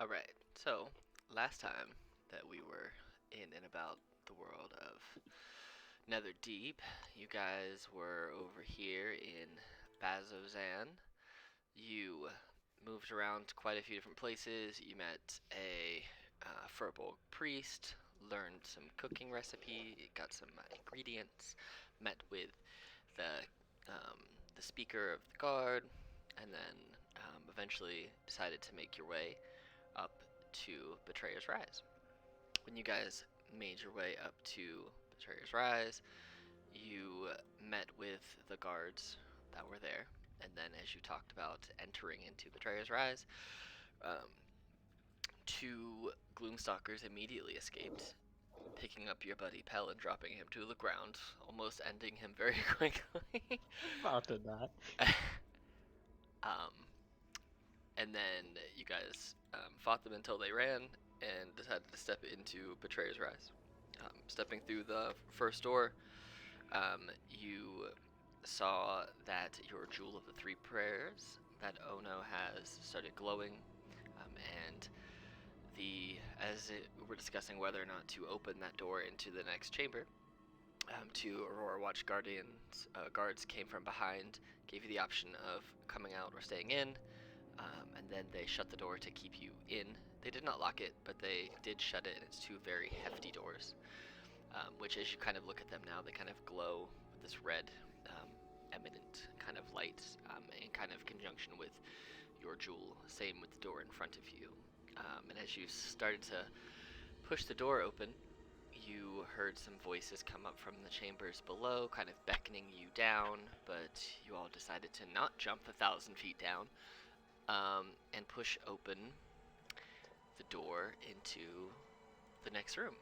Alright, so last time that we were in and about the world of Netherdeep, you guys were over here in Bazozan. You moved around quite a few different places. You met a Furbolg priest, learned some cooking recipe, got some ingredients, met with the um, the speaker of the guard, and then eventually decided to make your way up to Betrayer's Rise. When you guys made your way up to Betrayer's Rise, you met with the guards that were there, and then as you talked about entering into Betrayer's Rise, um, two Gloomstalkers immediately escaped, picking up your buddy Pell and dropping him to the ground, almost ending him very quickly. About that. um, and then you guys fought them until they ran and decided to step into Betrayer's Rise. Stepping through the first door, you saw that your Jewel of the Three Prayers that Ono has started glowing, and we were discussing whether or not to open that door into the next chamber, two Aurora Watch guards came from behind, gave you the option of coming out or staying in, and then they shut the door to keep you in. They did not lock it, but they did shut it, and it's two very hefty doors, which as you kind of look at them now, they kind of glow with this red, eminent kind of light, in kind of conjunction with your jewel. Same with the door in front of you. And as you started to push the door open, you heard some voices come up from the chambers below, kind of beckoning you down, but you all decided to not jump 1,000 feet down, and push open the door into the next room.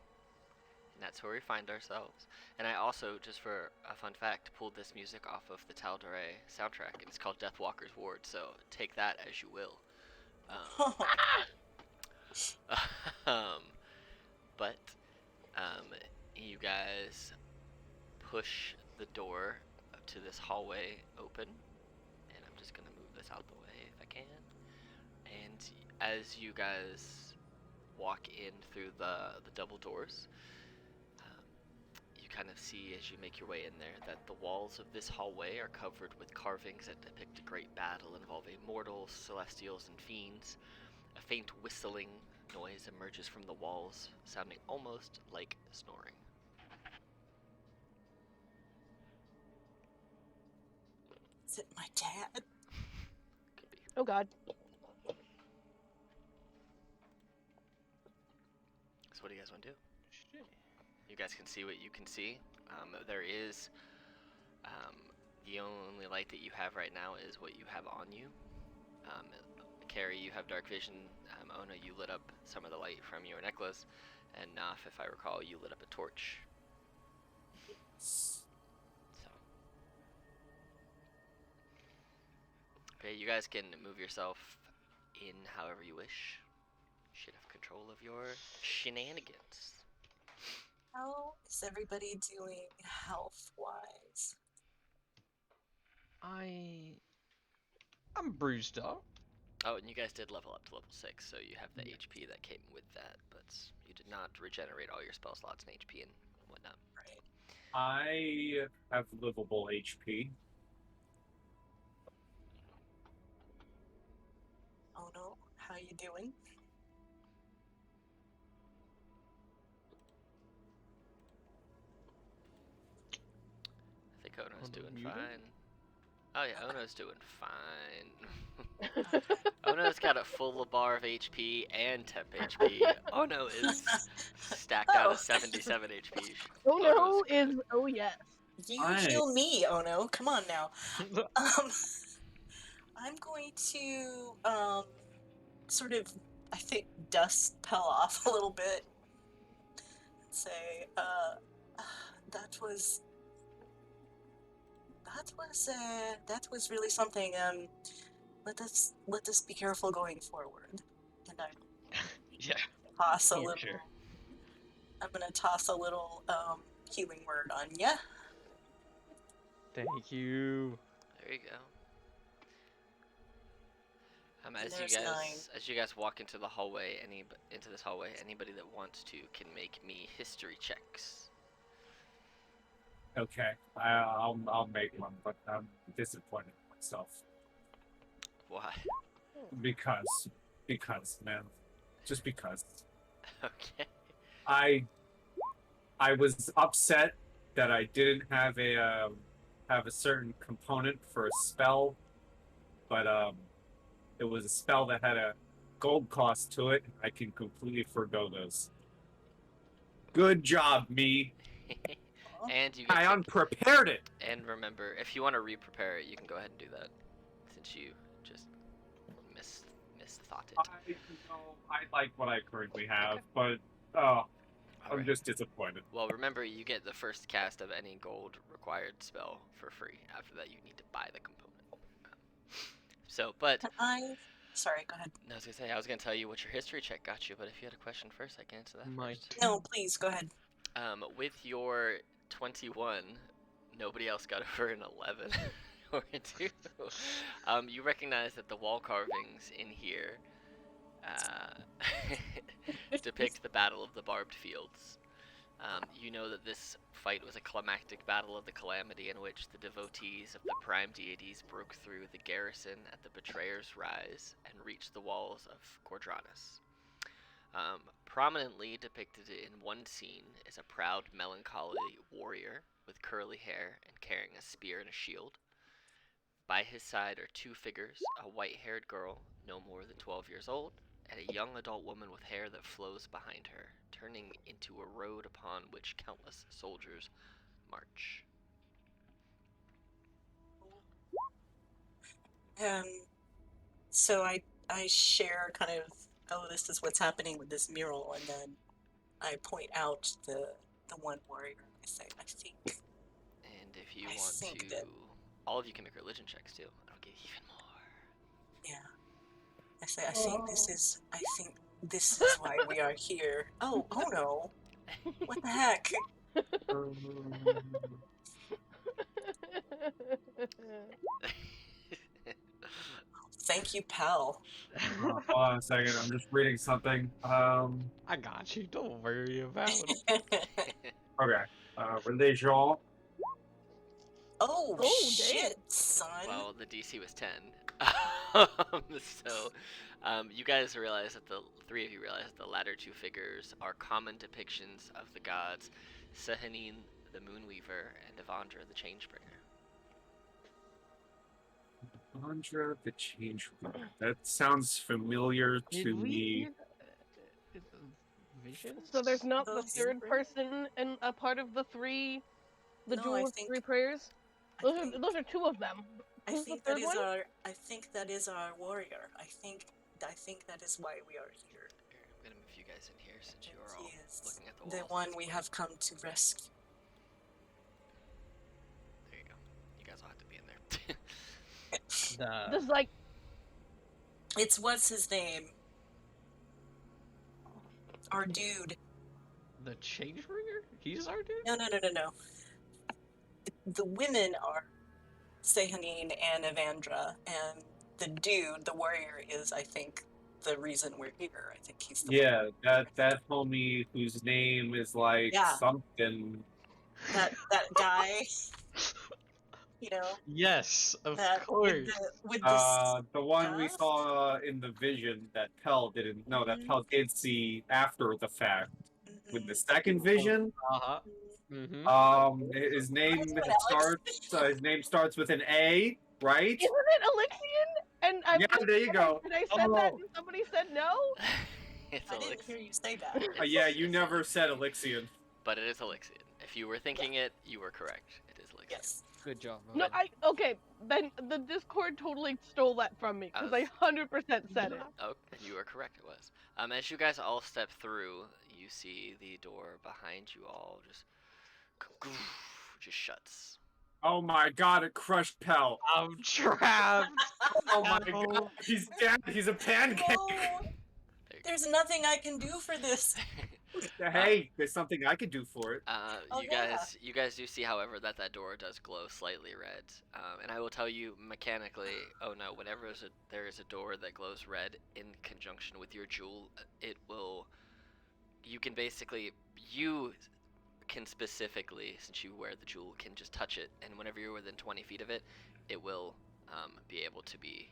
And that's where we find ourselves. And I also, just for a fun fact, pulled this music off of the Tal'Dorei soundtrack, and it's called Deathwalker's Ward, so take that as you will. Um, um, but you guys push the door to this hallway open, and I'm just gonna move this out the way if I can. And as you guys walk in through the double doors, you kind of see as you make your way in there that the walls of this hallway are covered with carvings that depict a great battle involving mortals, celestials, and fiends. A faint whistling noise emerges from the walls, sounding almost like snoring. Is it my dad? Could be. Oh god. So what do you guys want to do? Shit. You guys can see what you can see. There is the only light that you have right now is what you have on you. Carrie, you have dark vision. Ona, you lit up some of the light from your necklace, and Naf, if I recall, you lit up a torch. So, okay, you guys can move yourself in however you wish. You should have control of your shenanigans. How is everybody doing health-wise? I'm bruised up. Oh, and you guys did level up to level 6, so you have the HP that came with that, but you did not regenerate all your spell slots and HP and whatnot. Right. I have livable HP. Oh no, how you doing? I think Ono's Ono doing muted? fine. Oh yeah, Ono's doing fine. Ono's got a full bar of HP and temp HP. Ono is stacked out at 77 HP. Oh no Ono's good. is oh yes. You I- heal me, Ono. Come on now. I'm going to sort of, I think, dust Pell off a little bit and say, that was really something. Let us be careful going forward. And I Yeah. toss a For little. sure. I'm gonna toss a little healing word on ya. Thank you. There you go. And As there's you 9. guys walk into the hallway, into this hallway, anybody that wants to can make me history checks. Okay, I'll make one, but I'm disappointed in myself Why? because man, just because Okay. I was upset that I didn't have a certain component for a spell, but it was a spell that had a gold cost to it. I can completely forgo those. Good job, me. And you get I to, unprepared it. and remember, if you want to re-prepare it, you can go ahead and do that, since you just misthought it. I like what I currently have, Okay. but I'm Alright. just disappointed. Well, remember, you get the first cast of any gold required spell for free. After that, you need to buy the component. But Sorry, go ahead. I was gonna say, I was gonna tell you what your history check got you, but if you had a question first, I can answer that My first. No, please, go ahead. With your 21, nobody else got over an 11 or a 2. You recognize that the wall carvings in here depict the Battle of the Barbed Fields. You know that this fight was a climactic battle of the calamity in which the devotees of the prime deities broke through the garrison at the Betrayer's Rise and reached the walls of Gordranus. Prominently depicted in one scene is a proud, melancholy warrior with curly hair and carrying a spear and a shield. By his side are 2 figures, a white-haired girl, no more than 12 years old, and a young adult woman with hair that flows behind her, turning into a road upon which countless soldiers march. So I share kind of, oh, this is what's happening with this mural, and then I point out the one warrior. I say, I think. And if you I want think to, that- all of you can make religion checks too. I'll get even more. Yeah. I say, I think this is why we are here. Oh no. What the heck? Thank you, pal. Hold on a second. I'm just reading something. I got you. Don't worry about it. Okay. Religion. Oh, Oh, shit, son. Well, the DC was 10. So, you guys realize that the 3 of you realize that the latter 2 figures are common depictions of the gods Sehanine, the Moonweaver, and Evandra, the Changebringer. Andra the Change. That sounds familiar Did to we me. hear vision? So there's not the Those- third person and a part of the 3, the No, Jewel I of think- 3 prayers. I Those are 2 of them. I Who's the think that third is one? I think that is our warrior. I think that is why we are here. Here, I'm gonna move you guys in here since you are all He is looking at the the walls. one we have come to rescue. There you go. You guys all have to be in there. The This like It's what's his name? Our dude. the Changebringer? He's our dude? No. The women are Sehanine and Evandra, and the dude, the warrior, is, I think, the reason we're here. I think he's the Yeah, that homie whose name is like Yeah. something. that guy. You know, Yes, of that course. with the The one we staff? saw in the vision that Pell didn't. No, that Mhm. Pell did see after the fact. With the Mhm. second vision, Uh-huh. Mm-hmm. his name doing, Alex? starts with an A, right? isn't it Elixion? And I Yeah, there you go. And I said that, Oh. and somebody said no. It's I didn't Elixir. hear you say that. Yeah, you never said Elixion. But it is Elixion. If you were thinking it, you were correct. It is Elixion. Yes. Good job. No, okay. Then the Discord totally stole that from me because I 100% said it. Oh, and you are correct. It was. As you guys all step through, you see the door behind you all just shuts. Oh my god, it crushed Pell. I'm trapped. Oh my No. god, he's dead. He's a pancake. No, there's nothing I can do for this. Hey, there's something I could do for it. Oh, You yeah. guys do see, however, that door does glow slightly red. And I will tell you mechanically. Oh no! Whenever there is a door that glows red in conjunction with your jewel, it will. You can basically specifically, since you wear the jewel, can just touch it, and whenever you're within 20 feet of it, it will be able to be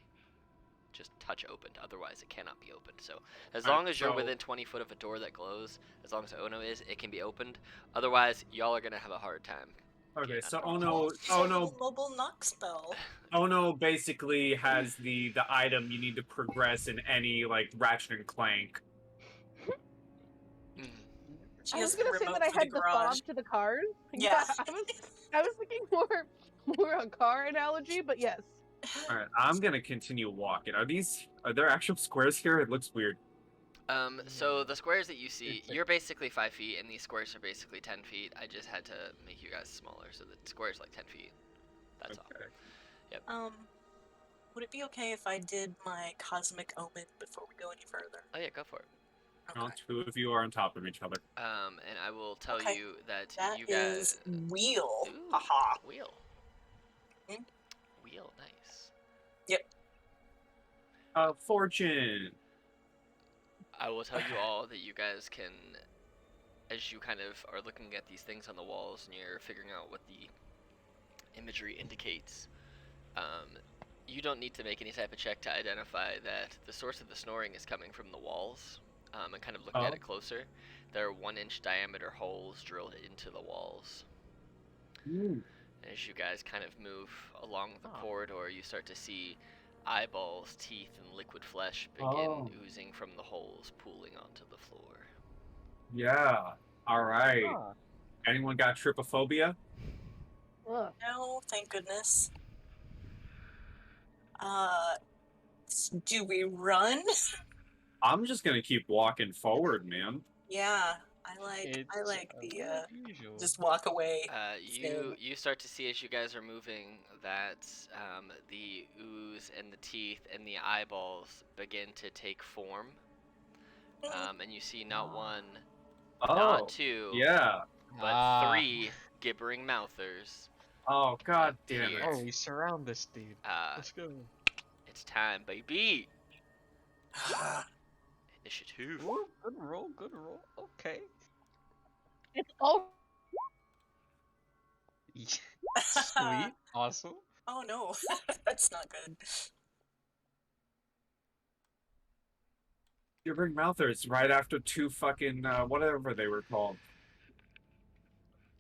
just touch opened. Otherwise, it cannot be opened. So as long as you're within 20 foot of a door that glows, as long as Ono is, it can be opened. Otherwise, y'all are gonna have a hard time. Okay, so It's a mobile knock spell. Ono basically has the item you need to progress in any like Ratchet and Clank. She I was has the gonna say remote that I for had the the garage. fob to the cars. Yeah. I was thinking more a car analogy, but yes. All right, I'm gonna continue walking. Are there actual squares here? It looks weird. So the squares that you see, It's like- you're basically 5 feet, and these squares are basically 10 feet. I just had to make you guys smaller, so the square's like 10 feet. That's all. Okay. Would it be okay if I did my cosmic omen before we go any further? Oh yeah, go for it. Well, two of you are on top of each other. And I will tell Okay. you that That you guys. is wheel. Ooh, Haha. wheel. Hmm? Wheel, nice. Fortune. I will tell you all that you guys can, as you kind of are looking at these things on the walls and you're figuring out what the imagery indicates, you don't need to make any type of check to identify that the source of the snoring is coming from the walls. And kind of looking at it closer, there are 1-inch diameter holes drilled into the walls. Ooh. And as you guys kind of move along the corridor, you start to see eyeballs, teeth, and liquid flesh begin oozing from the holes, pooling onto the floor. Yeah. All right. Anyone got trypophobia? Ugh. No, thank goodness. Do we run? I'm just gonna keep walking forward, man. Yeah, I like the just walk away. You start to see as you guys are moving that the ooze and the teeth and the eyeballs begin to take form. And you see not one, not two, Yeah. but 3 gibbering mouthers. Oh god damn Here. it. Oh, we surround this dude. Let's go. It's time, baby. Initiative. Ooh, good roll, good roll. Okay. It's all Sweet, awesome. Oh no, that's not good. Gibbering Mouthers right after 2 fucking whatever they were called.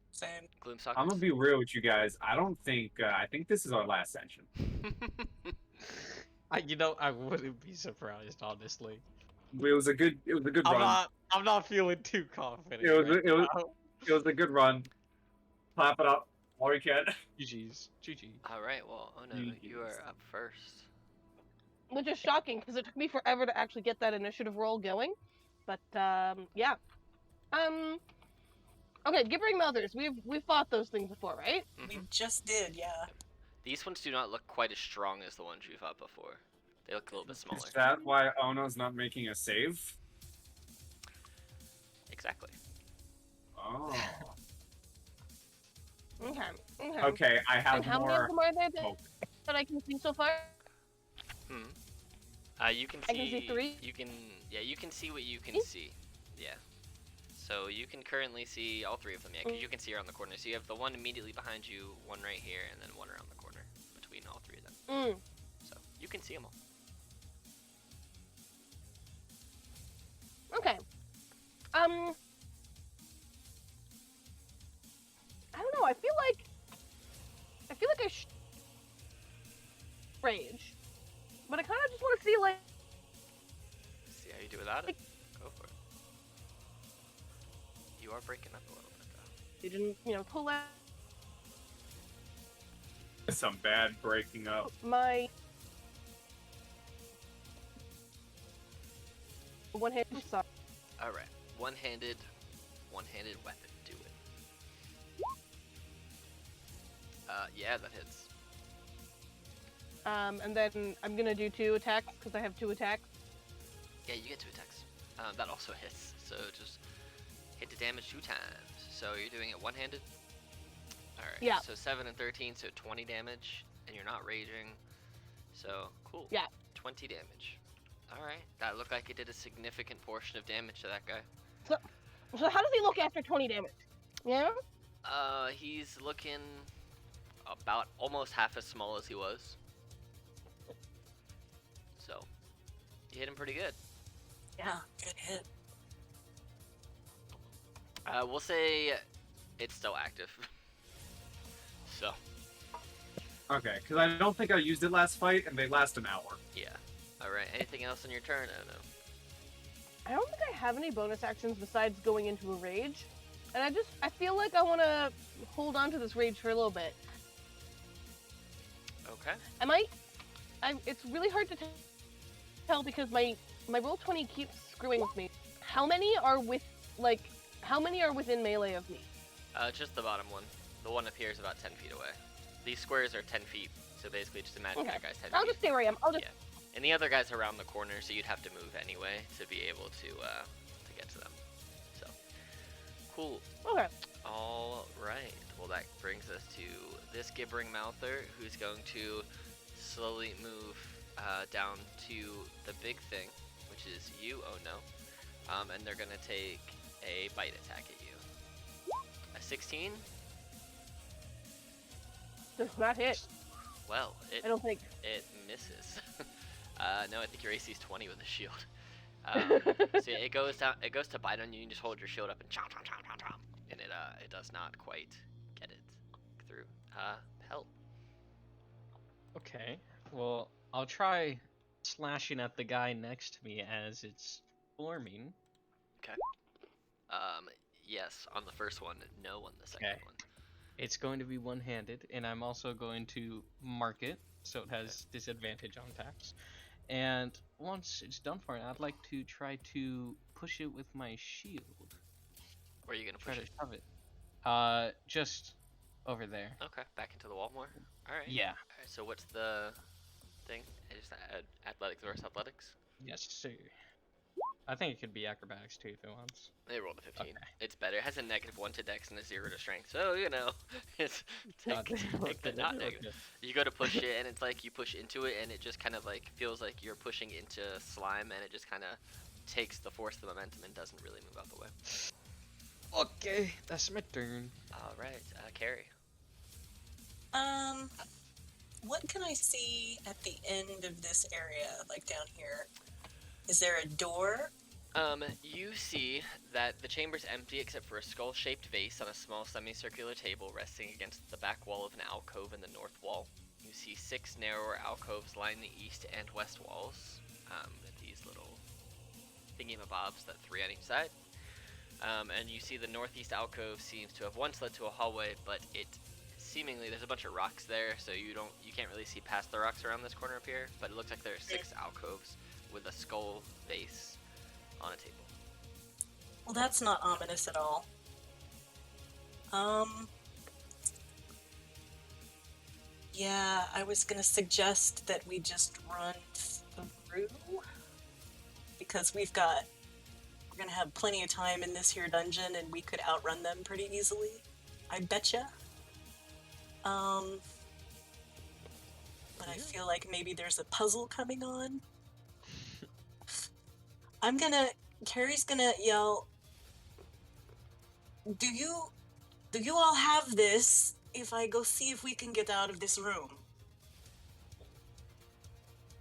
Same. Gloomstalkers. I'm gonna be real with you guys. I think this is our last session. I wouldn't be surprised, honestly. It was a good run. I'm not feeling too confident. It was a good run. Clap it up while you can. GG's. GG. All right. Well, oh no, you are up first. which is shocking because it took me forever to actually get that initiative roll going. But yeah. Okay, gibbering mouthers. We've fought those things before, right? We just did, yeah. These ones do not look quite as strong as the ones we fought before. They look a little bit smaller. Is that why Ono's not making a save? Exactly. Oh. Okay. Okay, I have And how more. many of them are there that I can see so far? You can see. I can see 3? You can see what you can see. Yeah. So you can currently see all 3 of them, yeah, because you can see around the corner. So you have the one immediately behind you, one right here, and then one around the corner between all 3 of them. So you can see them all. Okay. I don't know. I feel like I rage, but I kind of just want to see like. See how you do without it. Go for it. You are breaking up a little bit though. You didn't, pull out Some bad breaking up. my one hand. I'm sorry. All right. One-handed weapon. Do it. Yeah, that hits. And then I'm gonna do 2 attacks because I have 2 attacks. Yeah, you get 2 attacks. That also hits. So just Hit the damage 2 times. So you're doing it one-handed? Alright, Yeah. so 7 and 13, so 20 damage, and you're not raging. So, cool. Yeah. 20 damage. Alright, that looked like it did a significant portion of damage to that guy. So how does he look after 20 damage? Yeah? He's looking about almost half as small as he was. So, you hit him pretty good. Yeah, good hit. We'll say it's still active. So, Okay, because I don't think I used it last fight, and they last an hour. yeah. Alright, anything else on your turn? I don't know. I don't think I have any bonus actions besides going into a rage. And I feel like I want to hold on to this rage for a little bit. Okay. It's really hard to tell because my roll 20 keeps screwing with me. How many are within melee of me? Just the bottom one. The one up here is about 10 feet away. These squares are 10 feet, so basically just imagine Okay. that guy's 10 I'll feet. just stay where I am. Yeah. And the other guy's around the corner, so you'd have to move anyway to be able to get to them. So, cool. Okay. All right. Well, that brings us to this gibbering mouther, who's going to slowly move down to the big thing, which is you. Oh no. And they're gonna take a bite attack at you. A 16. Does not hit. Well, I don't think. it misses. No, I think your AC is 20 with a shield. So yeah, it goes down. It goes to bite on you. You just hold your shield up and chomp, chomp, chomp, chomp, chomp, and it does not quite get it through. Hell. Okay. Well, I'll try slashing at the guy next to me as it's forming. Yes, on the first one. No, on the second Okay. one. It's going to be one-handed, and I'm also going to mark it so it has disadvantage on attacks. And once it's done for it, I'd like to try to push it with my shield. Where are you gonna Try push to it? shove it. Just over there. Okay, back into the wall more. All right. Yeah. All right. So what's the thing? It's athletics versus athletics. Yes, sir. I think it could be acrobatics too if it wants. They rolled a 15. Okay. It's better. It has a -1 to dex and a 0 to strength. So, it's God take damn, the okay, not okay. negative. You go to push it, and it's like you push into it, and it just kind of like feels like you're pushing into slime, and it just kind of takes the force of the momentum and doesn't really move out the way. Okay, that's my turn. All right, Carrie. What can I see at the end of this area, like down here? Is there a door? You see that the chamber's empty except for a skull-shaped vase on a small semicircular table resting against the back wall of an alcove in the north wall. You see 6 narrower alcoves line the east and west walls, with these little thingy-mabobs, that 3 on each side. And you see the northeast alcove seems to have once led to a hallway, but it seemingly there's a bunch of rocks there, so you can't really see past the rocks around this corner up here. But it looks like there are 6 alcoves with a skull vase on a table. Well, that's not ominous at all. Yeah, I was gonna suggest that we just run through because we're gonna have plenty of time in this here dungeon and we could outrun them pretty easily. I betcha. But I feel like maybe there's a puzzle coming on. Carrie's gonna yell, Do you all have this if I go see if we can get out of this room?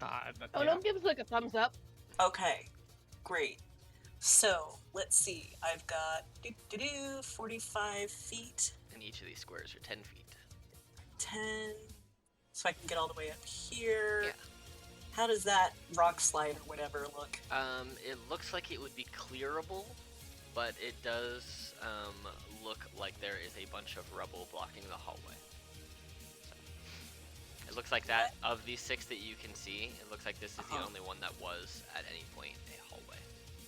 Oh, no, gives like a thumbs up. Okay, great. So, let's see. I've got 45 feet, And each of these squares are 10 feet. 10, so I can get all the way up here. Yeah. How does that rock slide or whatever look? It looks like it would be clearable, but it does look like there is a bunch of rubble blocking the hallway. So, it looks like that of these 6 that you can see, it looks like this is the only one that was at any point a hallway.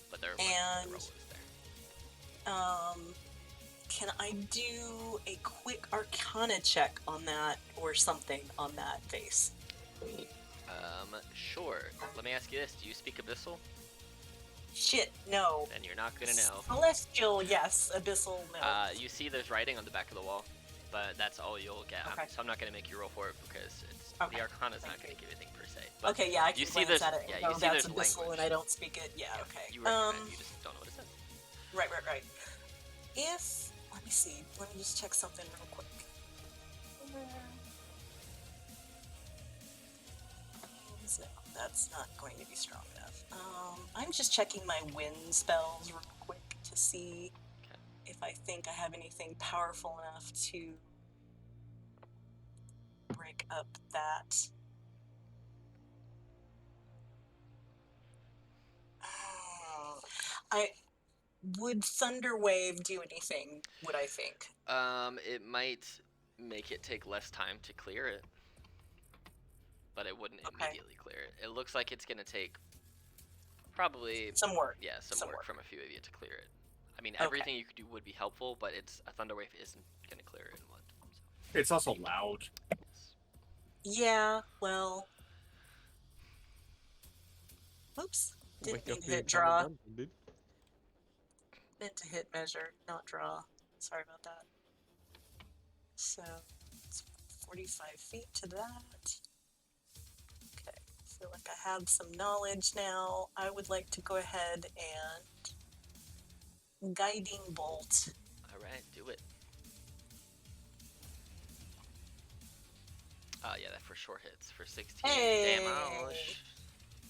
But the rubble is there. Can I do a quick Arcana check on that or something on that vase? Sure. Let me ask you this: do you speak Abyssal? Shit, no. Then you're not gonna know. Celestial, yes. Abyssal, no. You see there's writing on the back of the wall, but that's all you'll get. Okay. So I'm not gonna make you roll for it because Okay. the Arcana's not gonna give anything per se. But Okay, yeah, I can you see glance there's- at it yeah, and you go, see that's there's abyssal language. and I don't speak it. Yeah, okay. You recognize, you just don't know what it says. Right. If, let me see, let me just check something real quick. No, that's not going to be strong enough. I'm just checking my wind spells real quick to see Okay. if I think I have anything powerful enough to break up that. I would Thunder Wave do anything? Would I think? It might make it take less time to clear it, but it wouldn't Okay. immediately clear it. It looks like it's gonna take probably Some work. yeah some Some work work. from a few of you to clear it. I mean, Okay. everything you could do would be helpful, but it's a thunder wave isn't gonna clear it in one. So, It's also loud. yes. Yeah, well. Oops. Didn't Wake mean up to the hit entire draw. dungeon, dude. Meant to hit measure, not draw. Sorry about that. So, it's 45 feet to that. Okay, I feel like I have some knowledge now. I would like to go ahead and Guiding Bolt. All right, do it. Yeah, that for sure hits for 16 Hey! damage.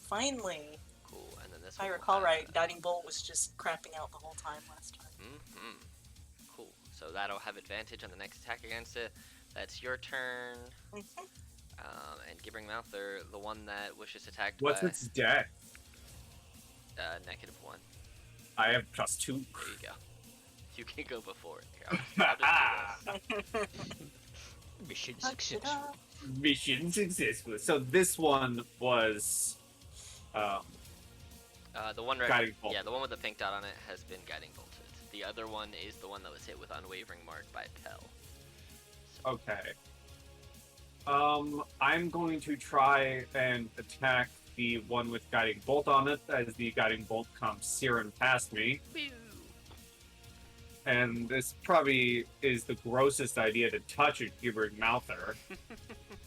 Finally. Cool, and then this If I one will recall have- right, Guiding Bolt was just crapping out the whole time last time. Mm-hmm. Cool. So that'll have advantage on the next attack against it. That's your turn. And Gibbering Mouth, they're the one that was just attacked What's by its deck? -1. I have +2. There you go. You can go before it. Here, I'll just do this. Mission Ta-da. Mission successful. So this one was The one right, Guiding Bolt. yeah, the one with the pink dot on it has been guiding bolted. The other one is the one that was hit with Unwavering Mark by Pell. Okay. I'm going to try and attack the one with Guiding Bolt on it as the Guiding Bolt comes searing past me. Pew! And this probably is the grossest idea to touch a gibbering mouther.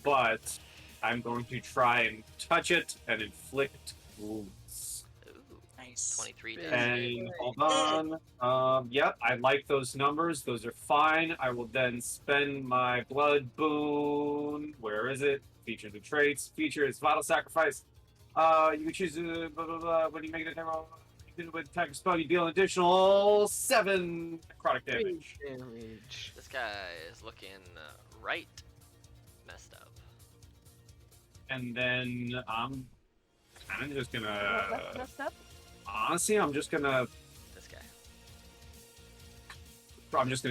But I'm going to try and touch it and inflict wounds. Ooh, Nice. 23 Big. damage. And hold on. Yep, I like those numbers. Those are fine. I will then spend my blood boon. Where is it? Features and traits. Features vital sacrifice. You can choose blah blah blah. When you make an attack roll, with attack spell, you deal an additional 7 necrotic damage. Damage. This guy is looking right messed up. And then I'm kind of just That's gonna. messed up. Honestly, I'm just gonna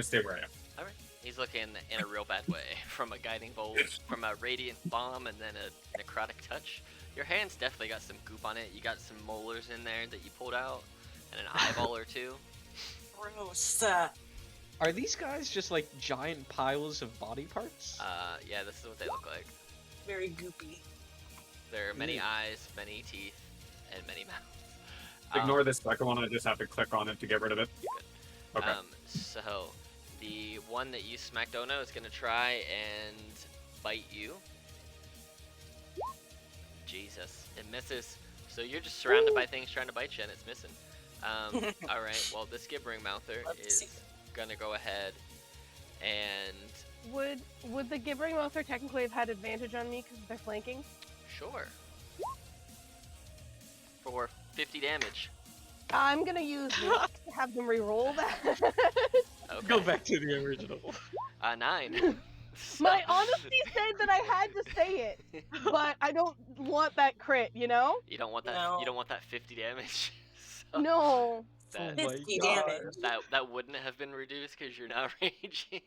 stay where I am. Alright. He's looking in a real bad way. From a guiding bolt, from a radiant bomb, and then a necrotic touch. Your hand's definitely got some goop on it. You got some molars in there that you pulled out, and an eyeball or two. Gross. Are these guys just like giant piles of body parts? Yeah, this is what they look like. Very goopy. There are many Ew. eyes, many teeth, and many mouths. Ignore this second one. I just have to click on it to get rid of it. Okay. So, the one that you smacked Ono is going to try and bite you. Jesus, it misses. So you're just surrounded by things trying to bite you and it's missing. Alright, well this Gibbering Mouther Love to see is going to go ahead and... Would the Gibbering Mouther technically have had advantage on me because they're flanking? Sure. For 50 damage. I'm gonna use luck to have them re-roll that. Okay. Go back to the original. 9. My honesty said that I had to say it, but I don't want that crit, you know? You don't want that. No. You don't want that 50 damage. So No. That, Oh my 50 God. damage. that wouldn't have been reduced because you're not raging.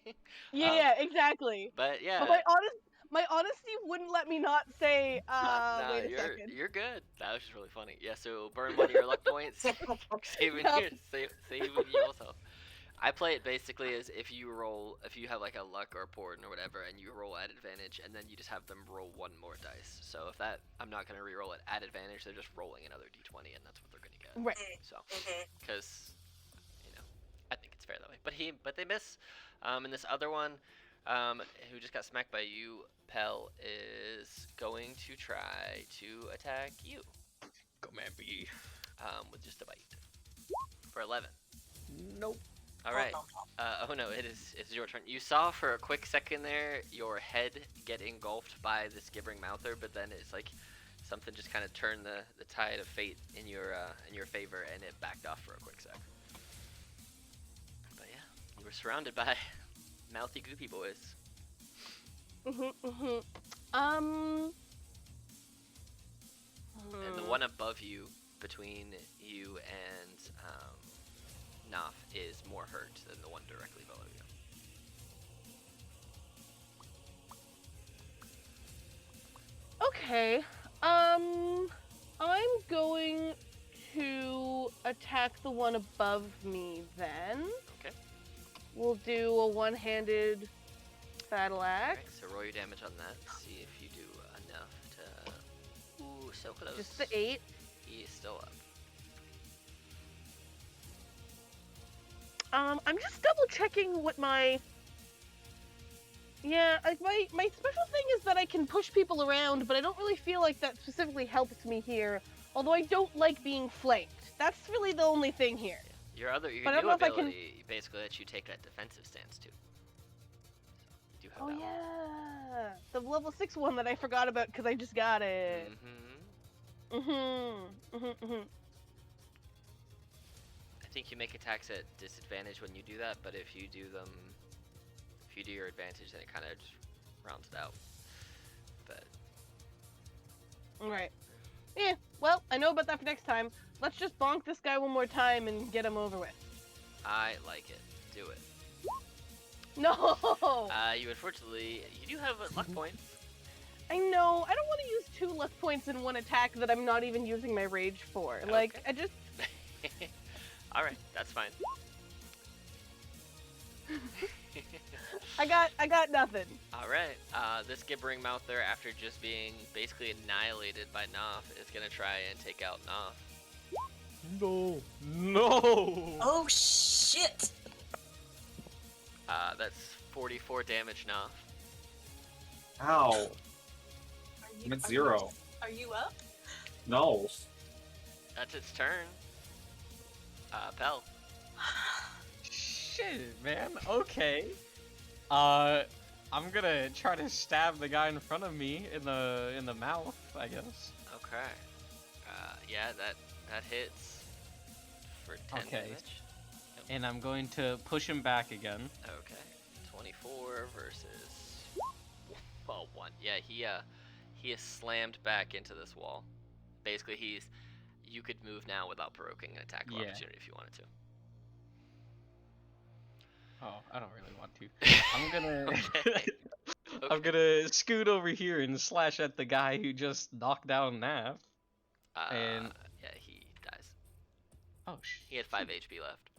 Yeah, exactly. But yeah. But my honesty wouldn't let me not say, Nah, wait a you're second. you're good. That was just really funny. Yeah, so burn one of your luck points, saving Yep. saving you also. I play it basically as if you have like a luck or a port or whatever, and you roll at advantage, and then you just have them roll one more dice. So if I'm not gonna re-roll it at advantage, they're just rolling another d20, and that's what they're gonna get. Right. So, because I think it's fair that way. But they miss. And this other one, who just got smacked by you, Pell, is going to try to attack you. Go man, B. With just a bite for 11. Nope. All right. Oh no, it's your turn. You saw for a quick second there your head get engulfed by this gibbering mouther, but then it's like something just kind of turned the tide of fate in your favor, and it backed off for a quick sec. But yeah, you were surrounded by mouthy goopy boys. And the one above you, between you and Naf, is more hurt than the one directly below you. Okay. I'm going to attack the one above me then. Okay. We'll do a one-handed battle axe. Alright, so roll your damage on that. See if you do enough to... Ooh, so close. Just the 8. He is still up. I'm just double checking what my... Yeah, like my special thing is that I can push people around, but I don't really feel like that specifically helps me here. Although I don't like being flanked. That's really the only thing here. Your But I don't new know if I ability basically lets you take that defensive stance too. So you do have Oh that yeah, the level 6 one that I forgot about because I just got it. one. I think you make attacks at disadvantage when you do that, but if you do your advantage, then it kind of just rounds it out. But Right. Yeah. Well, I know about that for next time. Let's just bonk this guy one more time and get him over with. I like it. Do it. No. You unfortunately do have luck points. I know. I don't want to use 2 luck points in one attack that I'm not even using my rage for. Okay. Like, I just. All right, that's fine. I got nothing. All right. This gibbering mouther, after just being basically annihilated by Naf, is gonna try and take out Naf. No. Oh shit! That's 44 damage, Naf. Ow. I'm at 0. Are you up? No. That's its turn. Pell. Shit, man. Okay. I'm gonna try to stab the guy in front of me in the mouth, I guess. Okay. Yeah, that hits for 10 Okay. damage. And I'm going to push him back again. Okay. 24 versus 1. Yeah, he is slammed back into this wall. Basically, you could move now without provoking an attack of opportunity if you wanted to. Oh, I don't really want to. I'm gonna Okay. I'm gonna scoot over here and slash at the guy who just knocked down Nav. And yeah, he dies. Oh He had 5 HP left.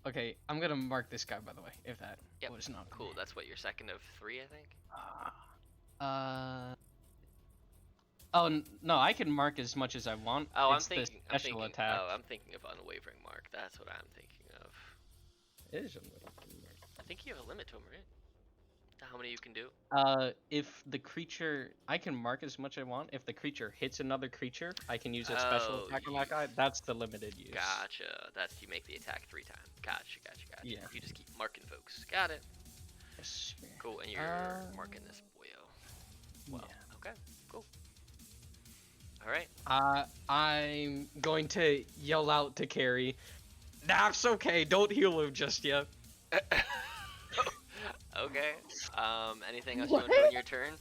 Okay, I'm gonna mark this guy, by the way, if that was not Cool. That's what, your second of 3, I think. Oh no, I can mark as much as I want. Oh, It's the special attack. Oh, I'm thinking of unwavering mark. That's what I'm thinking of. It is unwavering mark. I think you have a limit to him, right? To how many you can do. If the creature, I can mark as much as I want. If the creature hits another creature, I can use a special attack on that guy. That's the limited use. Gotcha. That's, you make the attack 3 times. Gotcha. Yeah. You just keep marking folks. Got it. Yes. Cool. And you're marking this boyo. Well. Yeah. Okay. Cool. All right. I'm going to yell out to Carrie. That's okay. Don't heal him just yet. Okay. Anything else you want to do in your turn?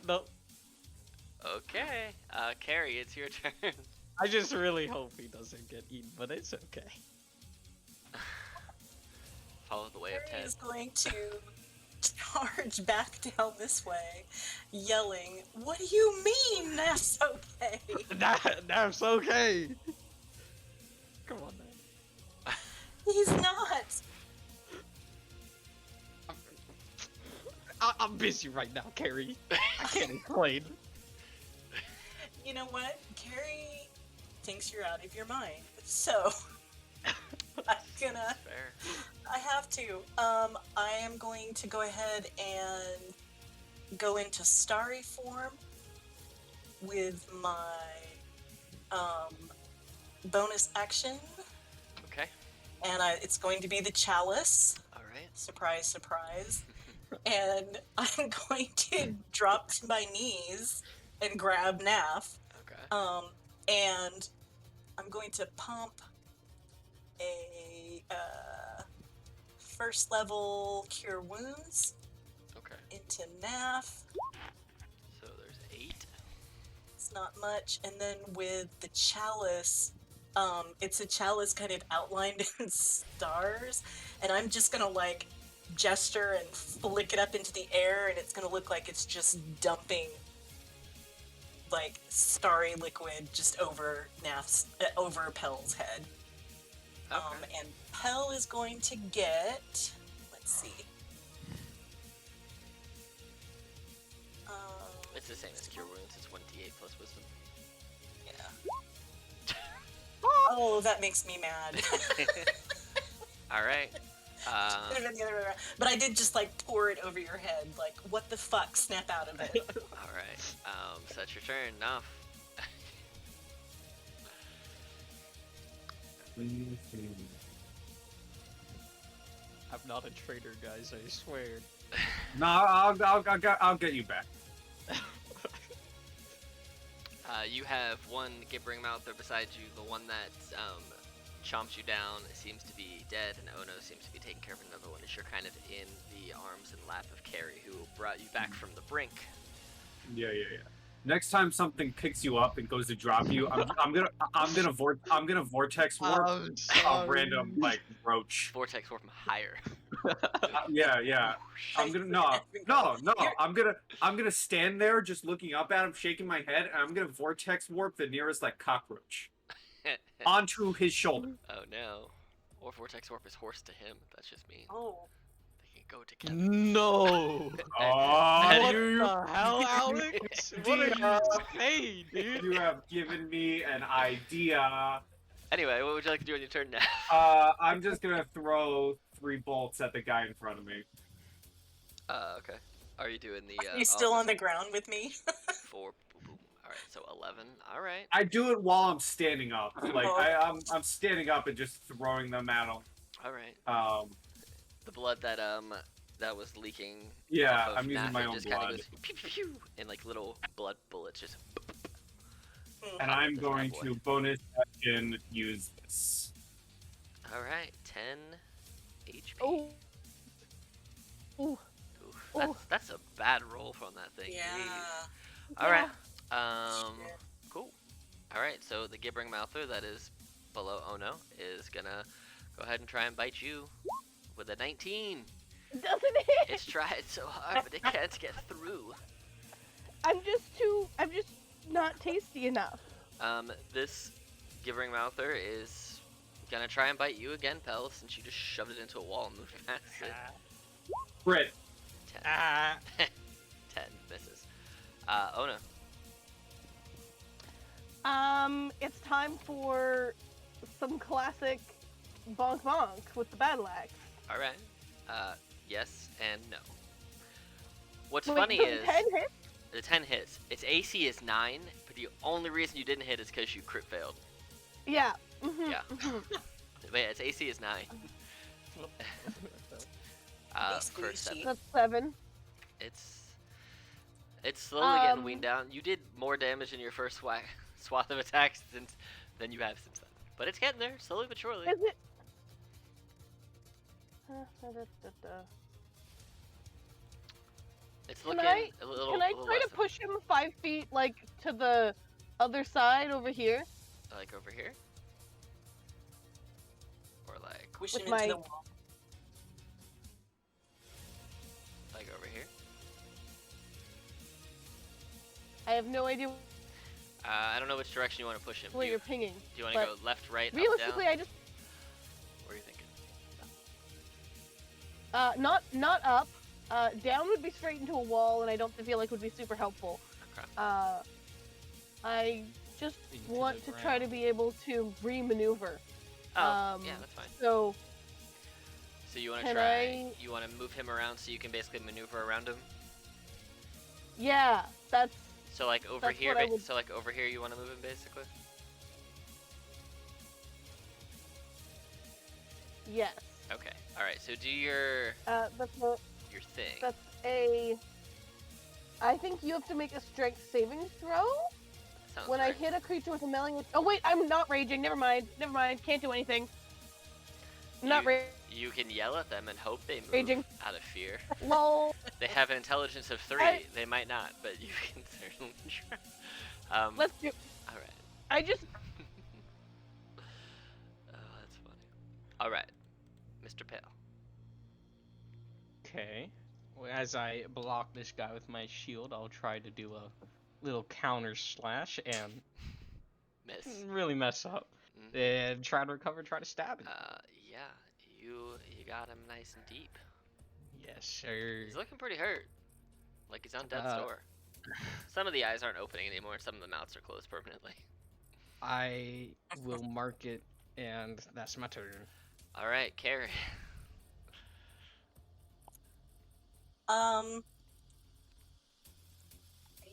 No. Okay. Carrie, it's your turn. I just really hope he doesn't get eaten, but it's okay. Follow the way of Harry Ted. is going to charge back down this way, yelling, "What do you mean that's okay?" That's okay. Come on, man. He's not. I'm busy right now, Carrie. I can't explain. You know what? Carrie thinks you're out of your mind. So I'm gonna. Fair. I have to. I am going to go ahead and go into starry form with my bonus action, Okay. and it's going to be the chalice. All right. Surprise, surprise. And I'm going to drop to my knees and grab Naf. Okay. And I'm going to pump a first level cure wounds Okay. into Naf. So there's 8. It's not much. And then with the chalice, it's a chalice kind of outlined in stars, and I'm just gonna like gesture and flick it up into the air, and it's gonna look like it's just dumping like starry liquid just over Naf's over Pell's head. Okay. And Pell is going to get, let's see. It's the same as Cure Wounds. It's 1d8 plus Wisdom. Yeah. Oh, that makes me mad. All right. Could have been the other way around. But I did just like pour it over your head. Like, what the fuck? Snap out of it. All right. So that's your turn. Enough. I'm not a traitor, guys. I swear. No, I'll get you back. You have one gibbering mouther beside you. The one that chomps you down seems to be dead, and Ono seems to be taking care of another one as you're kind of in the arms and lap of Carrie, who brought you back from the brink. Yeah. Next time something picks you up and goes to drop you, I'm gonna vortex warp a random like roach. Vortex warp him higher. Yeah. I'm gonna I'm gonna stand there just looking up at him, shaking my head, and I'm gonna vortex warp the nearest like cockroach onto his shoulder. Oh no. Or vortex warp his horse to him. That's just mean. Oh. They can go together. No. Oh, What the hell, Alex? What are you saying, dude? you have given me an idea. Anyway, what would you like to do on your turn now? I'm just gonna throw 3 bolts at the guy in front of me. Okay. Are you doing the? Are you still on the ground with me? 4. Boom, boom. All right. So 11. All right. I do it while I'm standing up. Like I'm standing up and just throwing them at him. All right. The blood that that was leaking. Yeah, off of I'm using Nat, my it own just kinda blood. goes pew, pew, pew, and like little blood bullets just. And Out I'm with this going bad to boy. bonus action use this. All right. 10 HP. Oh. Ooh. Ooh, that's a bad roll from that thing. Yeah. Jeez. All right. Shit. Cool. All right. So the gibbering mouther that is below Ono is gonna go ahead and try and bite you with a 19. Doesn't hit. It's tried so hard, but it can't get through. I'm just not tasty enough. This gibbering mouther is gonna try and bite you again, Pell, since you just shoved it into a wall and moved past it. Crit. 10. Ah. 10 misses. Ona. It's time for some classic bonk bonk with the battle axe. All right. Yes and no. What's Wait, funny so is 10 hits? the 10 hits. Its AC is 9, but the only reason you didn't hit is because you crit failed. Yeah. Mm-hmm, Yeah. mm-hmm. But yeah, its AC is 9. For Squeezy. 7. That's 7. It's slowly getting weaned down. You did more damage in your first swath of attacks than you have since then. But it's getting there, slowly but surely. Is it? It's Can looking I- a little. Can I a little try less to push him 5 feet, like, to the other side over here? like over here, or like Push With him into my- the wall. over here. I have no idea I don't know which direction you want to push him. where Do you're pinging. you want to but go left, right, up, Realistically, down? I just... What are you thinking? Not up. Down would be straight into a wall, and I don't feel like would be super helpful. Okay. I just Into want the to try to ground. be able to re-maneuver. Oh, yeah, that's fine. So So you want to can try? I- You want to move him around so you can basically maneuver around him. yeah, that's So like over That's here, what I would- so like over here, you want to move him basically. yes. Okay. All right. So do your That's a thing. that's a. I think you have to make a strength saving throw Sounds when right. I hit a creature with a melee. Oh wait, I'm not raging. Never mind. Can't do anything. I'm not raging. You can yell at them and hope they move Raging. out of fear. Lol. They have an intelligence of 3. They might not, but you can certainly try. Let's do. All right. I just. Oh, that's funny. All right, Mr. Pale. Okay. Well, as I block this guy with my shield, I'll try to do a little counter slash and Miss. really mess up. Mhm. And try to recover, try to stab him. Yeah, you got him nice and deep. Yes, sir. He's looking pretty hurt. Like he's on death's Uh, door. Some of the eyes aren't opening anymore, and some of the mouths are closed permanently. I will mark it, and that's my turn. All right, Carrie.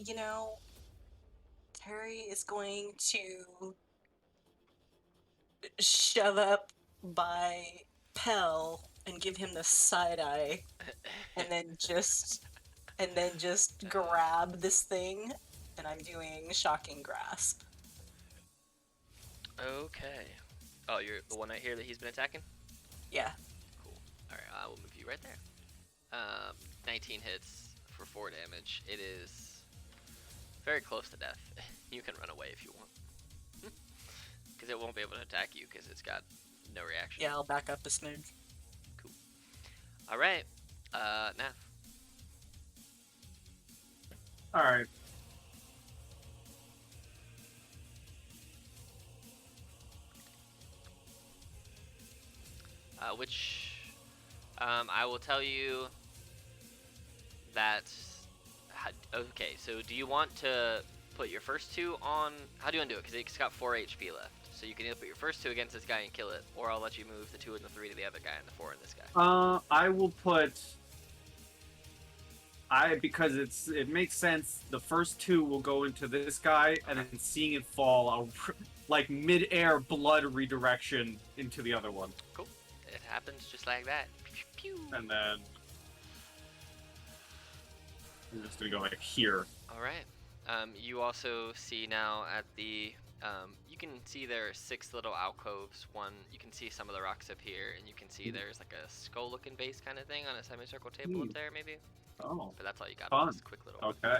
You know, Terry is going to shove up by Pell and give him the side eye, and then just grab this thing, and I'm doing shocking grasp. Okay. Oh, you're the one right here that he's been attacking? Yeah. Cool. Alright, I will move you right there. 19 hits for 4 damage. It is very close to death. You can run away if you want. Because it won't be able to attack you because it's got no reaction. Yeah, I'll back up a smidge. Cool. Alright. Nav. All right. Which I will tell you that. Okay, so do you want to put your first 2 on? How do you want to do it? Because it's got 4 HP left. So you can either put your first 2 against this guy and kill it, or I'll let you move the 2 and the 3 to the other guy and the 4 in this guy. I will put. Because it makes sense. The first 2 will go into this guy, and then seeing it fall, I'll like mid-air blood redirection into the other one, Cool. It happens just like that. Pew, pew. and then I'm just gonna go like here. All right. You also see now at the. You can see there are 6 little alcoves. One, you can see some of the rocks up here, and you can see there's like a skull-looking base kind of thing on a semicircle table up there, maybe. Oh, But that's all you got. Fun. This quick little. okay.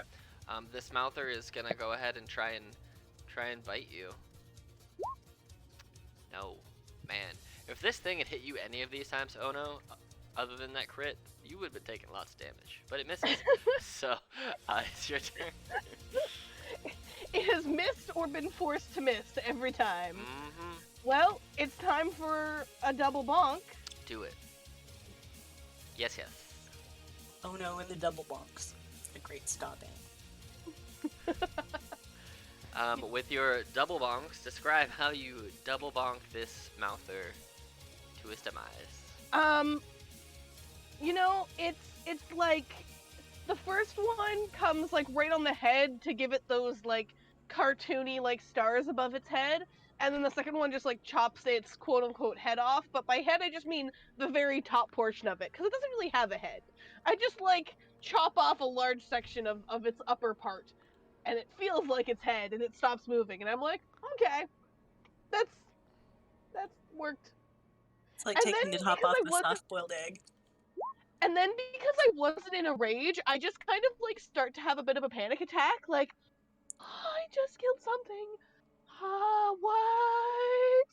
This mouther is gonna go ahead and try and bite you. No, man. If this thing had hit you any of these times, oh no, other than that crit, you would have been taking lots of damage. But it misses. So, it's your turn. It has missed or been forced to miss every time. Mm-hmm. Well, it's time for a double bonk. Do it. Yes, yes. Oh no, in the double bonks. A great stopping. With your double bonks, describe how you double bonk this mouther to his demise. You know, it's like the first one comes like right on the head to give it those like cartoony like stars above its head, and then the second one just like chops its quote unquote head off. But by head I just mean the very top portion of it, because it doesn't really have a head. I just like chop off a large section of its upper part, and it feels like its head, and it stops moving, and I'm like, okay, that's worked. It's like And taking then the top because off I the wasn't- soft-boiled egg. And then because I wasn't in a rage, I just kind of like start to have a bit of a panic attack, like, oh, I just killed something. What?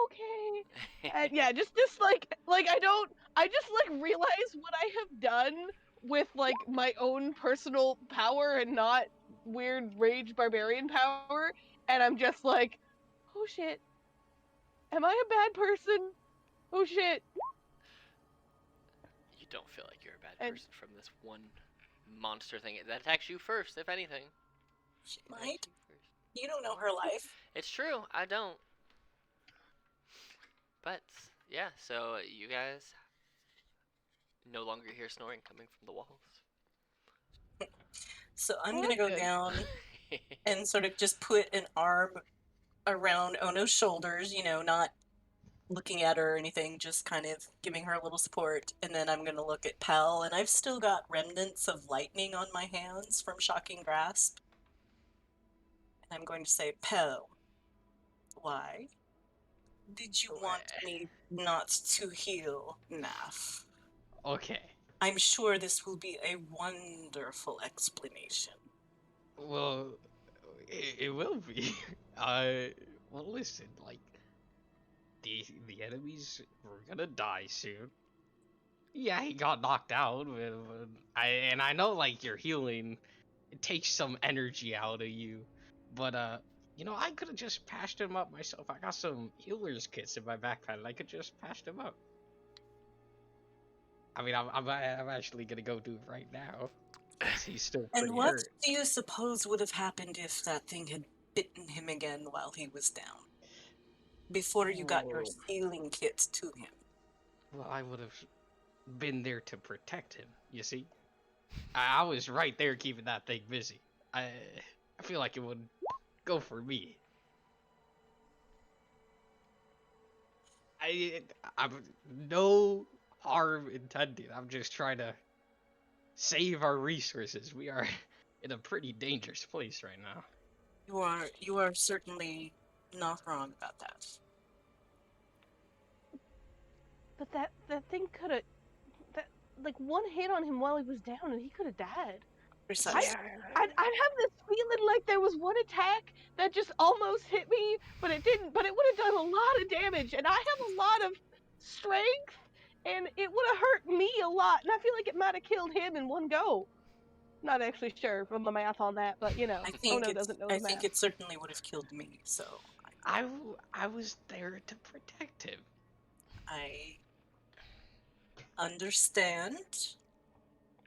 Okay. And yeah, just like I just like realize what I have done with like my own personal power and not weird rage barbarian power, and I'm just like, oh shit. Am I a bad person? Oh shit. You don't feel like you're a bad And- person from this one monster thing that attacks you first, if anything. She It attacks might. you first. You don't know her life. It's true, I don't. But yeah, so you guys no longer hear snoring coming from the walls. So I'm Well, gonna that's go good. down and sort of just put an arm around Ono's shoulders, not looking at her or anything, just kind of giving her a little support. And then I'm gonna look at Pal, and I've still got remnants of lightning on my hands from Shocking Grasp. And I'm going to say, Pal, why did you want me not to heal Naf? Okay. I'm sure this will be a wonderful explanation. Well, it will be. Well, listen, like the enemies were gonna die soon. Yeah, he got knocked out, but I know like your healing, it takes some energy out of you, but I could have just patched him up myself. I got some healer's kits in my backpack, and I could just patch him up. I mean, I'm actually gonna go do it right now, since he's still And pretty what hurt. do you suppose would have happened if that thing had bitten him again while he was down? Before you got your Whoa. healing kits to him? Well, I would have been there to protect him. You see, I was right there keeping that thing busy. I feel like it would go for me. I'm no harm intended. I'm just trying to save our resources. We are in a pretty dangerous place right now. You are certainly not wrong about that. But that thing could have, that like one hit on him while he was down, and he could have died. Precisely. I'd have this feeling like there was one attack that just almost hit me, but it didn't. But it would have done a lot of damage, and I have a lot of strength, and it would have hurt me a lot. And I feel like it might have killed him in one go. Not actually sure from the math on that, but Ono doesn't know I the think math. it certainly would have killed me, so I was there to protect him. I understand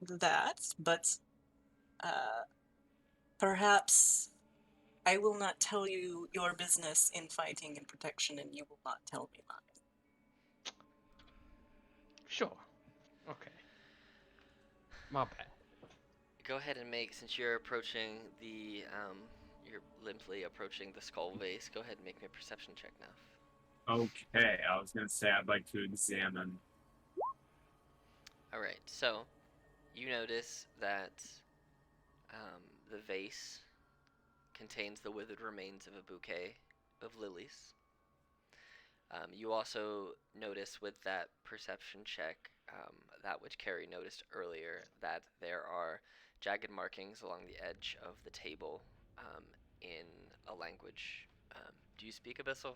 that, but perhaps I will not tell you your business in fighting and protection, and you will not tell me mine. Sure. Okay. My bad. Go ahead and make, since you're approaching the, you're limply approaching the skull vase, go ahead and make me a perception check now. Okay, I was gonna say I'd like to examine. Alright, so you notice that the vase contains the withered remains of a bouquet of lilies. You also notice with that perception check, that which Carrie noticed earlier, that there are jagged markings along the edge of the table in a language. Do you speak Abyssal?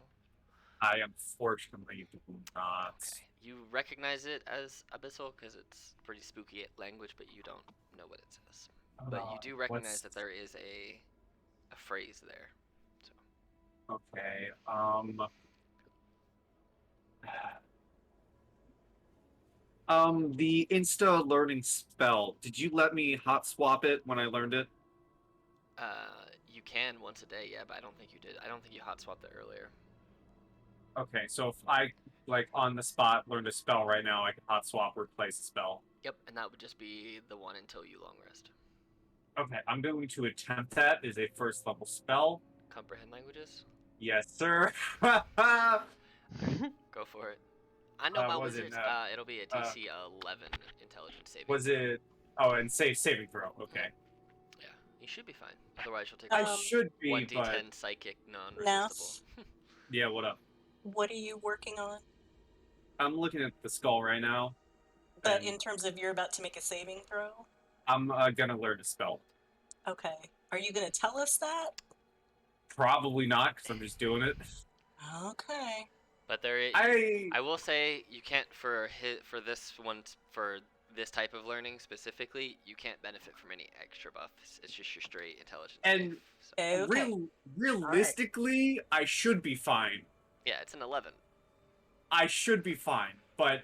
I unfortunately do not. Okay. You recognize it as Abyssal because it's pretty spooky language, but you don't know what it says. But you do recognize that there is a phrase there. So. Okay. The Insta learning spell. Did you let me hot swap it when I learned it? You can once a day, yeah, but I don't think you did. I don't think you hot swapped it earlier. Okay, so if I on the spot learned a spell right now, I can hot swap replace a spell. Yep, and that would just be the one until you long rest. Okay, I'm going to attempt that as a first level spell. Comprehend languages? Yes, sir. Go for it. I know my was it, wizards. It'll be a DC 11 intelligence saving. Was it? Oh, and saving throw. Okay. Yeah, you should be fine. Otherwise, you'll take I should be, 1d10 but psychic non-resistible. yeah. What up? What are you working on? I'm looking at the skull right now. But and in terms of you're about to make a saving throw? I'm gonna learn a spell. Okay. Are you going to tell us that? Probably not, because I'm just doing it. Okay. But there is, I will say you can't for this one, for this type of learning specifically, you can't benefit from any extra buffs. It's just your straight intelligence. And save, Okay. realistically, I should be fine. yeah, it's an 11. I should be fine. but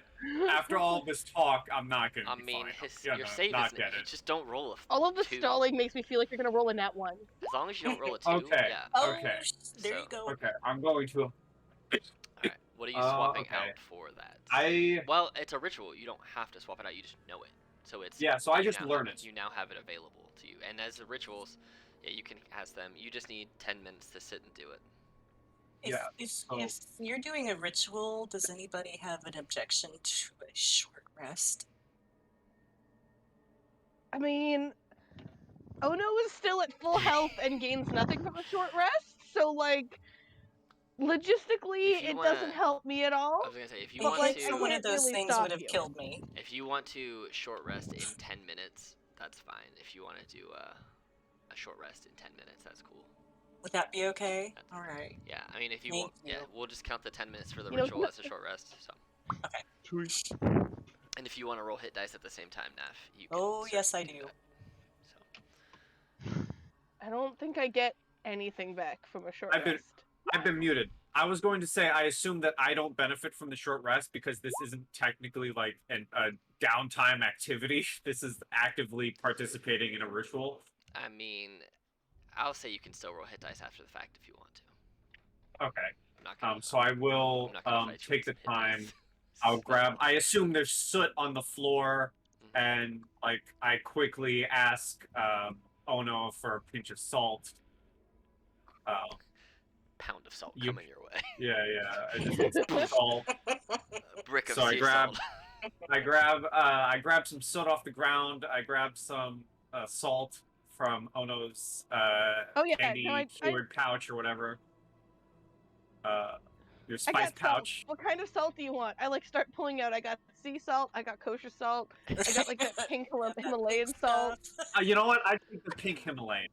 after all this talk, I'm not gonna I be mean, fine. your save not is get you it. just don't roll a All of the 2. stalling makes me feel like you're gonna roll a nat 1. As long as you don't roll a 2, Okay. yeah. Oh, Okay. there So- you go. Okay, I'm going to. All right. What are you swapping okay. out for that? I Well, it's a ritual. You don't have to swap it out. You just know it. So it's yeah. So I you just now learn have, it. You now have it available to you. And as the rituals, yeah, you can cast them. You just need 10 minutes to sit and do it. If you're doing a ritual, does anybody have an objection to a short rest? I mean, Ono is still at full health and gains nothing from a short rest, so like logistically If you it wanna- doesn't help me at all. I was gonna say if you It want like to, one of can't those really things stop would have you. killed me. if you want to short rest in 10 minutes, that's fine. If you want to do a short rest in 10 minutes, that's cool. Would that be okay? All right. Yeah, I mean, if you Thank want, yeah, you. we'll just count the 10 minutes for the You know, ritual as a short rest. So. Okay. Sweet. And if you want to roll hit dice at the same time, Naf, you can. Oh, yes, I certainly do. that. So. I don't think I get anything back from a short I've been- rest. I've been muted. I was going to say I assume that I don't benefit from the short rest because this isn't technically like a downtime activity. This is actively participating in a ritual. I mean, I'll say you can still roll hit dice after the fact if you want to. Okay. I'm not gonna. So I will I'm not gonna fight you take the with some hit time. dice. I'll grab. I assume there's soot on the floor, Mhm. and like I quickly ask Ono for a pinch of salt. Pound of salt You- coming your way. Yeah. I just need some salt. A brick of So I sea grab- salt. I grab some soot off the ground. I grab some salt from Ono's Oh, yeah, candy no, I- cured pouch or whatever. Your I spice got salt. pouch. What kind of salt do you want? I like start pulling out. I got sea salt. I got kosher salt. I got like that pink That pink Himalayan salt. stuff. You know what? I take the pink Himalayan.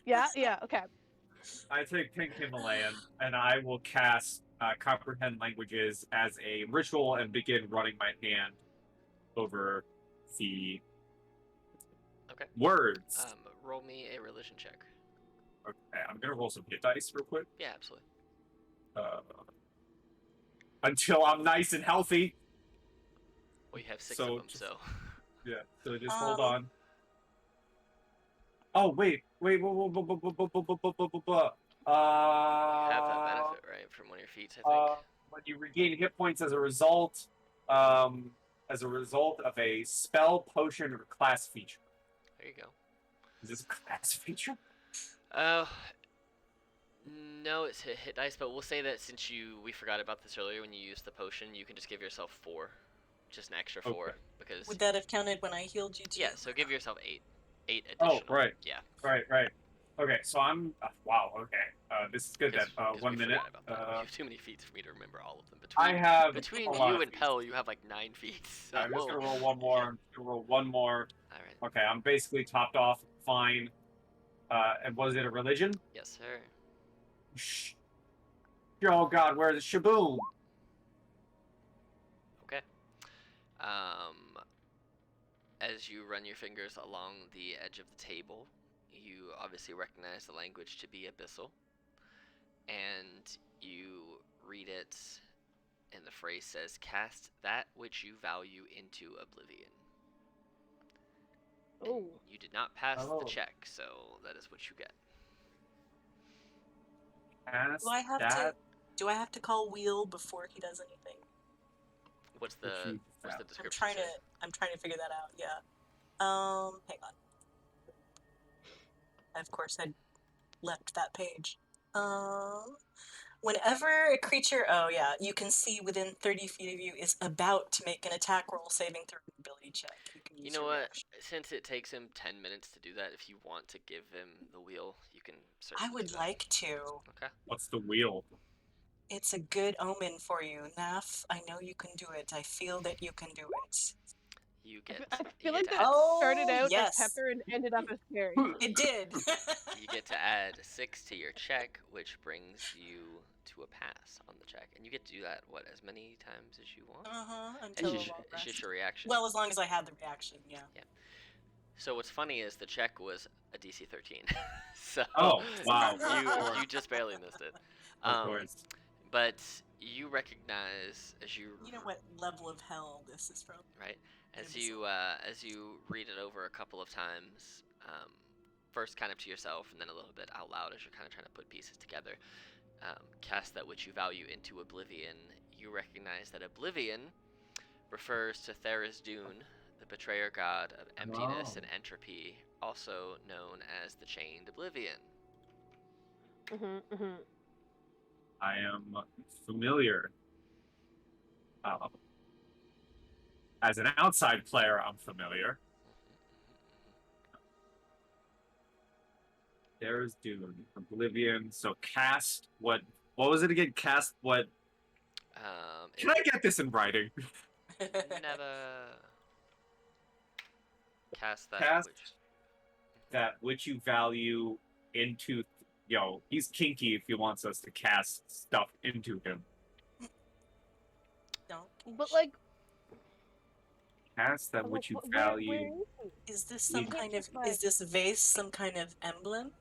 Yeah, okay. I take pink Himalayan, and I will cast comprehend languages as a ritual and begin running my hand over the Okay. words. Roll me a religion check. Okay, I'm gonna roll some hit dice real quick. Yeah, absolutely. Until I'm nice and healthy. Well, you have 6 So of them, just- so. Yeah. So just hold Um, on. Oh wait. Whoa. You have that benefit, right, from one of your feats, I think. When you regain hit points as a result of a spell, potion, or class feature. There you go. Is this a class feature? No, it's hit dice, but we'll say that since we forgot about this earlier when you used the potion, you can just give yourself 4, just an extra 4, Okay. because Would that have counted when I healed you too? yeah. So give yourself 8 Oh, additional. right. Yeah. Right. Okay, so I'm. Wow. Okay. This is good. Then 'Cause 1 we minute. forgot about that. You have too many feats for me to remember all of them. Between I have between a lot you of and feats. Pell, you have like 9 feats. So. I'm just gonna roll one more. I'm just gonna roll one more. All right. Okay, I'm basically topped off. Fine. And was it a religion? Yes, sir. Shh. Oh God, where's the shaboom? Okay. As you run your fingers along the edge of the table, you obviously recognize the language to be abyssal, and you read it, and the phrase says, "Cast that which you value into oblivion." And Oh. you did not pass Oh. the check, so that is what you get. Ask Do I have that. to? Do I have to call Wheel before he does anything? What's Which the you what's the found. description? say? I'm trying to figure that out. Yeah. Hang on. Of course, I left that page. Whenever a creature, oh yeah, you can see within 30 feet of you is about to make an attack roll saving throw an ability check. You can use You know your what? reaction. Since it takes him 10 minutes to do that, if you want to give him the wheel, you can certainly I do would that. like to. Okay. What's the wheel? It's a good omen for you, Naf. I know you can do it. I feel that you can do it. You get. I you feel get like to that add, started Oh, out yes. as Pepper and ended up as Carrie. It did. You get to add 6 to your check, which brings you to a pass on the check, and you get to do that as many times as you want. Until a long It's rest. just your reaction. Well, as long as I had the reaction, yeah. So what's funny is the check was a DC 13, so Oh, wow. you just barely missed it. Of course. But you recognize as you You know what level of hell this is from? right Gonna as be you read it over a couple of times, first kind of to yourself and then a little bit out loud as you're kind of trying to put pieces together. Cast that which you value into oblivion. You recognize that oblivion refers to Tharizdun, the betrayer god of emptiness and entropy, also known as the chained oblivion. I am familiar. As an outside player, I'm familiar. There's Dune, Oblivion. So cast what? What was it again? Cast what? Can I get this in writing? Never cast that Cast which. that which you value into. Yo, he's kinky if he wants us to cast stuff into him. Don't. But like, Cast that which you where value. Is this some can't kind of? just, like- Is this vase some kind of emblem?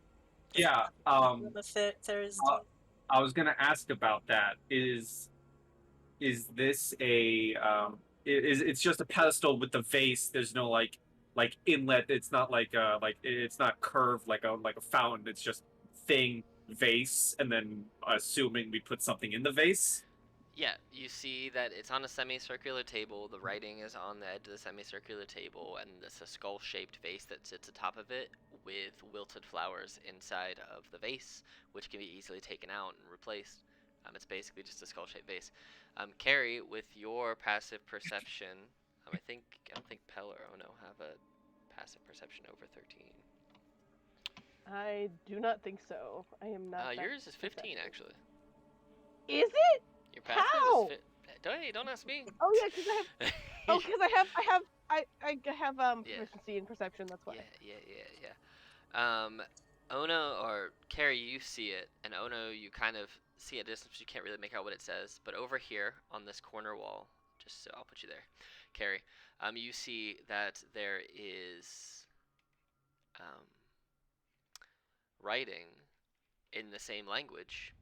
Yeah. Emblem of Thursday. I was gonna ask about that. Is this a it's just a pedestal with the vase? There's no like inlet. It's not like it's not curved like a fountain. It's just thing vase, and then assuming we put something in the vase. Yeah, you see that it's on a semicircular table. The writing is on the edge of the semicircular table, and it's a skull-shaped vase that sits atop of it with wilted flowers inside of the vase, which can be easily taken out and replaced. It's basically just a skull-shaped vase. Carrie, with your passive perception, I don't think Pell or Ono have a passive perception over 13. I do not think so. I am not. that Yours is 15 perceptive. actually. Is it? Your passive How? is don't ask me. Oh yeah, because I have. Oh, because I have Yeah. proficiency in perception. That's why. Yeah. Ono or Carrie, you see it, and Ono, you kind of see a distance. You can't really make out what it says, but over here on this corner wall, just so I'll put you there, Carrie. You see that there is writing in the same language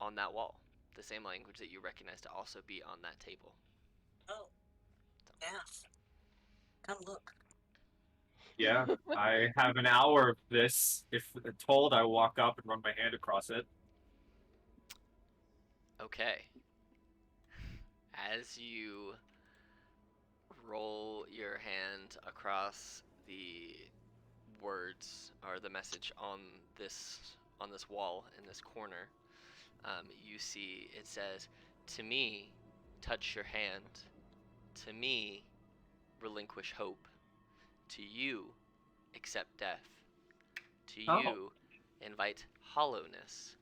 on that wall, the same language that you recognize to also be on that table. Oh, math. Come look. Yeah, I have an hour of this. If told, I walk up and run my hand across it. Okay. As you roll your hand across the words or the message on this wall in this corner, you see it says, "To me, touch your hand. To me, relinquish hope. To you, accept death. To you, invite hollowness."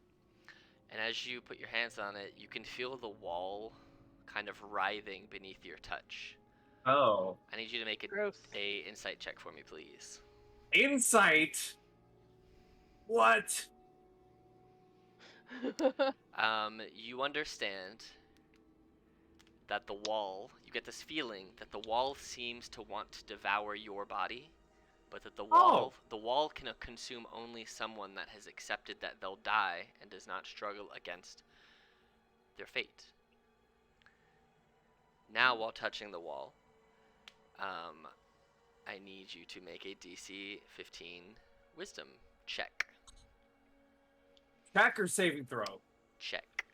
And as you put your hands on it, you can feel the wall kind of writhing beneath your touch. Oh. I need you to make Gross. a insight check for me, please. Insight? What? You understand that the wall, you get this feeling that the wall seems to want to devour your body, but that the wall can consume only someone that has accepted that they'll die and does not struggle against their fate. Now, while touching the wall, I need you to make a DC 15 Wisdom check. Check or saving throw? Check.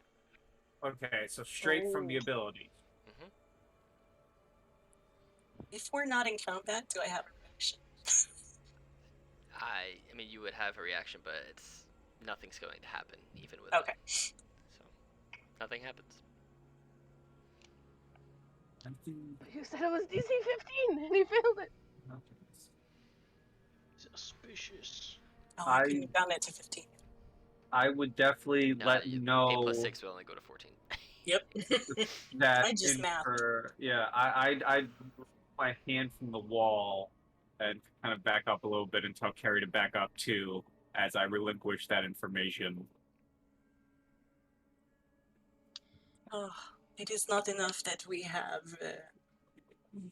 Okay, so straight from the ability. If we're not in combat, do I have a reaction? I mean, you would have a reaction, but nothing's going to happen, even with Okay. it. So, nothing happens. You said it was DC 15, and he failed it. Suspicious. Oh, I couldn't have gotten it to 15. I would definitely let you know 8 plus 6 will only go to 14. Yep. that I just mathed. Yeah, I'd move my hand from the wall and kind of back up a little bit and tell Carrie to back up too as I relinquish that information. Oh, it is not enough that we have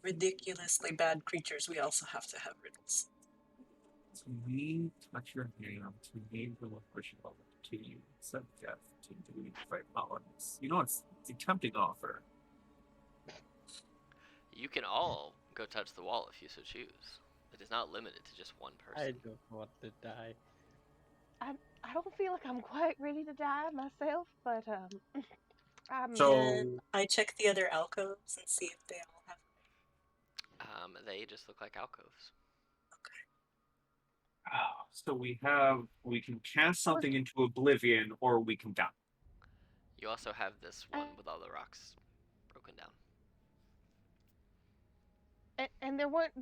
ridiculously bad creatures. We also have to have riddles. To me, touch your hand. To me, relinquish it. Accept death to fight colonists. You know, it's a tempting offer. You can all go touch the wall if you so choose. It is not limited to just one person. I don't want to die. I don't feel like I'm quite ready to die myself, but I'm So- And I check the other alcoves and see if they all have. They just look like alcoves. So we can cast something into oblivion, or we can die. You also have this one with all the rocks broken down. and there weren't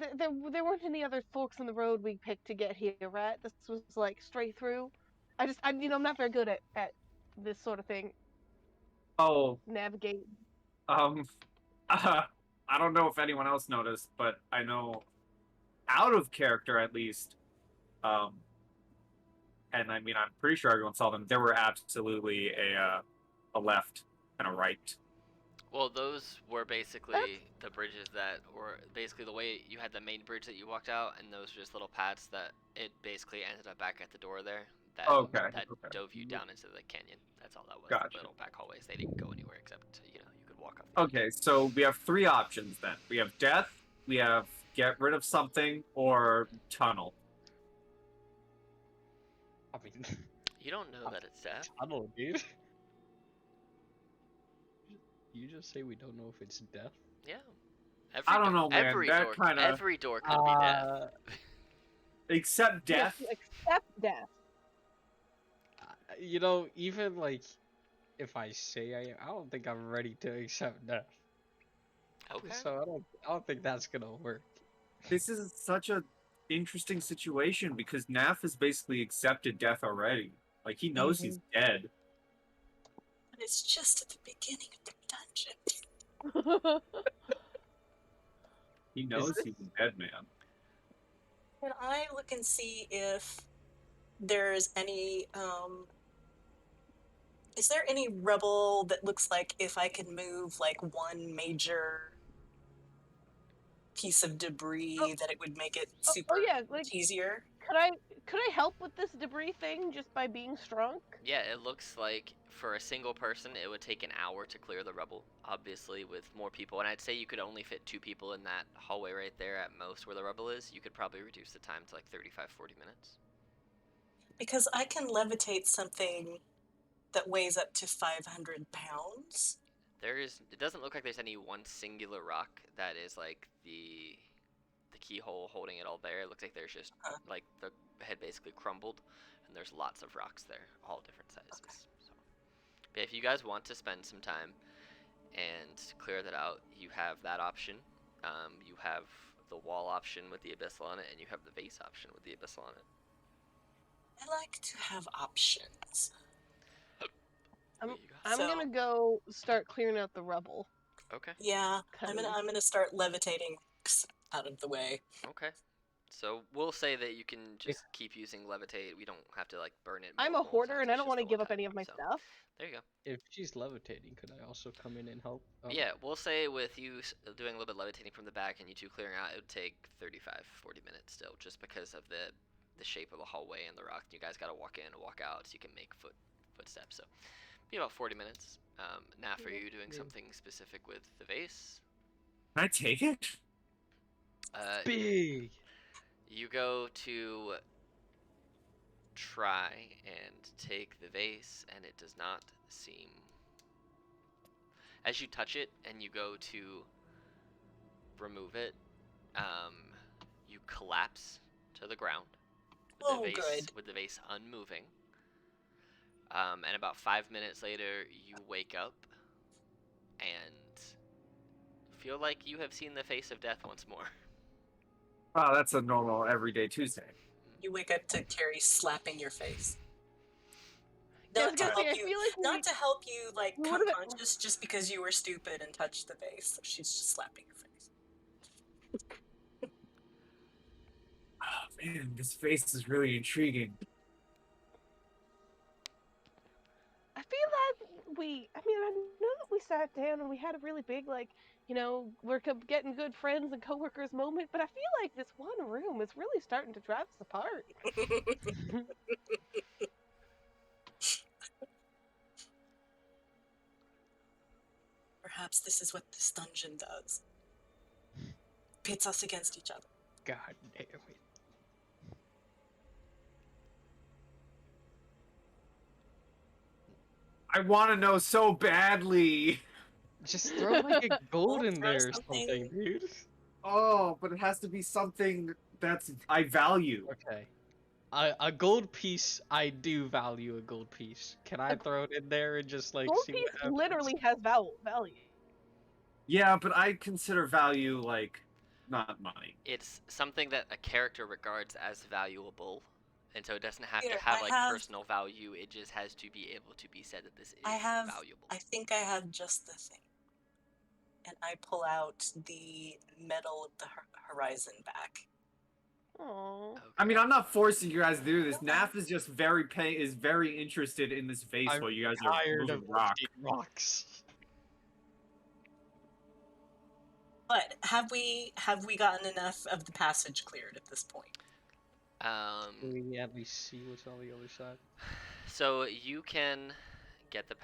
any other forks in the road we picked to get here, right? This was like straight through. I'm not very good at this sort of thing. Oh, Navigate. I don't know if anyone else noticed, but I know, out of character at least, and I mean, I'm pretty sure everyone saw them. There were absolutely a left and a right. Well, those were basically the bridges that were basically the way you had the main bridge that you walked out, and those were just little paths that it basically ended up back at the door there. That Okay. dove you down into the canyon. That's all that was. Gotcha. The little back hallways. They didn't go anywhere except you could walk up. Okay, so we have three options then. We have death, we have get rid of something, or tunnel. I mean, You don't know that it's death. tunnel, dude. You just say we don't know if it's death? Yeah. I don't know, man. Every That door, kinda- every door could be death. Except death. Yes, accept death. Even like, if I say I don't think I'm ready to accept death. Okay. So I don't think that's gonna work. This is such a interesting situation because Naf has basically accepted death already. Like, he knows he's dead. But it's just at the beginning of the dungeon. He knows this- he's a dead man. Can I look and see if there's any is there any rubble that looks like if I could move like one major piece of debris that it would make it super yeah, like much easier? could I help with this debris thing just by being strong? Yeah, it looks like for a single person, it would take an hour to clear the rubble. Obviously, with more people, and I'd say you could only fit 2 people in that hallway right there at most where the rubble is. You could probably reduce the time to like 35-40 minutes. Because I can levitate something that weighs up to 500 pounds. It doesn't look like there's any one singular rock that is like the keyhole holding it all there. It looks like there's just like the head basically crumbled, and there's lots of rocks there, all different sizes. Okay. So, but if you guys want to spend some time and clear that out, you have that option. You have the wall option with the abyssal on it, and you have the vase option with the abyssal on it. I like to have options. I'm What you got? So- gonna go start clearing out the rubble. Okay. Yeah, I'm Cause- gonna start levitating out of the way. Okay. So we'll say that you can just keep using levitate. We don't have to like burn it. I'm a multiple hoarder times, and I it's don't just want to the give one up any time, of my so stuff. There you go. If she's levitating, could I also come in and help? Yeah, we'll say with you doing a little bit levitating from the back and you two clearing out, it would take 35-40 minutes still, just because of the shape of the hallway and the rock. You guys got to walk in and walk out, so you can make footsteps. So be about 40 minutes. Naf, are you doing something specific with the vase? Can I take it? Big. You go to try and take the vase, and it does not seem. As you touch it and you go to remove it, you collapse to the ground with Oh, good. with the vase unmoving. And about 5 minutes later, you wake up and feel like you have seen the face of death once more. Oh, that's a normal everyday Tuesday. You wake up to Carrie slapping your face. Yeah, I Not was to gonna say, help I you, feel like not to help you like we come would've- conscious just because you were stupid and touched the vase. So she's just slapping your face. Oh, man, this face is really intriguing. I feel like I know that we sat down and we had a really big, like, we're getting good friends and coworkers moment, but I feel like this one room is really starting to drive us apart. Perhaps this is what this dungeon does. Pits us against each other. God damn it. I want to know so badly. Just throw like a gold in throw there or something. something, dude. Oh, but it has to be something that's I value. Okay. A gold piece, I do value a gold piece. Can I throw it in there and just like Gold see piece what happens? literally has value. Yeah, but I consider value like not money. It's something that a character regards as valuable, and so it doesn't have Here, to have I like have- personal value. It just has to be able to be said that this is I valuable. think I have just the thing. And I pull out the metal of the horizon back. Oh. I mean, Okay. I'm not forcing you guys to do this. Naf is just very interested in this vase I'm while you guys are tired moving of rock. lifting rocks. But have we gotten enough of the passage cleared at this point? Can we at least see what's on the other side? So you can get the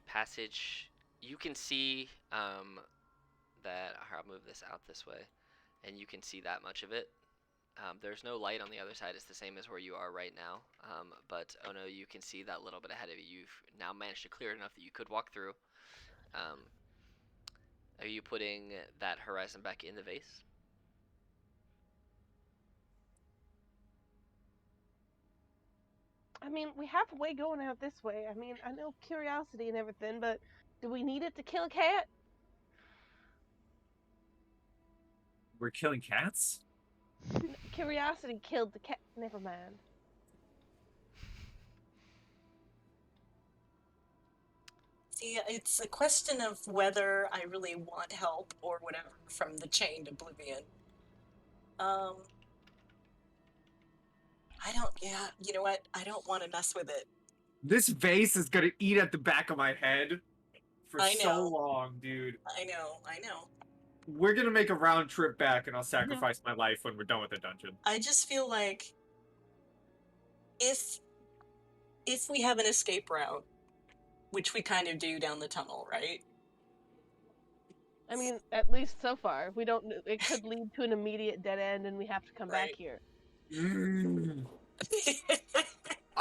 passage. You can see that. I'll move this out this way, and you can see that much of it. There's no light on the other side. It's the same as where you are right now. But oh no, you can see that little bit ahead of you. You've now managed to clear it enough that you could walk through. Are you putting that horizon back in the vase? I mean, we have a way going out this way. I mean, I know curiosity and everything, but do we need it to kill a cat? We're killing cats? Curiosity killed the cat. Never mind. See, it's a question of whether I really want help or whatever from the chained oblivion. You know what? I don't want to mess with it. This vase is gonna eat at the back of my head for I so know. long, dude. I know. We're gonna make a round trip back, and I'll sacrifice my life when we're done with the dungeon. I just feel like if we have an escape route, which we kind of do down the tunnel, right? I mean, at least so far, we don't. It could lead to an immediate dead end, and we have to come back Right. here.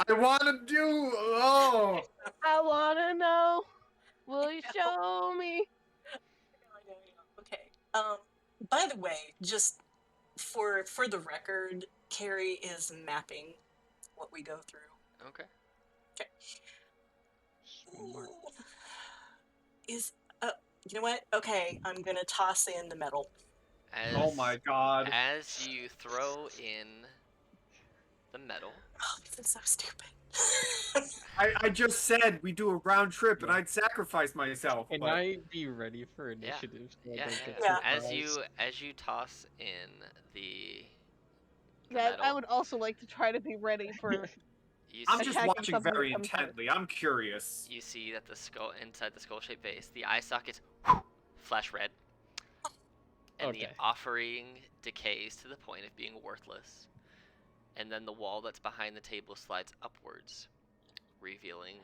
I want to do. Oh, I wanna know. Will you show me? I know. Okay. By the way, just for the record, Carrie is mapping what we go through. Okay. Smart. Is you know what? Okay, I'm gonna toss in the metal. oh my God! As you throw in the metal, Oh, this is so stupid. I just said we do a round trip, and I'd sacrifice myself. Can but... I be ready for initiative? So I yeah, don't yeah, get yeah. surprised? As you toss in the That I metal, would also like to try to be ready for. you I'm see, just attacking watching something very that comes through. intently. I'm curious. you see that the skull inside the skull-shaped vase, the eye sockets flash red, and the Okay. offering decays to the point of being worthless, and then the wall that's behind the table slides upwards, revealing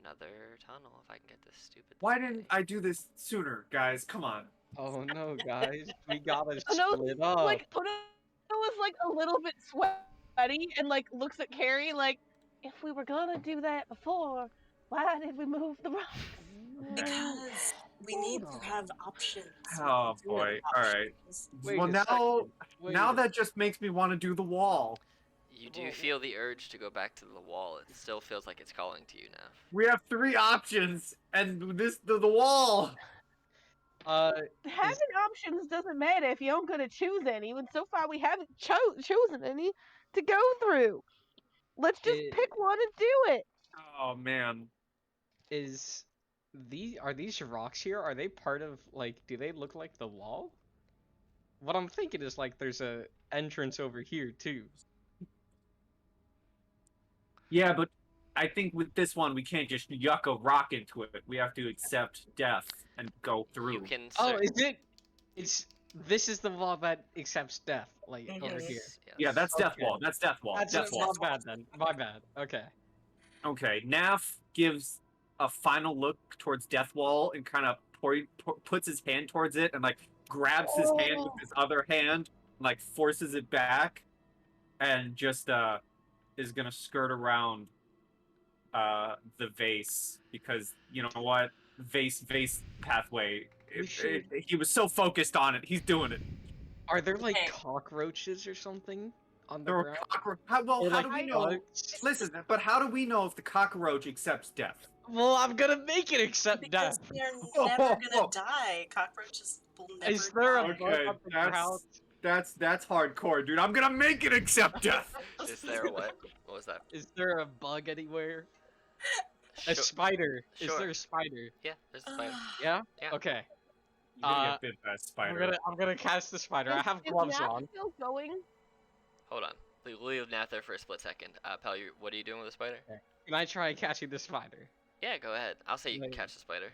another tunnel. If I can get this stupid. Why thing didn't I do this sooner, guys? Come on. Oh no, guys, we gotta Ono split up. like Ono was like a little bit sweaty and like looks at Carrie like, if we were gonna do that before, why did we move the rocks? Because we need to have options. We Oh do have boy! All right. options. Wait well, a now second. Wait now a that just makes me want to do the wall. You do feel the urge to go back to the wall. It still feels like it's calling to you now. We have 3 options, and the wall. Having options doesn't matter if you aren't gonna choose any, and so far we haven't chosen any to go through. Let's just pick one and do it. Oh man. Are these rocks here? Are they part of like? Do they look like the wall? What I'm thinking is like there's a entrance over here too. Yeah, but I think with this one we can't just yuck a rock into it. We have to accept death and go through. You can. Oh, is it? This is the wall that accepts death, like over here. Yes. Yeah, that's death Okay. wall. That's death wall. That's Death wall. not bad then. My bad. Okay. Okay, Naf gives a final look towards Death Wall and kind of puts his hand towards it and like grabs his hand with his other hand, and, like forces it back, and just is gonna skirt around the vase because you know what, vase pathway. He was so focused on it. He's doing it. Are there like Okay. cockroaches or something on the There were ground? How Or, how like, do we I- know? bugs? Listen, but how do we know if the cockroach accepts death? Well, I'm gonna make it accept Because death. they're Whoa, never whoa, gonna whoa. die. Cockroaches will never Is there a die. bug Okay, on the ground? that's hardcore, dude. I'm gonna make it accept death. Is there a what? What was that? Is there a bug anywhere? A Sure. spider. Is Sure. there a spider? Yeah, there's a spider. Yeah? Yeah. Okay. You're gonna get bit by a spider. I'm gonna cast the spider. I have Is gloves Nat on. still going? Hold on. We'll leave Nat there for a split second. Pal, what are you doing with the spider? Can I try catching the spider? Yeah, go ahead. I'll say you can Wait. catch the spider.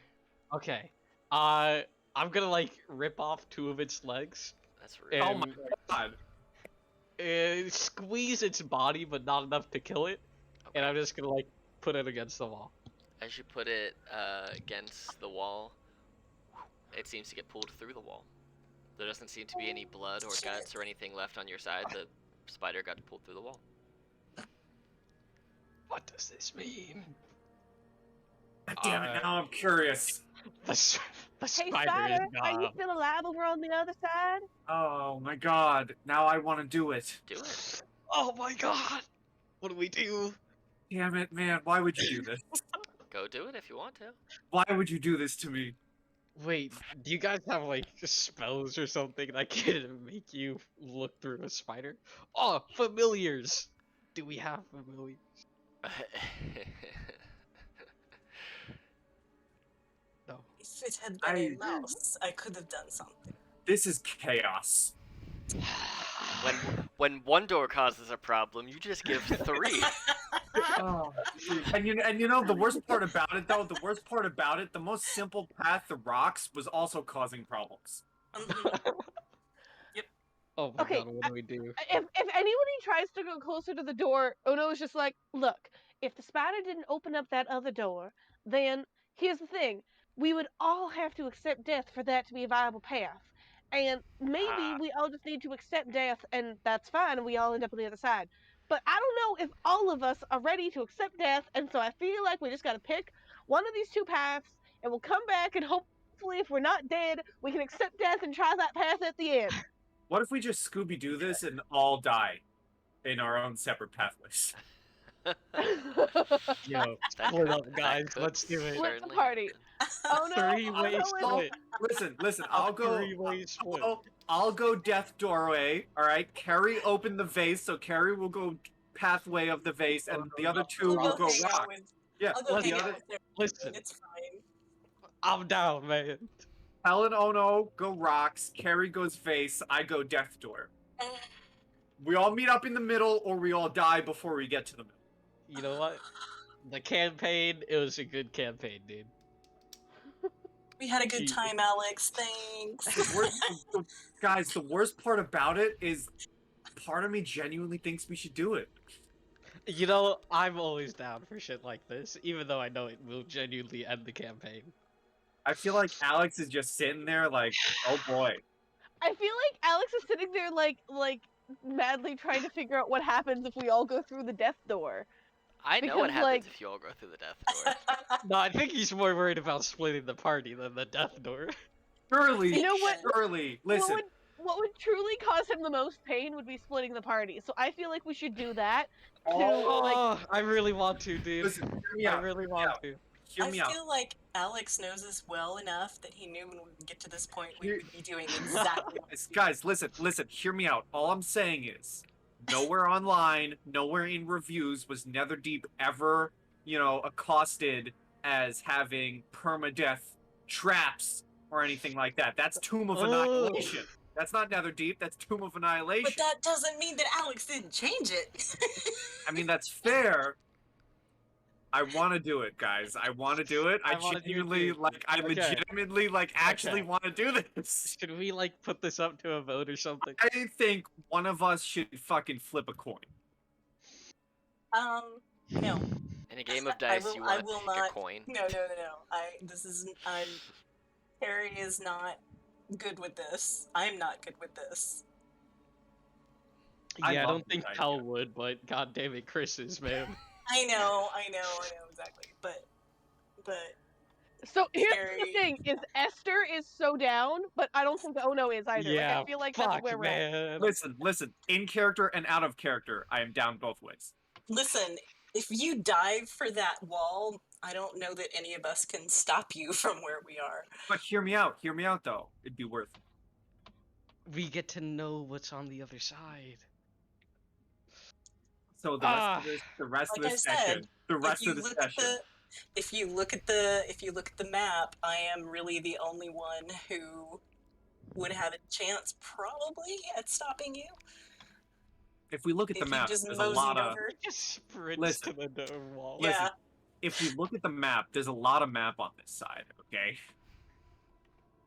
Okay. I'm gonna like rip off 2 of its legs That's rude. and Oh my god. squeeze its body, but not enough to kill it. Okay. And I'm just gonna like put it against the wall. As you put it against the wall, it seems to get pulled through the wall. There doesn't seem to be any blood or guts or anything left on your side. The spider got pulled through the wall. What does this mean? God damn it! Now I'm curious. The Hey, spider Spider, is are you gone. still alive over on the other side? Oh my god! Now I want to do it. Do it. Oh my god! What do we do? Damn it, man! Why would you do this? Go do it if you want to. Why would you do this to me? Wait, do you guys have like spells or something that can make you look through a spider? Oh, familiars! Do we have familiars? No. If it had been a mouse, I could have done something. This is chaos. when one door causes a problem, you just give 3. Oh, and you know the worst part about it though. The worst part about it, the most simple path to rocks was also causing problems. Oh my Okay, god, what do we do? If anybody tries to go closer to the door, Ono's just like, look, if the spider didn't open up that other door, then here's the thing. We would all have to accept death for that to be a viable path. And maybe we all just need to accept death and that's fine and we all end up on the other side. But I don't know if all of us are ready to accept death, and so I feel like we just gotta pick one of these 2 paths and we'll come back and hopefully if we're not dead, we can accept death and try that path at the end. What if we just Scooby-Doo this and all die in our own separate pathways? Yo, That split could- up, that guys. could Let's do it. Split the certainly party. happen. Oh no! Three-way oh, no, split. Listen. I'll go. Three-way split. I'll go death doorway. All right. Carrie open the vase, so Carrie will go pathway of the vase, and the other 2 I'll will go hang out rock. with- Yeah. I'll go Let's- hang The out other with their Listen, It's fine. I'm down, man. Helen Ono go rocks. Carrie goes vase. I go death door. We all meet up in the middle, or we all die before we get to the middle. You know what? The campaign, it was a good campaign, dude. We had a good Jesus. time, Alex. Thanks. Guys, the worst part about it is, part of me genuinely thinks we should do it. You know, I'm always down for shit like this, even though I know it will genuinely end the campaign. I feel like Alex is just sitting there like, oh boy. I feel like Alex is sitting there like madly trying to figure out what happens if we all go through the death door. I know what Because, happens like- if you all go through the death door. No, I think he's more worried about splitting the party than the death door. Surely, You know what? surely, listen. What would truly cause him the most pain would be splitting the party. So I feel like we should do that. Oh, I really want to, dude. Listen, hear me I out. really want to. Hear I me out. feel like Alex knows us well enough that he knew when we would get to this point we Here- would be doing exactly what Guys, listen, hear me out. All I'm saying is, nowhere online, nowhere in reviews was Netherdeep ever, accosted as having permadeath traps or anything like that. That's Tomb of Annihilation. That's not Netherdeep, that's Tomb of Annihilation. But that doesn't mean that Alex didn't change it. I mean, that's fair. I want to do it, guys. I want to do it. I wanna do it genuinely, too. I Okay. legitimately, actually Okay. want to do this. Should we, like, put this up to a vote or something? I think one of us should fucking flip a coin. No. In a game of I dice, will. you I want to will pick not. a coin. No. This is. Harry is not good with this. I'm not good with this. I Yeah, I love don't this think idea. Cal would, but god damn it, Chris is, man. I know exactly. But So here's Harry, the thing: is Esther is so down, but I don't think Ono is either. Like Yeah, I feel like that's fuck, where we're at. man. Listen. In character and out of character, I am down both ways. listen. If you dive for that wall, I don't know that any of us can stop you from where we are. But hear me out. Hear me out, though. It'd be worth it. We get to know what's on the other side. So the rest Like of I this said, session, the If rest you of the look at session. if you look at the map, I am really the only one who would have a chance, probably, at stopping you If we look at the if you map, just there's a lot moseyed of. over. Just sprints Listen. to the door wall. Yeah. Listen, if we look at the map, there's a lot of map on this side, okay?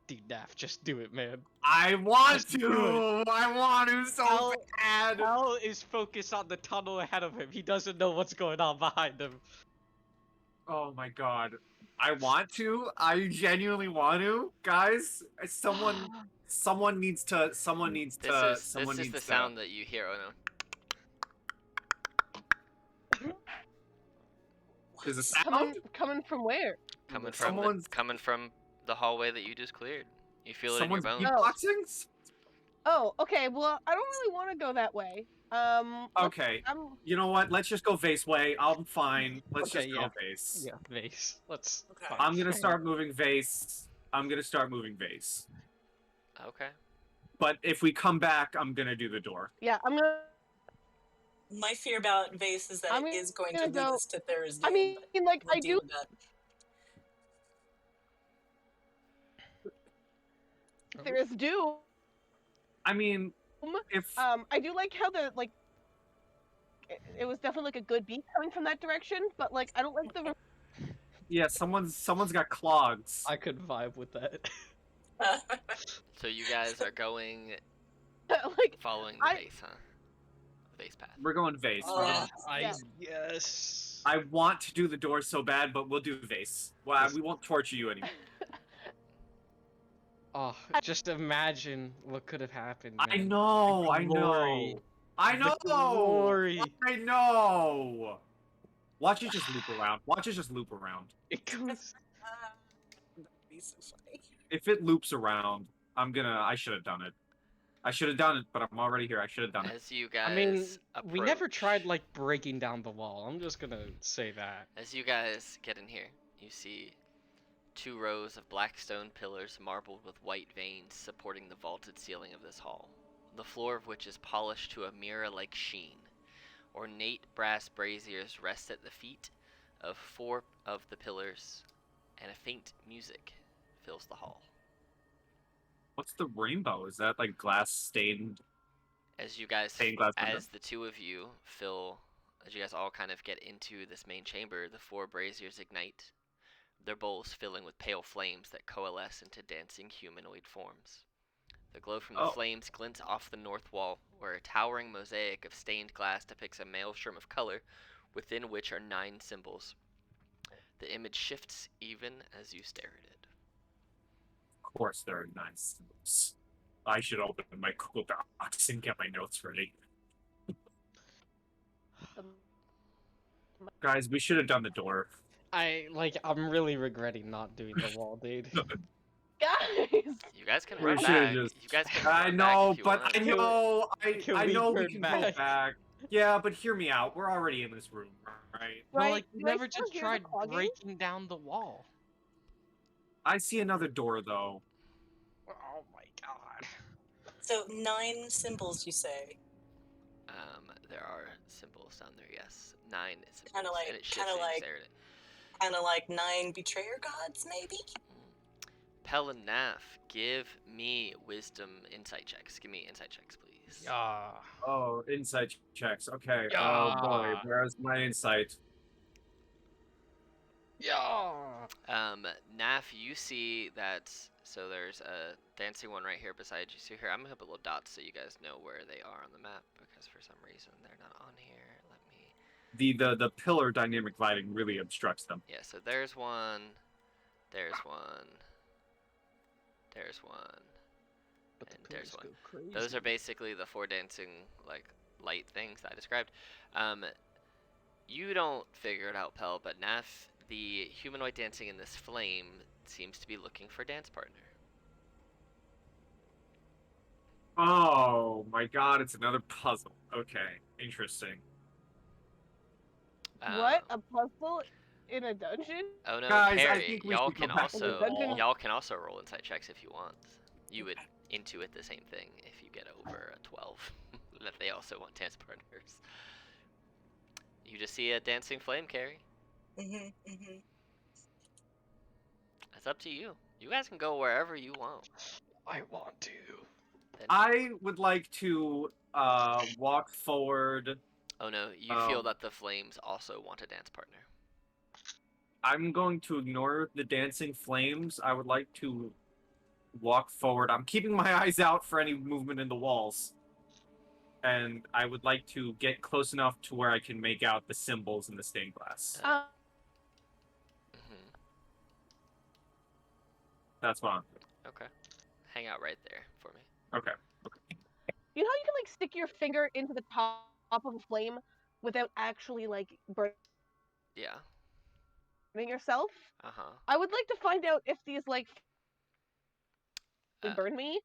Dude, Daft, just do it, man. I want Just do to! I want to so Cal- bad! Cal is focused on the tunnel ahead of him. He doesn't know what's going on behind him. Oh my god. I want to. I genuinely want to. Guys, someone needs to This is the sound that you hear, Ono. There's a sound? Coming from where? Coming from the hallway that you just cleared. You feel it in your Someone's bones. beatboxing? Oh, okay. Well, I don't really want to go that way. Okay. You know what? Let's just go Vase way. I'm fine. Let's Okay, just go yeah. Vase. Yeah, vase. Let's. Okay. fine. I'm gonna start moving Vase. Okay. But if we come back, I'm gonna do the door. Yeah, I'm gonna. My fear about Vase is that I'm it is going to gonna lead go- us to Thursday. I mean, like we'll I deal do. with that. There is Doom. I mean, if I do like how the like. It was definitely like a good beat coming from that direction, but like I don't like the. yeah, someone's got clogs. I could vibe with that. So you guys are going like following the vase, huh? The vase path. We're going Vase. Oh, yeah. Yes. I want to do the door so bad, but we'll do Vase. Well, we won't torture you anymore. Oh, just imagine what could have happened. I man. know, The I glory. know. I The know. glory. I know. Watch it just loop around. It goes. That'd be so funny. If it loops around, I should have done it. But I'm already here. I should have done it. As you guys I mean, we never approach- tried like breaking down the wall. I'm just gonna say that. As you guys get in here, you see 2 rows of black stone pillars marbled with white veins supporting the vaulted ceiling of this hall, the floor of which is polished to a mirror-like sheen. Ornate brass braziers rest at the feet of 4 of the pillars, and a faint music fills the hall. What's the rainbow? Is that like glass stained? As you guys, Stained glass window? as the 2 of you as you guys all kind of get into this main chamber, the 4 braziers ignite, their bowls filling with pale flames that coalesce into dancing humanoid forms. The glow from the Oh. flames glints off the north wall, where a towering mosaic of stained glass depicts a maelstrom of color, within which are 9 symbols. The image shifts even as you stare at it. Of course, there are 9 symbols. I should open my Google Docs and get my notes ready. Guys, we should have done the door. I'm really regretting not doing the wall, dude. Guys. You guys can We run should've back. just- You guys can I run know, back if you but want. I know, Can I we know we turn can back? go back. Yeah, but hear me out. We're already in this room, right? But Right, like, we do I never still just hear the tried clogging? breaking down the wall. I see another door though. Oh my god. So 9 symbols, you say? There are symbols down there, yes. 9 symbols. Kinda like- and it shifts kinda as you like- stare at it. Kind of like 9 betrayer gods, maybe? Pell and Naf, give me wisdom insight checks. Give me insight checks, please. Yeah. Oh, insight checks. Okay. Yeah. Oh boy, where's my insight? Yeah. Naf, you see that, so there's a dancing one right here beside you. So here, I'm gonna put little dots so you guys know where they are on the map, because for some reason they're not on here. Let me the pillar dynamic lighting really obstructs them. Yeah, so there's one, there's one, there's one, But the and there's pillars one. go crazy. Those are basically the 4 dancing, like, light things that I described. You don't figure it out, Pel, but Naf, the humanoid dancing in this flame, seems to be looking for dance partner. Oh my god, it's another puzzle. Okay, interesting. What? A puzzle in a dungeon? Oh no, Guys, I Carrie, think we y'all should go can back to the also wall. y'all can also roll insight checks if you want. You would intuit the same thing if you get over a 12. That they also want dance partners. You just see a dancing flame, Carrie. It's up to you. You guys can go wherever you want. I want to. Then, I would like to walk forward. oh no, you feel that the flames also want a dance partner. I'm going to ignore the dancing flames. I would like to walk forward. I'm keeping my eyes out for any movement in the walls. And I would like to get close enough to where I can make out the symbols in the stained glass. Mhm. That's what I'm doing. Okay. Hang out right there for me. Okay. You know how you can like stick your finger into the top of a flame without actually like burning Yeah. yourself? Uh-huh. I would like to find out if these like Uh, burn me,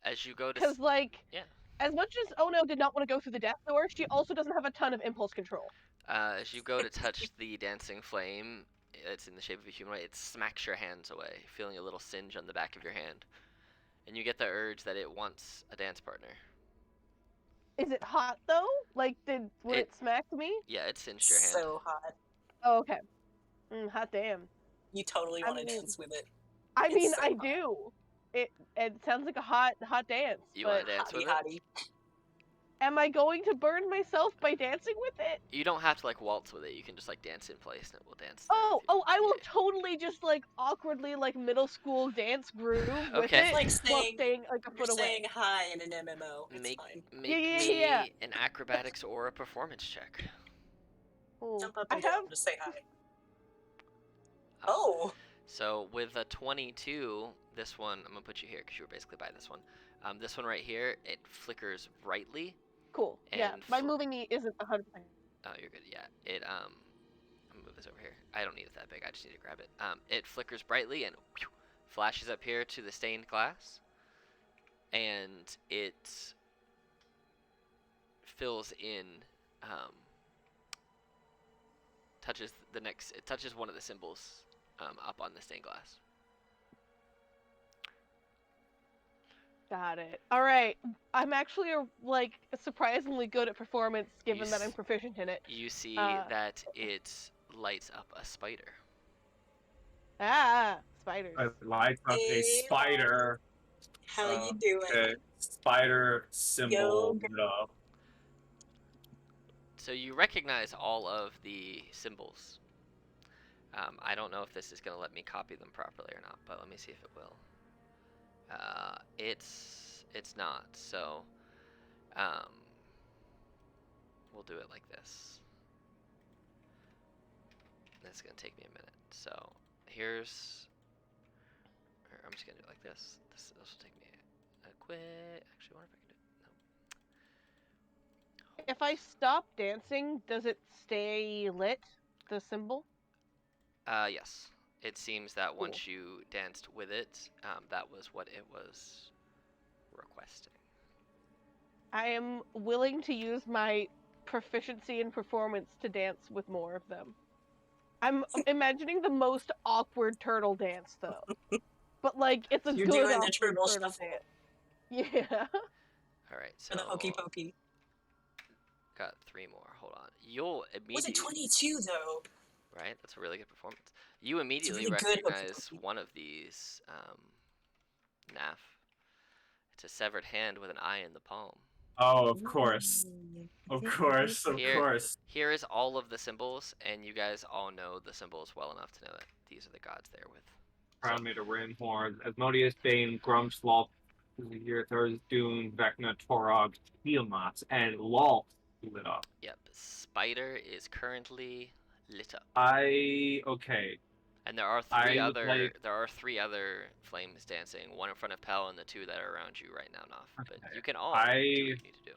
As you go to because like yeah. as much as Ono did not want to go through the death door, she also doesn't have a ton of impulse control. As you go to touch the dancing flame, it's in the shape of a humanoid, it smacks your hands away, feeling a little singe on the back of your hand. And you get the urge that it wants a dance partner. Is it hot though? Like, when it smacked me? Yeah, it singed your hand. So hot. Oh, okay. Hot damn. You totally want to mean- dance with it. I It's mean, so I hot. do. It sounds like a hot dance. You but want to dance with Hottie, it? hottie. am I going to burn myself by dancing with it? You don't have to like waltz with it. You can just like dance in place and it will dance. I will totally just like awkwardly like middle school dance groove with Okay. it, Like while saying, staying like a You're foot away. saying hi in an MMO. It's Make fine. me Yeah. an acrobatics or a performance check. Ooh. Jump up I and down have to say hi. Oh. So with a 22, this one, I'm gonna put you here because you were basically by this one. This one right here, it flickers brightly. cool. Yeah, And my moving knee isn't 100%. Oh, you're good. Yeah. I'm gonna move this over here. I don't need it that big. I just need to grab it. It flickers brightly and whew, flashes up here to the stained glass, and it fills in. It touches one of the symbols up on the stained glass. Got it. All right. I'm actually like surprisingly good at performance, given that I'm s- proficient in it. You see Uh, that it lights up a spider. Spiders. I light up a Hey, spider. How you doing? Okay. Spider symbol. Yo. So you recognize all of the symbols. I don't know if this is going to let me copy them properly or not, but let me see if it will. It's not. So we'll do it like this. That's going to take me a minute. So here's. I'm just going to do it like this. This will take me a quick. Actually, I wonder if I can do it. No. If I stop dancing, does it stay lit? The symbol? Yes. It seems that once you danced with it, that was what it was requesting. I am willing to use my proficiency in performance to dance with more of them. I'm imagining the most awkward turtle dance, though. But like, it's a You're good doing the awkward turtle turtle shuffle. dance. Yeah. All right, For so the hokey pokey. got 3 more. Hold on. You'll Was it immediately 22 though? right. That's a really good performance. You immediately really good recognize hokey-pokey. one of these. Naf. It's a severed hand with an eye in the palm. Oh, of course. Of course, of course. Here is all of the symbols, and you guys all know the symbols well enough to know that these are the gods they're with. Crown made a Rinhorn, Asmodeus, Bane, Grumslop, Yurthurs, Dune, Vecna, Torog, Tiamat, and Lalt. lit up. Yep. Spider is currently lit up. Okay. And there are I would like. three other flames dancing, one in front of Pell and the two that are around you right now, Noph. But Okay. you can all do what you need to do.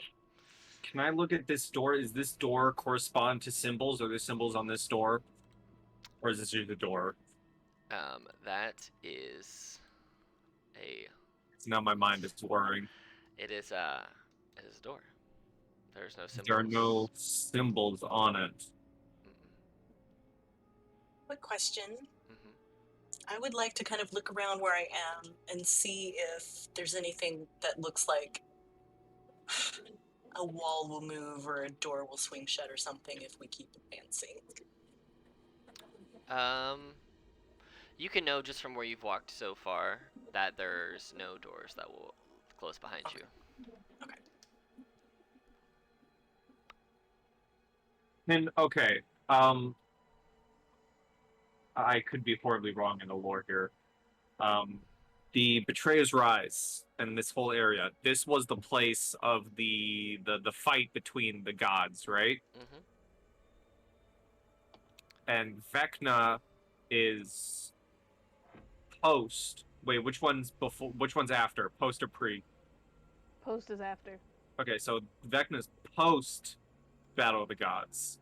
Can I look at this door? Is this door correspond to symbols? Are there symbols on this door? Or is this just a door? That is a. Now my mind is whirring. It is a door. There's no symbols. There are no symbols on it. Mm-mm. Quick question. Mm-hmm. I would like to kind of look around where I am and see if there's anything that looks like a wall will move or a door will swing shut or something if we keep advancing. You can know just from where you've walked so far that there's no doors that will close behind you. Okay. And okay, I could be horribly wrong in the lore here. The Betrayer's Rise and this whole area. This was the place of the fight between the gods, right? Mm-hmm. And Vecna is post. Wait, which one's before? Which one's after? Post or pre? Post is after. Okay, so Vecna's post Battle of the Gods.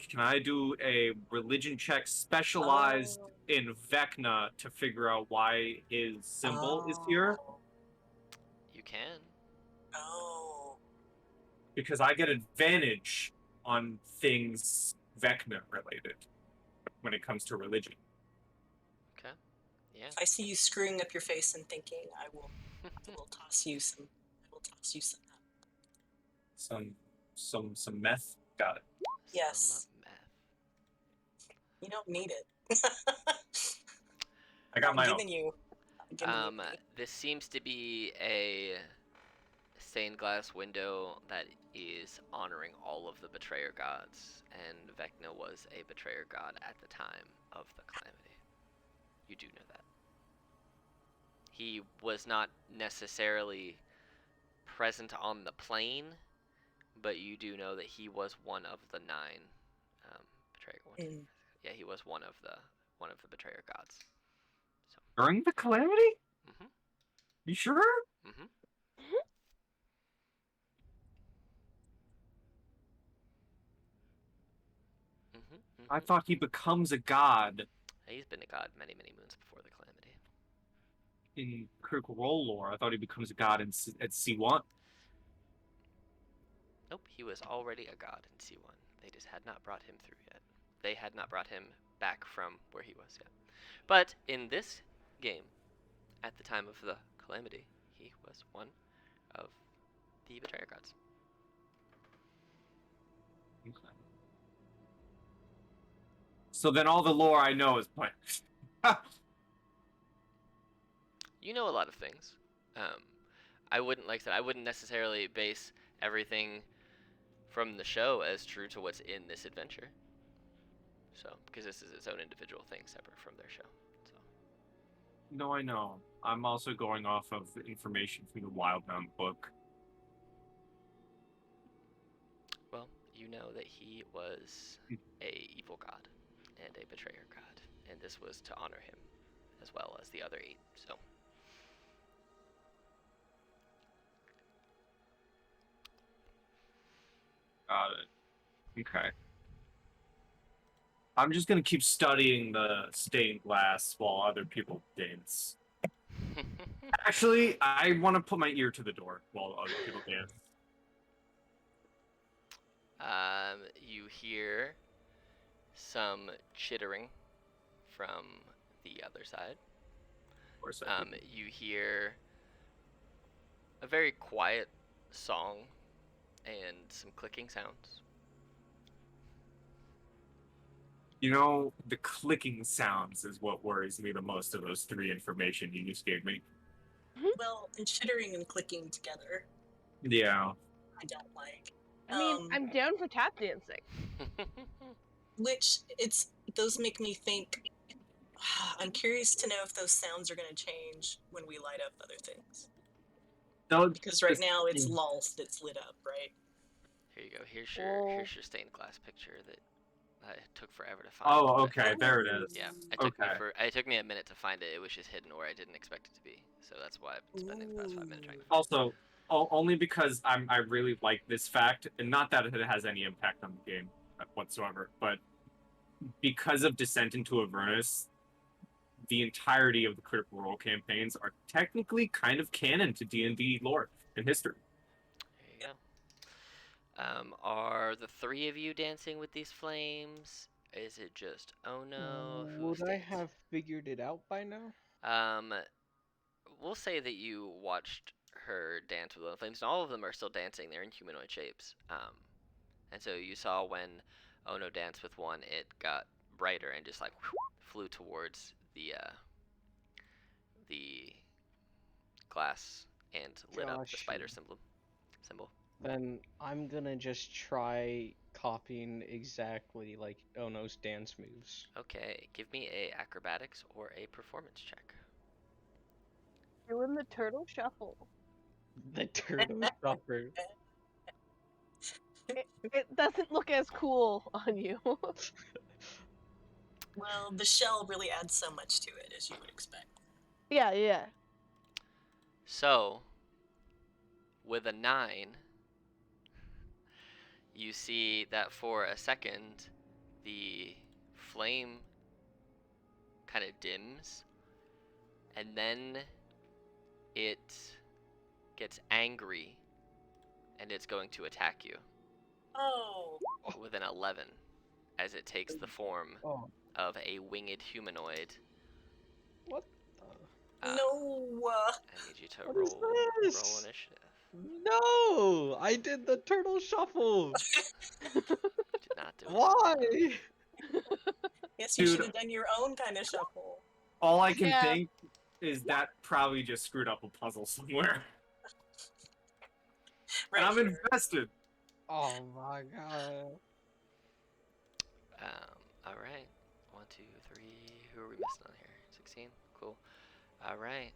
Can I do a religion check specialized in Vecna to figure out why his symbol is here? You can. Oh. Because I get advantage on things Vecna related when it comes to religion. Okay. Yeah. If I see you screwing up your face and thinking, I will toss you some. I will toss you some. Some meth. Got it. Yes. Some meth. You don't need it. I got my own. I'm giving you this seems to be a stained glass window that is honoring all of the betrayer gods, and Vecna was a betrayer god at the time of the calamity. You do know that. He was not necessarily present on the plane, but you do know that he was one of the 9 betrayer. Yeah, he was one of the betrayer gods. So. During the calamity? Mm-hmm. You sure? Mm-hmm. Mm-hmm. I thought he becomes a god. He's been a god many, many moons before the calamity. In Critical Role lore, I thought he becomes a god at C1. Nope, he was already a god in C1. They just had not brought him through yet. They had not brought him back from where he was yet. But in this game, at the time of the calamity, he was one of the betrayer gods. Okay. So then all the lore I know is pointless. You know a lot of things. I wouldn't necessarily base everything from the show as true to what's in this adventure. So, because this is its own individual thing separate from their show. So. No, I know. I'm also going off of information from the Wildemount book. Well, you know that he was a evil god and a betrayer god, and this was to honor him as well as the other 8. So. Got it. Okay. I'm just gonna keep studying the stained glass while other people dance. Actually, I want to put my ear to the door while other people dance. You hear some chittering from the other side. Of course, You hear a very quiet song and some clicking sounds. You know, the clicking sounds is what worries me the most of those 3 information you just gave me. Well, and chittering and clicking together. Yeah. I don't like. I mean, I'm down for tap dancing. Which those make me think. I'm curious to know if those sounds are going to change when we light up other things. No, because right now it's Lulz that's lit up, right? Here you go. Here's Oh. your stained glass picture that it took forever to find. Oh, but- okay, there it is. Yeah, Okay. it took me a minute to find it. It was just hidden where I didn't expect it to be. So that's why I'm spending the past 5 minutes trying to find Also, only because I really like this fact, and not that it has any impact on the game whatsoever, but because of Descent into Avernus, the entirety of the Critical Role campaigns are technically kind of canon to D&D lore and history. it. There you go. Are the 3 of you dancing with these flames? Is it just oh no? Who's Would I dancing? have figured it out by now? We'll say that you watched her dance with the flames, and all of them are still dancing. They're in humanoid shapes. And so you saw when Ono danced with one, it got brighter and just like flew towards the glass and lit up the spider Gotcha. symbol. Then I'm gonna just try copying exactly like Ono's dance moves. Okay, give me a acrobatics or a performance check. Doing the turtle shuffle. The turtle suffer. It doesn't look as cool on you. Well, the shell really adds so much to it, as you would expect. Yeah. So, with a 9, you see that for a second, the flame kind of dims, and then it gets angry, and it's going to attack you Oh, with an 11, as it takes the form Oh, of a winged humanoid. what the? no. I need you to What is roll this? initiative. No! I did the turtle shuffle! Did not do it. Why? Yes, you Dude. should have done your own kind of shuffle. All I can Yeah. think is that probably just screwed up a puzzle somewhere. Right and I'm here. invested. Oh my god. All right. 1, 2, 3. Who are we missing on here? 16. Cool. All right.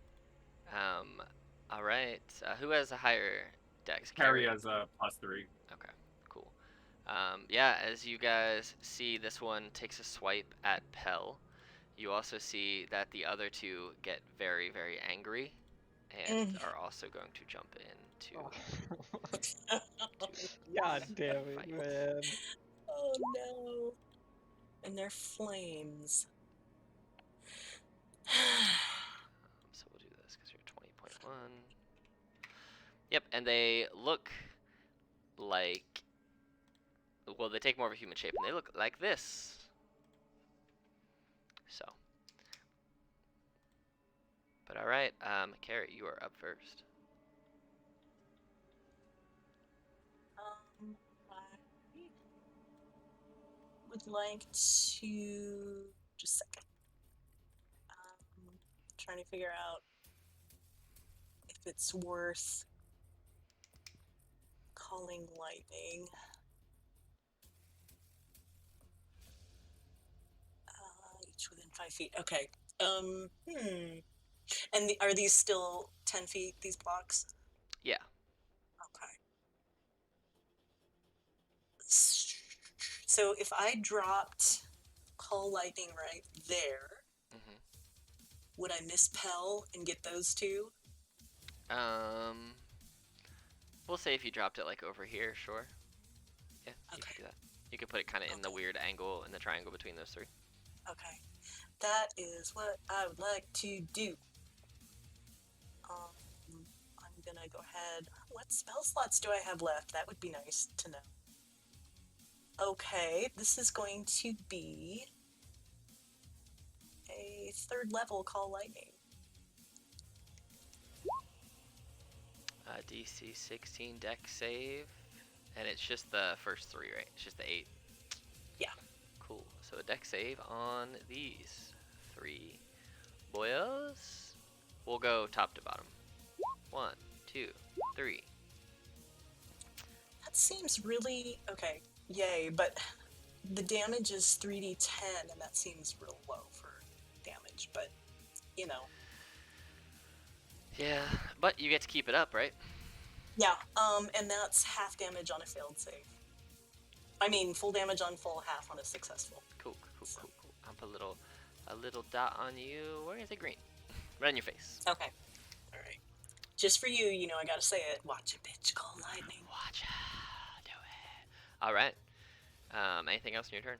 All right. Who has a higher dex? Harry has a +3. Okay. Cool. Yeah. As you guys see, this one takes a swipe at Pell. You also see that the other 2 get very, very angry, and are also going to jump into. Oh. God damn it, Fight. man. Oh no. And they're flames. So we'll do this because you're 20.1. Yep, and they look like. Well, they take more of a human shape, and they look like this. So. But all right, Carrot, you are up first. I would like to just a second. Trying to figure out if it's worth calling lightning. Each within 5 feet. Okay. And are these still 10 feet? These blocks? Yeah. Okay. So if I dropped call lightning right there, Mhm. would I miss Pell and get those 2? We'll say if you dropped it like over here, sure. Yeah, you Okay. could do that. You could put it kind of in the Okay. weird angle in the triangle between those 3. Okay. That is what I would like to do. I'm gonna go ahead. What spell slots do I have left? That would be nice to know. Okay, this is going to be a 3rd level call lightning. DC 16 deck save, and it's just the first 3, right? It's just the 8. Yeah. Cool. So a deck save on these 3 boyos. We'll go top to bottom. 1, 2, 3. That seems really okay. Yay, but the damage is 3d10, and that seems real low for damage. But you know, Yeah, but you get to keep it up, right? Yeah, and that's half damage on a failed save. I mean, full damage on full, half on a successful. Cool. I'll put a little dot on you. Where is it? Green. Right in your face. Okay. All right. Just for you, I gotta say it. Watch a bitch call lightning. Watch out. Do it. All right. Anything else in your turn?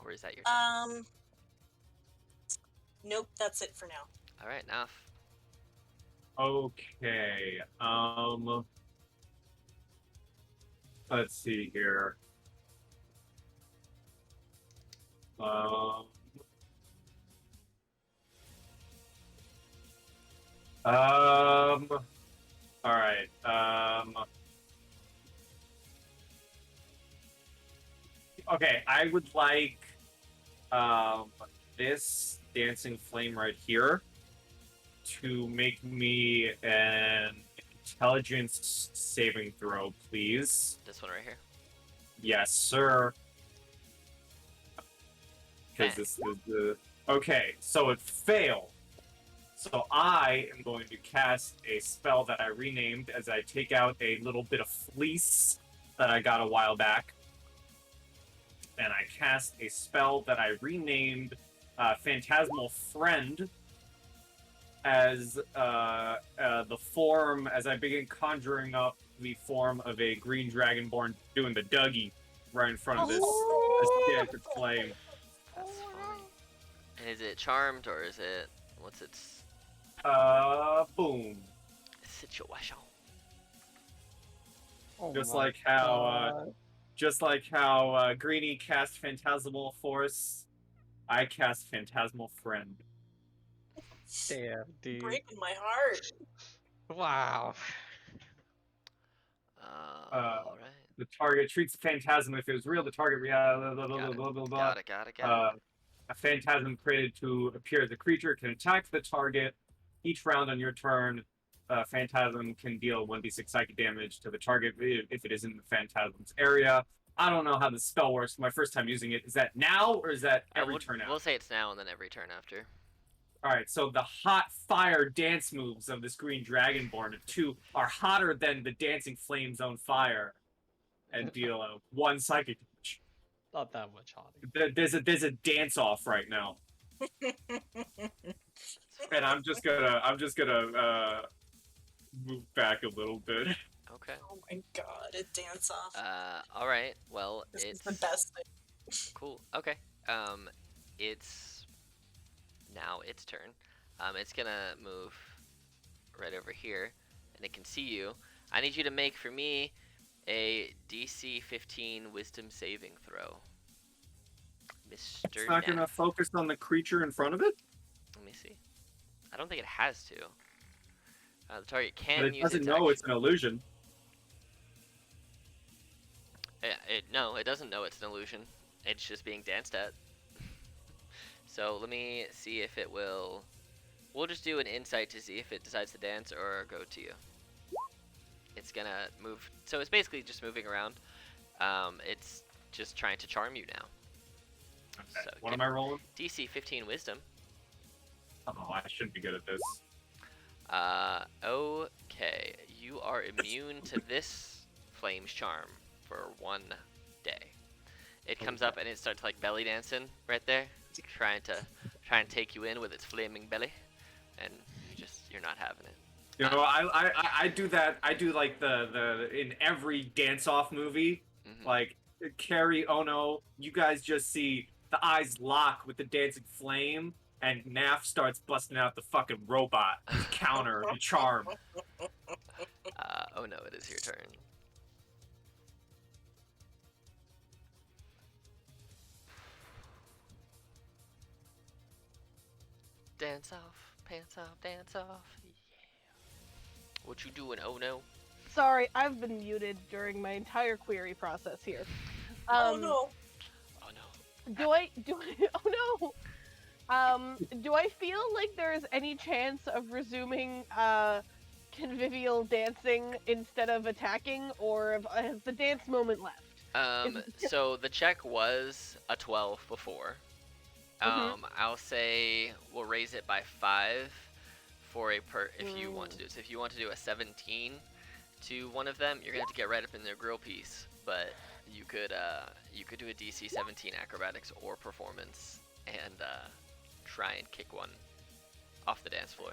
Or is that your turn? Nope, that's it for now. All right, Naf. Okay. Let's see here. All right. Okay, I would like this dancing flame right here to make me an intelligence saving throw, please. This one right here. Yes, sir. Because this is the... Okay, so it failed. So I am going to cast a spell that I renamed as I take out a little bit of fleece that I got a while back. And I cast a spell that I renamed Phantasmal Friend as the form, as I begin conjuring up the form of a green dragonborn doing the Dougie right in front of this dancing flame. That's funny. And is it charmed or is it... What's its... Boom. situation? Oh Just my like how, God. Greenie cast Phantasmal Force, I cast Phantasmal Friend. Damn, dude. Breaking my heart. Wow. All right. The target treats the phantasm if it was real. The target Got it. A phantasm created to appear as a creature can attack the target each round on your turn. Phantasm can deal 1d6 psychic damage to the target if it is in the phantasm's area. I don't know how the spell works. My first time using it. Is that now or is that every turn out? We'll say it's now and then every turn after. All right, so the hot fire dance moves of this green dragonborn are hotter than the dancing flames on fire, and deal 1 psychic damage. Not that much hotter. There's a dance off right now, and I'm just gonna move back a little bit. Okay. Oh my god, a dance off. All right. Well, This it's is the best thing. cool. Okay. It's now its turn. It's gonna move right over here, and it can see you. I need you to make for me a DC 15 Wisdom saving throw, Mr. It's not gonna Neff. focus on the creature in front of it, Let me see. I don't think it has to. The target can but it use doesn't its know action. it's an illusion. No, it doesn't know it's an illusion. It's just being danced at. So let me see if it will. We'll just do an insight to see if it decides to dance or go to you. It's gonna move. So it's basically just moving around. It's just trying to charm you now. Okay. So What am I rolling? DC 15 Wisdom. Oh, I shouldn't be good at this. Okay. You are immune to this flame's charm for 1 day. It comes up and it starts like belly dancing right there, trying to take you in with its flaming belly, and you're not having it. You know, I do that. I do like the in every dance off movie, like Carrie Ono. You guys just see the eyes lock with the dancing flame, and Naf starts busting out the fucking robot to counter and charm. Oh no, it is your turn. Dance off, pants off, dance off. Yeah. What you doing? Oh no. Sorry, I've been muted during my entire query process here. Oh no. Oh no. Do I oh no. Do I feel like there's any chance of resuming convivial dancing instead of attacking, or has the dance moment left? So the check was a 12 before. I'll say we'll raise it by 5 for if you want to do it. So if you want to do a 17 to one of them, you're gonna have to get right up in their grill piece. But you could do a DC 17 acrobatics or performance and try and kick one off the dance floor.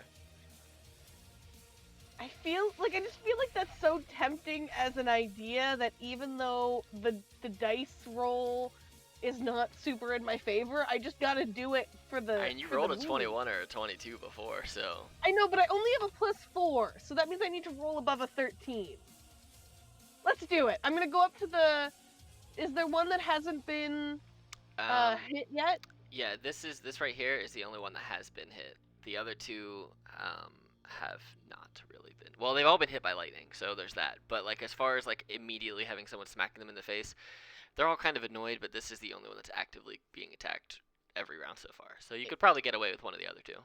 I just feel like that's so tempting as an idea that even though the dice roll is not super in my favor, I just gotta do it for the. I mean, you for rolled the a move. 21 or a 22 before, so. I know, but I only have a +4, so that means I need to roll above a 13. Let's do it. I'm gonna go up to the. Is there one that hasn't been hit yet? Yeah, this right here is the only one that has been hit. The other two have not really been. Well, they've all been hit by lightning, so there's that. But like as far as like immediately having someone smacking them in the face, they're all kind of annoyed. But this is the only one that's actively being attacked every round so far. So you could probably get away with one of the other two.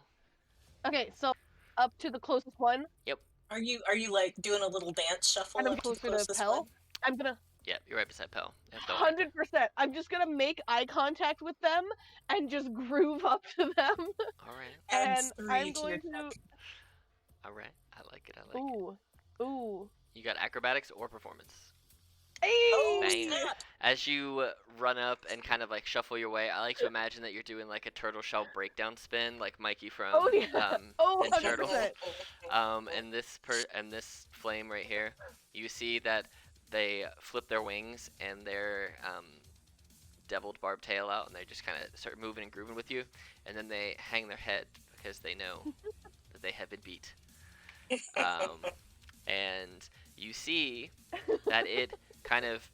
Okay, so up to the closest one. Yep. Are you like doing a little dance shuffle And I'm up to the closer to closest Pell. one? I'm gonna. Yeah, you're right beside Pell. Yeah, don't worry. 100%. I'm just gonna make eye contact with them and just groove up to them. All right. Adds And 3 I'm to your going to. check. All right. I like it. I like it. Ooh. You got acrobatics or performance. Hey! Oh, Bang. snap! As you run up and kind of like shuffle your way, I like to imagine that you're doing like a turtle shell breakdown spin, like Mikey from Oh, yeah. Oh, Ninja Turtles. 100%. And this flame right here, you see that they flip their wings and their deviled barbed tail out, and they just kind of start moving and grooving with you, and then they hang their head because they know that they have been beat. And you see that it kind of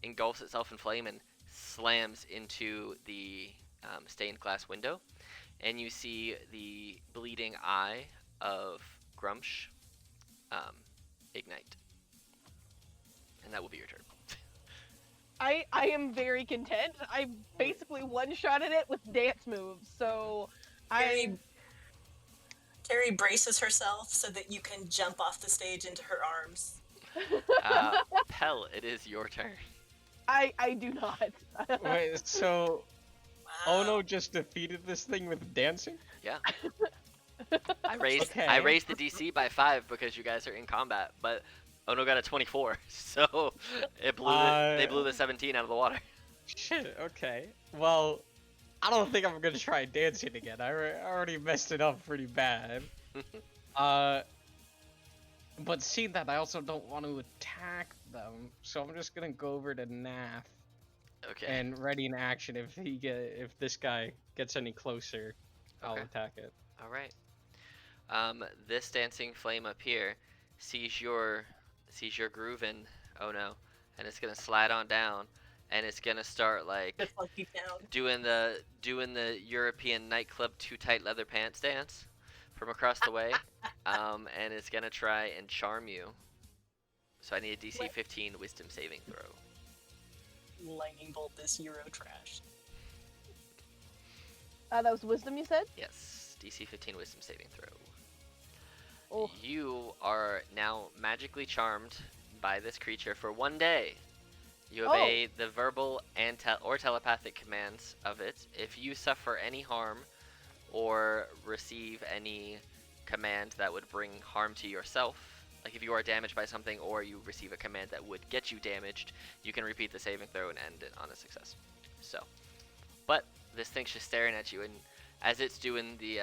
engulfs itself in flame and slams into the stained glass window, and you see the bleeding eye of Grumsh ignite, and that will be your turn. I am very content. I basically one-shotted it with dance moves, so Terry braces herself so that you can jump off the stage into her arms. Pell, it is your turn. I do not. Wait, so Wow. Ono just defeated this thing with dancing? Yeah. I raised Okay. the DC by 5 because you guys are in combat, but Ono got a 24, so they blew the 17 out of the water. Shit, okay. Well, I don't think I'm gonna try dancing again. I already messed it up pretty bad. But seeing that, I also don't want to attack them, so I'm just gonna go over to Nath Okay. and ready in action. If this guy gets any closer, I'll Okay. attack it. All right. This dancing flame up here sees your grooving. Oh no, and it's gonna slide on down, and it's gonna start like Just like you down. doing the European nightclub too tight leather pants dance from across the way, and it's gonna try and charm you. So I need a DC 15 Wisdom saving throw. Lightning bolt this Euro trash. That was wisdom, you said? Yes, DC 15 Wisdom saving throw. Oh. You are now magically charmed by this creature for 1 day. You Oh. obey the verbal and or telepathic commands of it. If you suffer any harm or receive any command that would bring harm to yourself, like if you are damaged by something or you receive a command that would get you damaged, you can repeat the saving throw and end it on a success. So, but this thing's just staring at you, and as it's doing the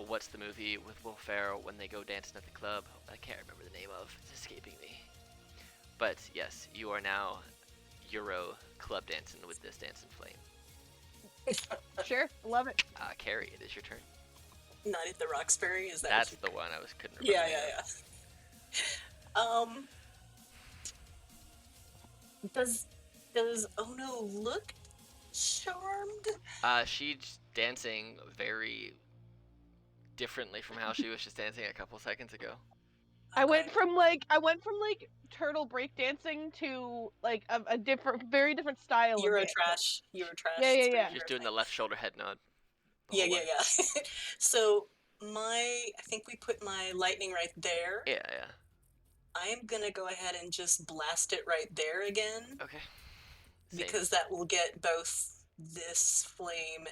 what's the movie with Will Ferrell when they go dancing at the club? I can't remember the name of. It's escaping me. But yes, you are now Euro club dancing with this dancing flame. Sure, love it. Carrie, it is your turn. Night at the Roxbury, is that That's what the one I couldn't remember. Yeah, the name yeah. Does Ono look charmed? She's dancing very differently from how she was just dancing a couple seconds ago. I went from like turtle breakdancing to like a very different style. of Euro dance. trash. Euro trash. Yeah, yeah, It's very yeah. She's Euro doing the thing. left shoulder head nod. the Yeah, whole yeah, way. yeah. So I think we put my lightning right there. Yeah, yeah. I'm gonna go ahead and just blast it right there again Okay. Same. because that will get both this flame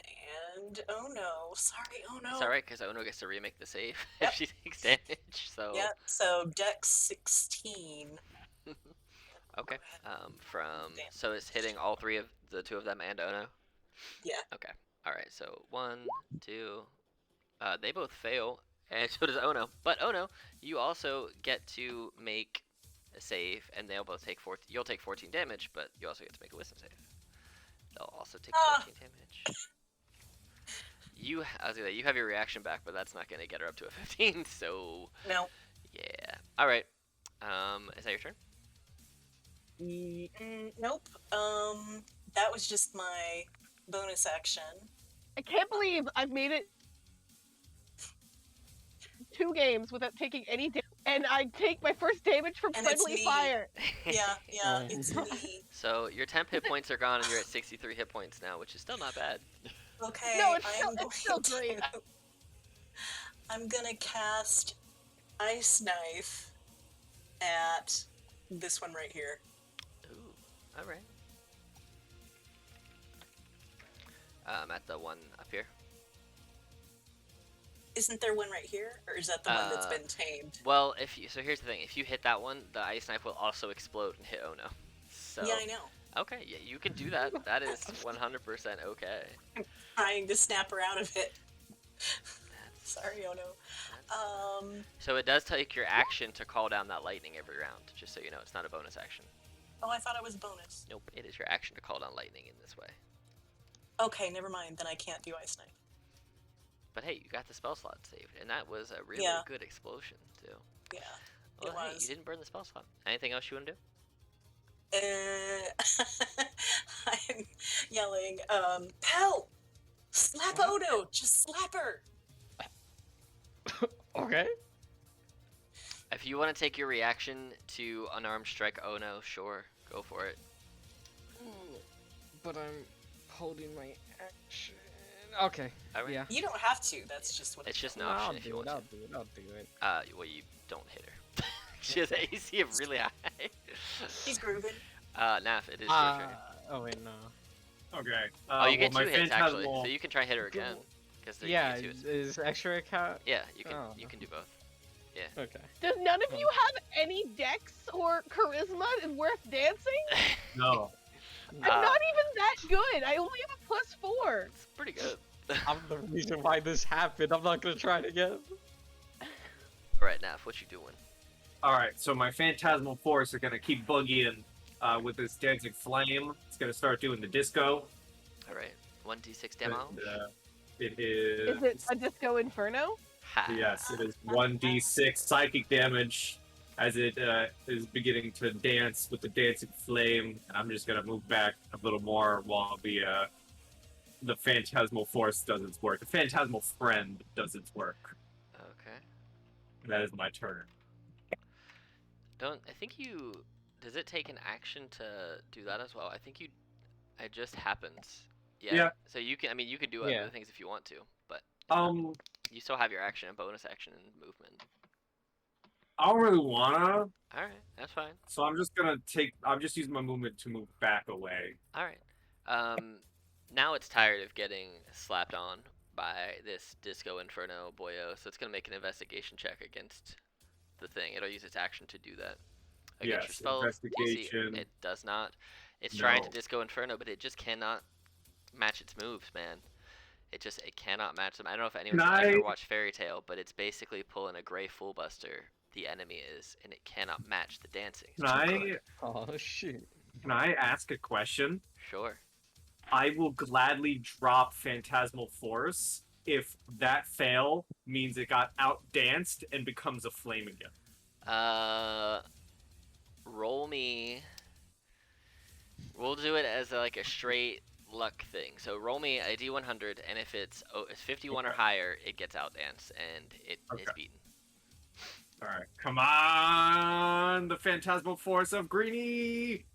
and oh no, sorry, oh It's no. alright, because Ono gets to remake the save Yep. if she takes damage, so... Yep, so Dex 16. Okay. Go ahead. Damn. So it's hitting all three of the two of them and Ono? Yeah. Okay. Alright, so 1, 2... they both fail, and so does Ono. But Ono, you also get to make a save, and they'll both take 14. You'll take 14 damage, but you also get to make a wisdom save. They'll also take 14 damage. I was gonna say, you have your reaction back, but that's not gonna get her up to a 15. So No. yeah. All right. Is that your turn? Nope. That was just my bonus action. I can't believe I've made it 2 games without taking any damage, and I take my first damage from And it's friendly me. fire. Yeah, Oh. it's me. So your temp hit points are gone, and you're at 63 hit points now, which is still not bad. Okay, No, it's still going great. to... I'm gonna cast Ice Knife at this one right here. Ooh. All right. At the one up here. Isn't there one right here? Or is that the one that's been tamed? Well, so here's the thing: if you hit that one, the ice knife will also explode and hit Ono. So. Yeah, I know. Okay, yeah, you can do that. That is 100% okay. Trying to snap her out of it. That's- Sorry, oh no. So it does take your action to call down that lightning every round, just so you know. It's not a bonus action. Oh, I thought it was a bonus. Nope, it is your action to call down lightning in this way. Okay, never mind. Then I can't do Ice Knife. But hey, you got the spell slot saved, and that was a really Yeah. good explosion, too. Yeah, Well, it hey, was. you didn't burn the spell slot. Anything else you want to do? I'm yelling, Pell! Slap Odo! Just slap her! Okay. If you want to take your reaction to unarmed strike Ono, sure, go for it. But I'm holding my action. Okay. All right. Yeah. You don't have to, that's just what It's just an No, option I'll if you do want it. to. I'll do it. I'll do it. Well, you don't hit her. She has AC of really high. He's grooving. Naf, it is your turn. Oh wait, no. Okay. Oh, you get well, 2 my hits actually, phantasmal- so you can try and hit her again. Because Yeah, you get 2 hits. is extra account? Yeah, you can. Oh. You can do both. Okay. Does none of you have any dex or charisma is worth dancing? No. I'm not even that good. I only have a +4. It's pretty good. I'm the reason why this happened. I'm not gonna try it again. All right, Naf, what you doing? All right. So my phantasmal force are gonna keep boogieing with this dancing flame. It's gonna start doing the disco. All right, 1d6 demo. And, it is. Is it a disco inferno? Ha. Yes, it is 1d6 psychic damage as it is beginning to dance with the dancing flame. I'm just gonna move back a little more while the phantasmal force does its work. The phantasmal friend does its work. Okay. That is my turn. I think you. Does it take an action to do that as well? I think you. It just happens. Yeah. Yeah. So you can. I mean, you can do Yeah. other things if you want to, but you still have your action and bonus action and movement. I don't really wanna, All right, that's fine. so I'm just gonna take. I'm just using my movement to move back away. All right. Now it's tired of getting slapped on by this Disco Inferno boyo, so it's gonna make an investigation check against the thing. It'll use its action to do that. Against your Yes, spells, investigation. it does not. It's trying to No. Disco Inferno, but it just cannot match its moves, man. It cannot match them. I don't know if anyone's Can ever I- watched Fairy Tail, but it's basically pulling a Gray Fool Buster. The enemy is, and it cannot match the dancing. It's Can too I? good. Oh shoot. Can I ask a question? Sure. I will gladly drop Phantasmal Force if that fail means it got outdanced and becomes a flame again. Roll me. We'll do it as like a straight luck thing. So roll me a d100, and if it's 51 or Okay. higher, it gets outdanced and it is Okay. beaten. All right, come on, the Phantasmal Force of Greenie.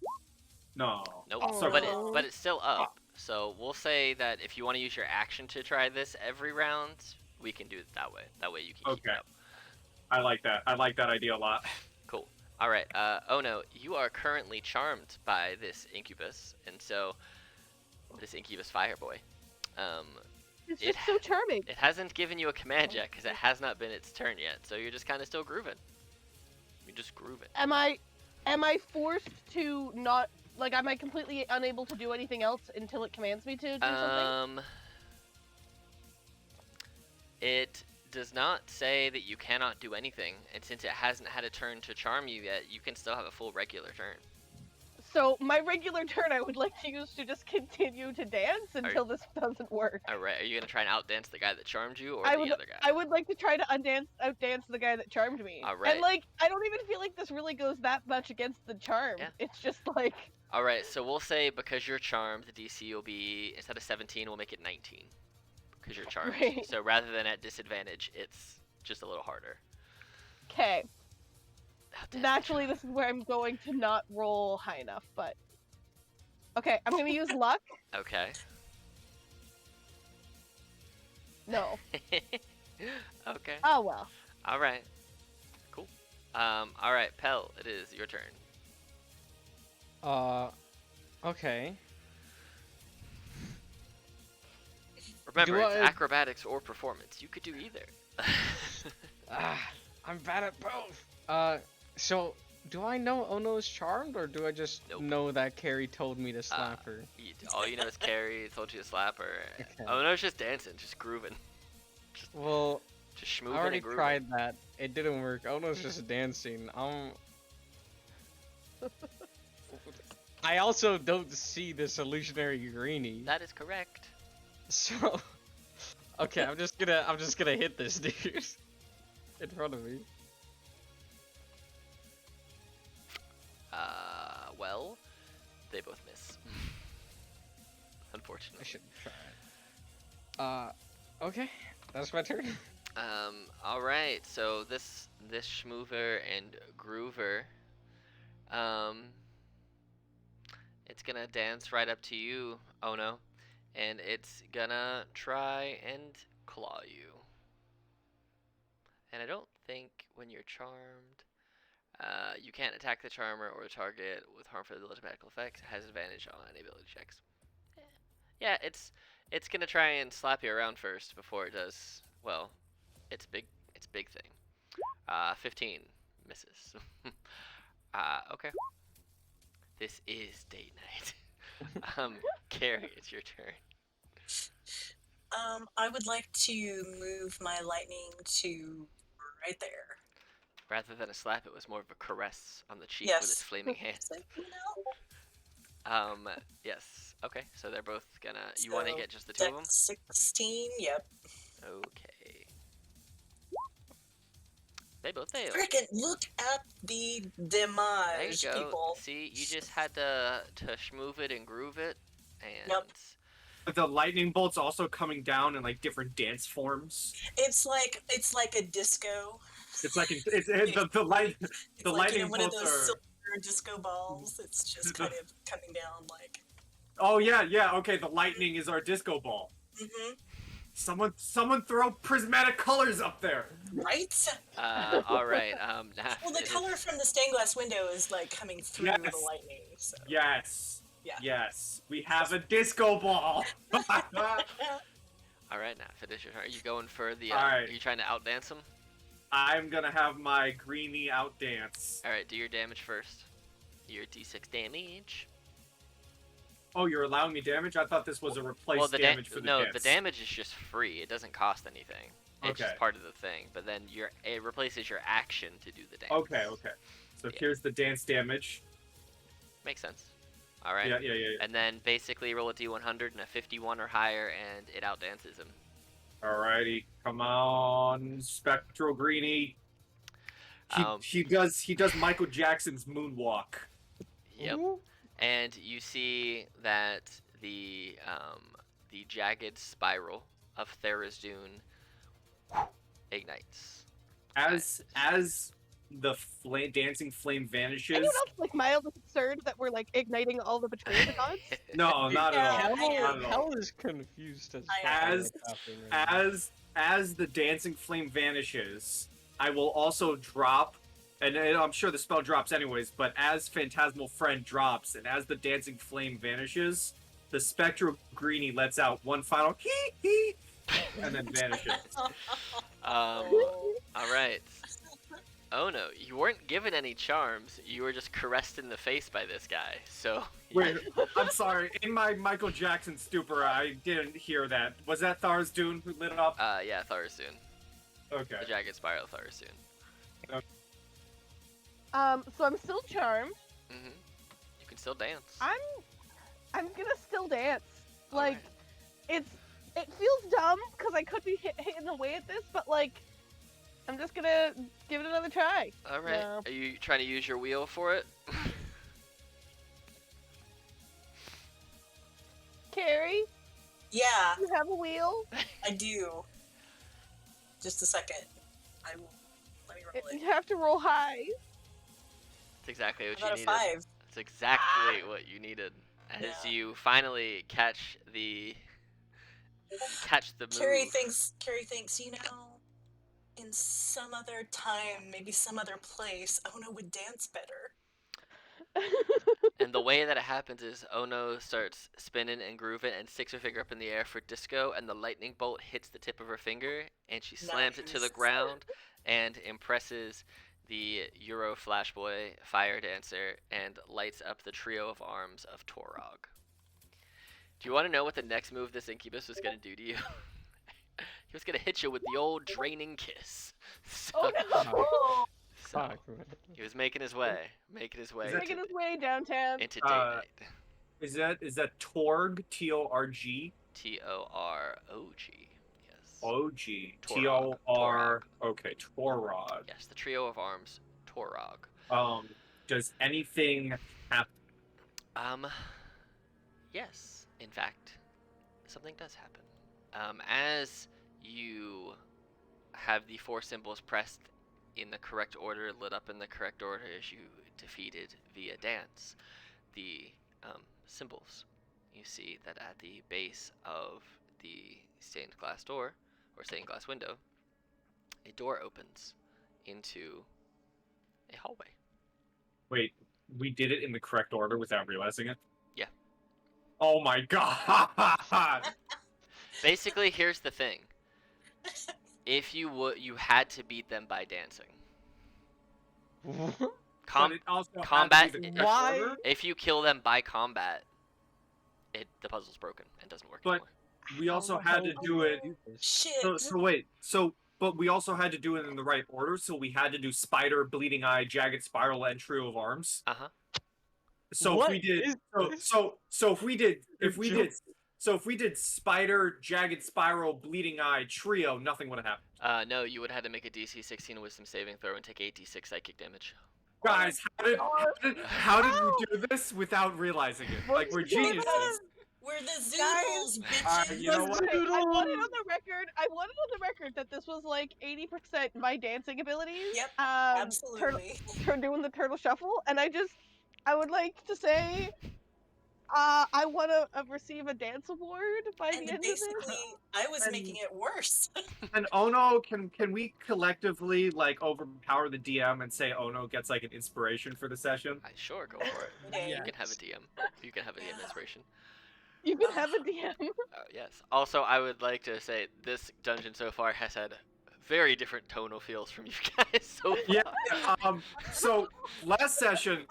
No. Nope. Oh, but no. it's still up. So we'll say that if you want to use your action to try this every round, we can do it that way. That way you can keep it Okay. up. I like that. I like that idea a lot. Cool. All right. Oh no, you are currently charmed by this incubus, and so this incubus fire boy. It's It just so charming. It hasn't given you a command yet because it has not been its turn yet. So you're just kind of still grooving. You're just grooving. Am I forced to not like? Am I completely unable to do anything else until it commands me to do something? It does not say that you cannot do anything, and since it hasn't had a turn to charm you yet, you can still have a full regular turn. So my regular turn, I would like to use to just continue to dance until this doesn't work. All right, are you gonna try and outdance the guy that charmed you, or I the would, other guy? I would like to try to outdance the guy that charmed me. All right. And like, I don't even feel like this really goes that much against the charm. Yeah. It's just like. All right, so we'll say because you're charmed, the DC will be instead of 17, we'll make it 19 because you're charmed. Right. So rather than at disadvantage, it's just a little harder. Okay. Outdance Naturally, this is where I'm going to not roll high enough, but. Okay, I'm gonna use luck. Okay. No. Okay. Oh well. All right. Cool. All right, Pell, it is your turn. Okay. Remember, Do it's I- acrobatics or performance. You could do either. I'm bad at both. So do I know Ono's charmed, or do I just Nope. know that Carrie told me to slap her? All you know is Carrie told you to slap her. Okay. Oh no, it's just dancing, just grooving, Well, just I schmooving already and grooving. tried that. It didn't work. Ono's just dancing. I also don't see this illusionary greenie. That is correct. So, okay, I'm just gonna hit this dude in front of me. Well, they both miss. I Unfortunately. should try it. Okay, that's my turn. All right. So this schmoover and groover, it's gonna dance right up to you, Ono, and it's gonna try and claw you. And I don't think when you're charmed, you can't attack the charmer or the target with harmful magical effects. It has advantage on any ability checks. Yeah, it's gonna try and slap you around first before it does. Well, it's big thing. 15 misses. Okay. This is date night. Carrie, it's your turn. I would like to move my lightning to right there. Rather than a slap, it was more of a caress on the cheek Yes. with its flaming hand. So, you know, Yes. Okay, so they're both gonna. You want to so get just the two of them? dex 16, yep. Okay. They both failed. Frickin' look at the There demise, you go. people. See, you just had to schmoove it and groove it, and Yep. The lightning bolts also coming down in like different dance forms. It's like a disco. It's like the light It's the like, lightning one of bolts those are. silver disco balls. It's just kind of coming down like. Oh yeah. Okay, the lightning is our disco ball. Mm-hmm. Someone throw prismatic colors up there. Right? all right. Well, the color from the stained glass window is like coming through Yes. the lightning. So. Yes. Yeah. Yes. We have a disco ball. All right, now finish your turn. Are you going for the? All right. Are you trying to outdance them? I'm gonna have my greenie outdance. All right, do your damage first. Your d6 damage. Oh, you're allowing me damage? I thought this was a replace Well, the damage for the no, dance. the damage is just free. It doesn't cost anything. It's Okay. just part of the thing. But then it replaces your action to do the dance. Okay. So Yeah. here's the dance damage. Makes sense. All right. Yeah. And then basically roll a d100 and a 51 or higher, and it outdances him. Alrighty, come on, Spectral Greenie. He does Michael Jackson's moonwalk. Yep. And you see that the jagged spiral of Tharizdun ignites. As the dancing flame vanishes. Anyone else like mildly concerned that we're like igniting all the betrayal gods? No, not at all. Yeah, Not at all. Hell is confused as I fuck am. what's happening right now. As the dancing flame vanishes, I will also drop, and I'm sure the spell drops anyways, but as Phantasmal Friend drops, and as the dancing flame vanishes, the spectral greenie lets out one final hee hee, and then vanishes. Oh. All right. Oh no, you weren't given any charms. You were just caressed in the face by this guy. So. Wait, I'm sorry. In my Michael Jackson stupor, I didn't hear that. Was that Thars Dune who lit up? Yeah, Tharsoon. Okay. The Jagged Spiral Tharsoon. So I'm still charmed. Mm-hmm. You can still dance. I'm gonna still dance. Alright. Like, it feels dumb because I could be hitting away at this, but like, I'm just gonna give it another try. All right. No. Are you trying to use your wheel for it? Carrie, Yeah, you have a wheel? I do. Just a second. Let me roll it. You have to roll high. That's exactly what How about you a needed. 5? That's exactly what you needed. As Yeah. you finally catch the move. Carrie thinks, you know, in some other time, maybe some other place, Ono would dance better. And the way that it happens is Ono starts spinning and grooving and sticks her finger up in the air for disco, and the lightning bolt hits the tip of her finger, and she slams it to the Nice. ground and impresses the Euro Flashboy fire dancer and lights up the trio of arms of Torog. Do you want to know what the next move this incubus was going to do to you? He was going to hit you with the old draining kiss. So, Oh no! so Fuck, man. he was making his way Is He's that- making his way downtown. into day night. Is that Torg? T-O-R-G? T-O-R-O-G. Yes. O-G. Torog. T-O-R... Okay, Torog. Yes, the trio of arms, Torog. Does anything happen? Yes, in fact, something does happen. As you have the 4 symbols pressed in the correct order, lit up in the correct order as you defeated via dance, the symbols, you see that at the base of the stained glass door, or stained glass window, a door opens into a hallway. Wait, we did it in the correct order without realizing it? Yeah. Oh my god! Basically, here's the thing. If you had to beat them by dancing. But it also had to combat- be the correct Why? order? If you kill them by combat, the puzzle's broken and doesn't work But- anymore. We also had to do it... Shit. But we also had to do it in the right order, so we had to do Spider, Bleeding Eye, Jagged Spiral, and Trio of Arms. Uh-huh. So What if we did is this? so if we did Spider, Jagged Spiral, Bleeding Eye, Trio, nothing would have happened. No, you would have had to make a DC 16 wisdom saving throw and take 8d6 psychic damage. Guys, how did we do this without realizing it? Like we're geniuses. We're the Zoodles, bitches. you know what? I wanted on the record that this was like 80% my dancing abilities. Yep, Turtle, Absolutely. doing the turtle shuffle, and I would like to say, I want to receive a dance award by And the end of this. basically, I was And- making it worse. And Ono, can we collectively like overpower the DM and say Ono gets like an inspiration for the session? Sure, go for it. Okay. You can have a DM. You can have a DM inspiration. You can have a DM. Yes. Also, I would like to say this dungeon so far has had very different tonal feels from you guys so far. Yeah. So last session,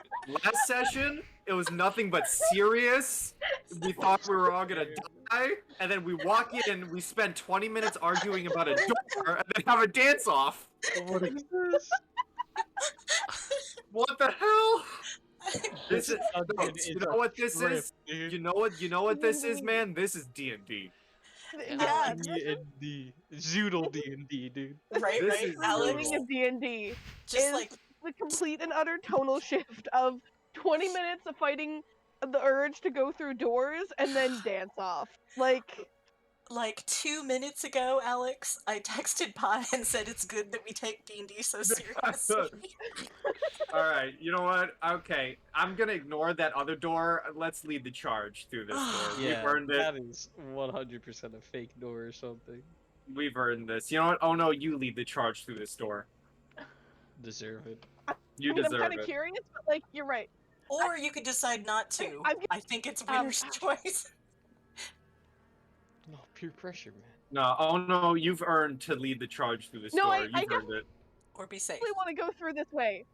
it was nothing but serious. We thought we were all gonna die, and then we walk in, we spend 20 minutes arguing about a door, and then have a dance off. What is this? What the hell? This is. dungeon You is know a what this trip, is? dude. You know what this is, man? This is D&D. Yeah, D&D. Zoodle D&D, dude. Right, This right, is Alex? beginning of D&D Just is like the complete and utter tonal shift of 20 minutes of fighting the urge to go through doors and then dance off. Like 2 minutes ago, Alex, I texted Pi and said it's good that we take D&D so seriously. All right, you know what? Okay, I'm gonna ignore that other door. Let's lead the charge through this door. Yeah, We've earned it. that is 100% a fake door or something. We've earned this. You know what? Oh no, you lead the charge through this door. Deserve it. You I'm deserve kind of it. curious, but you're right. Or you could decide not to. I'm I think it's winner's choice. No, peer pressure, man. No, oh no, you've earned to lead the charge through this No, door. I You've earned it. Or be safe. definitely want to go through this way.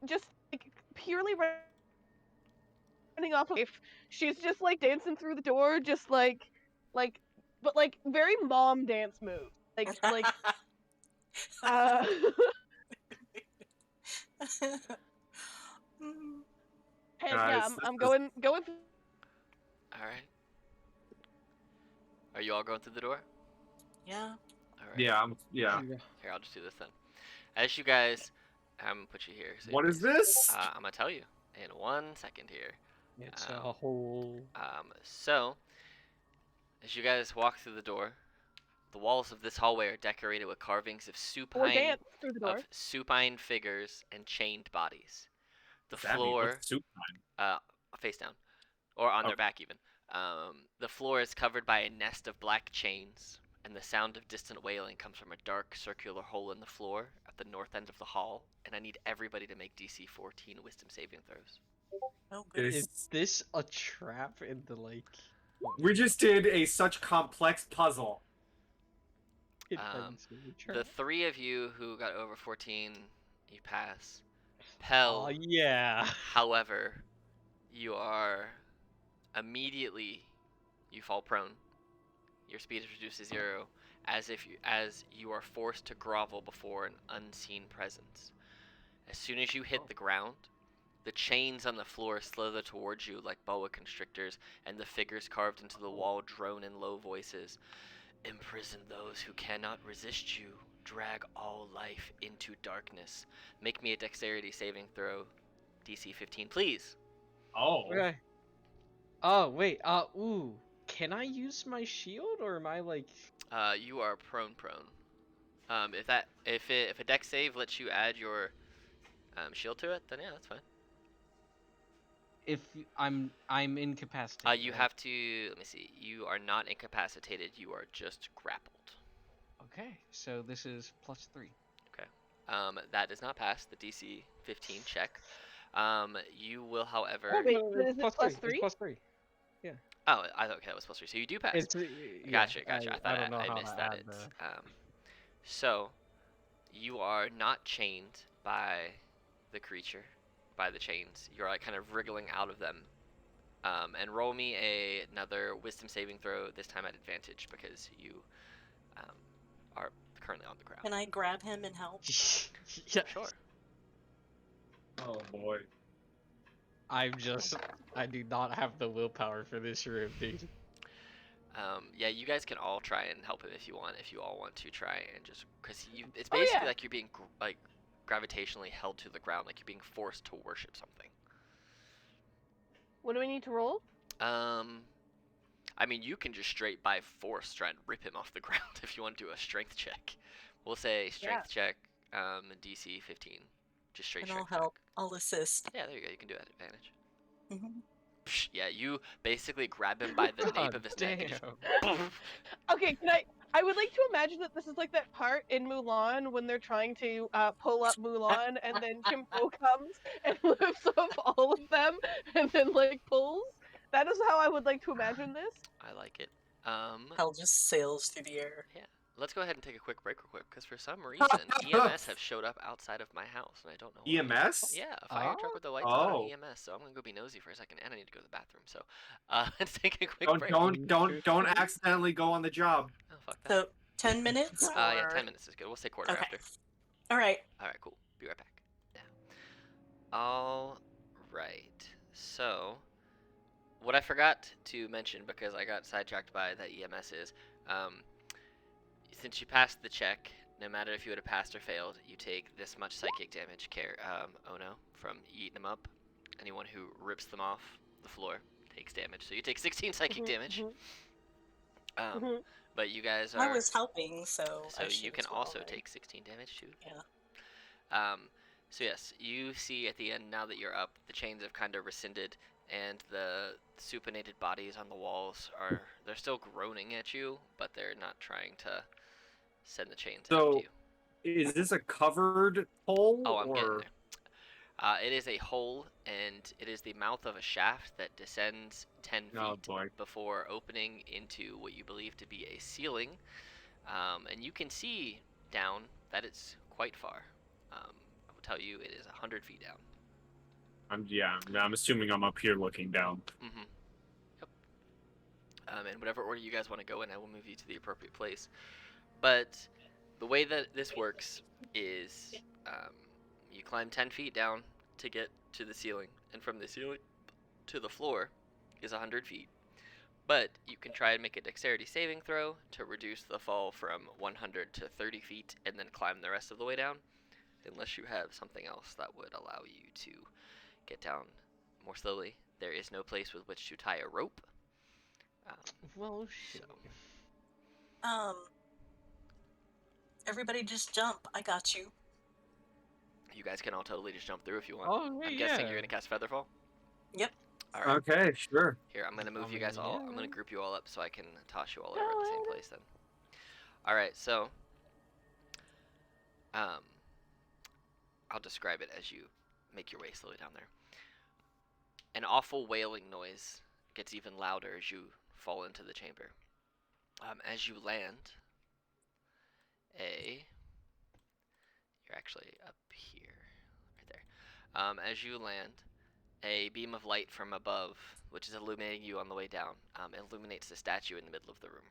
Just like purely running off of life. She's just like dancing through the door, just like, but like very mom dance move. Like, uh, and yeah, Guys, I'm this is- going. All right. Are you all going through the door? Yeah. All right. yeah. Here, I'll just do this then. As you guys, I'm gonna put you here. So What is this? I'm gonna tell you in 1 second here. It's a whole. So as you guys walk through the door, the walls of this hallway are decorated with carvings of Or dance through the door. supine figures and chained bodies. The What's that mean? floor, What's soup time? face down, or on their Okay. back even. The floor is covered by a nest of black chains, and the sound of distant wailing comes from a dark circular hole in the floor at the north end of the hall. And I need everybody to make DC 14 Wisdom saving throws. Oh, good. Is this a trap in the like? We just did a such complex puzzle. The three of you who got over 14, you pass. Pell, Oh yeah. however, you are immediately you fall prone. Your speed is reduced to 0, as you are forced to grovel before an unseen presence. As soon as you hit the ground, the chains on the floor slither towards you like boa constrictors, and the figures carved into the wall drone in low voices. Imprison those who cannot resist you. Drag all life into darkness. Make me a dexterity saving throw, DC 15, please. Oh. Okay. Oh wait. Ooh. Can I use my shield, or am I like? You are prone. If a dex save lets you add your shield to it, then yeah, that's fine. If I'm incapacitated. You right? have to. Let me see. You are not incapacitated. You are just grappled. Okay. So this is +3. That does not pass the DC 15 check. You will, however. Oh, wait, It's is it +3? It's +3. Oh, I thought that was +3. So you do pass. It's Gotcha. yeah, I thought don't know I how missed to that. add It's the... so you are not chained by the creature, by the chains. You're like kind of wriggling out of them. And roll me another Wisdom saving throw. This time at advantage because you are currently on the ground. Can I grab him and help? Yeah. Sure. Oh boy. I do not have the willpower for this room, dude. Yeah, you guys can all try and help him if you want. If you all want to try and just because it's Oh, basically yeah. like you're being like gravitationally held to the ground, like you're being forced to worship something. What do we need to roll? I mean, you can just straight by force try and rip him off the ground if you want to do a strength check. We'll say strength check, DC 15, just straight And I'll strength help. check. I'll assist. Yeah, there you go. You can do it at advantage. Mhm. Psh, yeah, you basically grab him by the nape of his neck and just poof. Okay, I would like to imagine that this is like that part in Mulan when they're trying to pull up Mulan, and then Chimpo comes and lifts up all of them, and then like pulls. That is how I would like to imagine this. I like it. Hell just sails through the air. Yeah. Let's go ahead and take a quick break real quick, because for some reason, EMS have showed up outside of my house, and I don't know why. EMS? Yeah, a fire truck with the lights on EMS, so I'm gonna go be nosy for a second, and I need to go to the bathroom, so, let's take a quick break. Don't accidentally go on the job. Oh, fuck that. So 10 minutes? Yeah, or- 10 minutes is good. We'll say quarter Okay. after. Alright. Alright, cool. Be right back. Yeah. Alright. So, what I forgot to mention, because I got sidetracked by the EMS is, since you passed the check, no matter if you would have passed or failed, you take this much psychic damage from eating them up. Anyone who rips them off the floor takes damage. So you take 16 psychic damage. But you guys I are... was helping, so I you should can as well, also right? take 16 damage too. Yeah. So yes, you see at the end, now that you're up, the chains have kind of rescinded, and the supinated bodies on the walls they're still groaning at you, but they're not trying to send the chains So, after you. Is this a covered hole? Oh, I'm getting or... there. It is a hole, and it is the mouth of a shaft that descends 10 Oh feet boy. before opening into what you believe to be a ceiling. And you can see down that it's quite far. I will tell you, it is 100 feet down. I'm assuming I'm up here looking down. Mm-hmm. Yep. In whatever order you guys want to go in, I will move you to the appropriate place. But the way that this works is you climb 10 feet down to get to the ceiling, and from the ceiling to the floor is 100 feet. But you can try and make a dexterity saving throw to reduce the fall from 100 to 30 feet and then climb the rest of the way down, unless you have something else that would allow you to get down more slowly. There is no place with which to tie a rope. Well, shit. Um, everybody just jump. I got you. You guys can all totally just jump through if you want. Oh, hey, I'm guessing yeah. you're gonna cast Featherfall? Yep. Alright. Okay, sure. Here, I'm gonna move you guys all. I'm gonna group you all up so I can toss you all over Go at the same ahead. place then. Alright, so I'll describe it as you make your way slowly down there. An awful wailing noise gets even louder as you fall into the chamber. As you land, you're actually up here, right there. As you land, a beam of light from above, which is illuminating you on the way down, illuminates the statue in the middle of the room.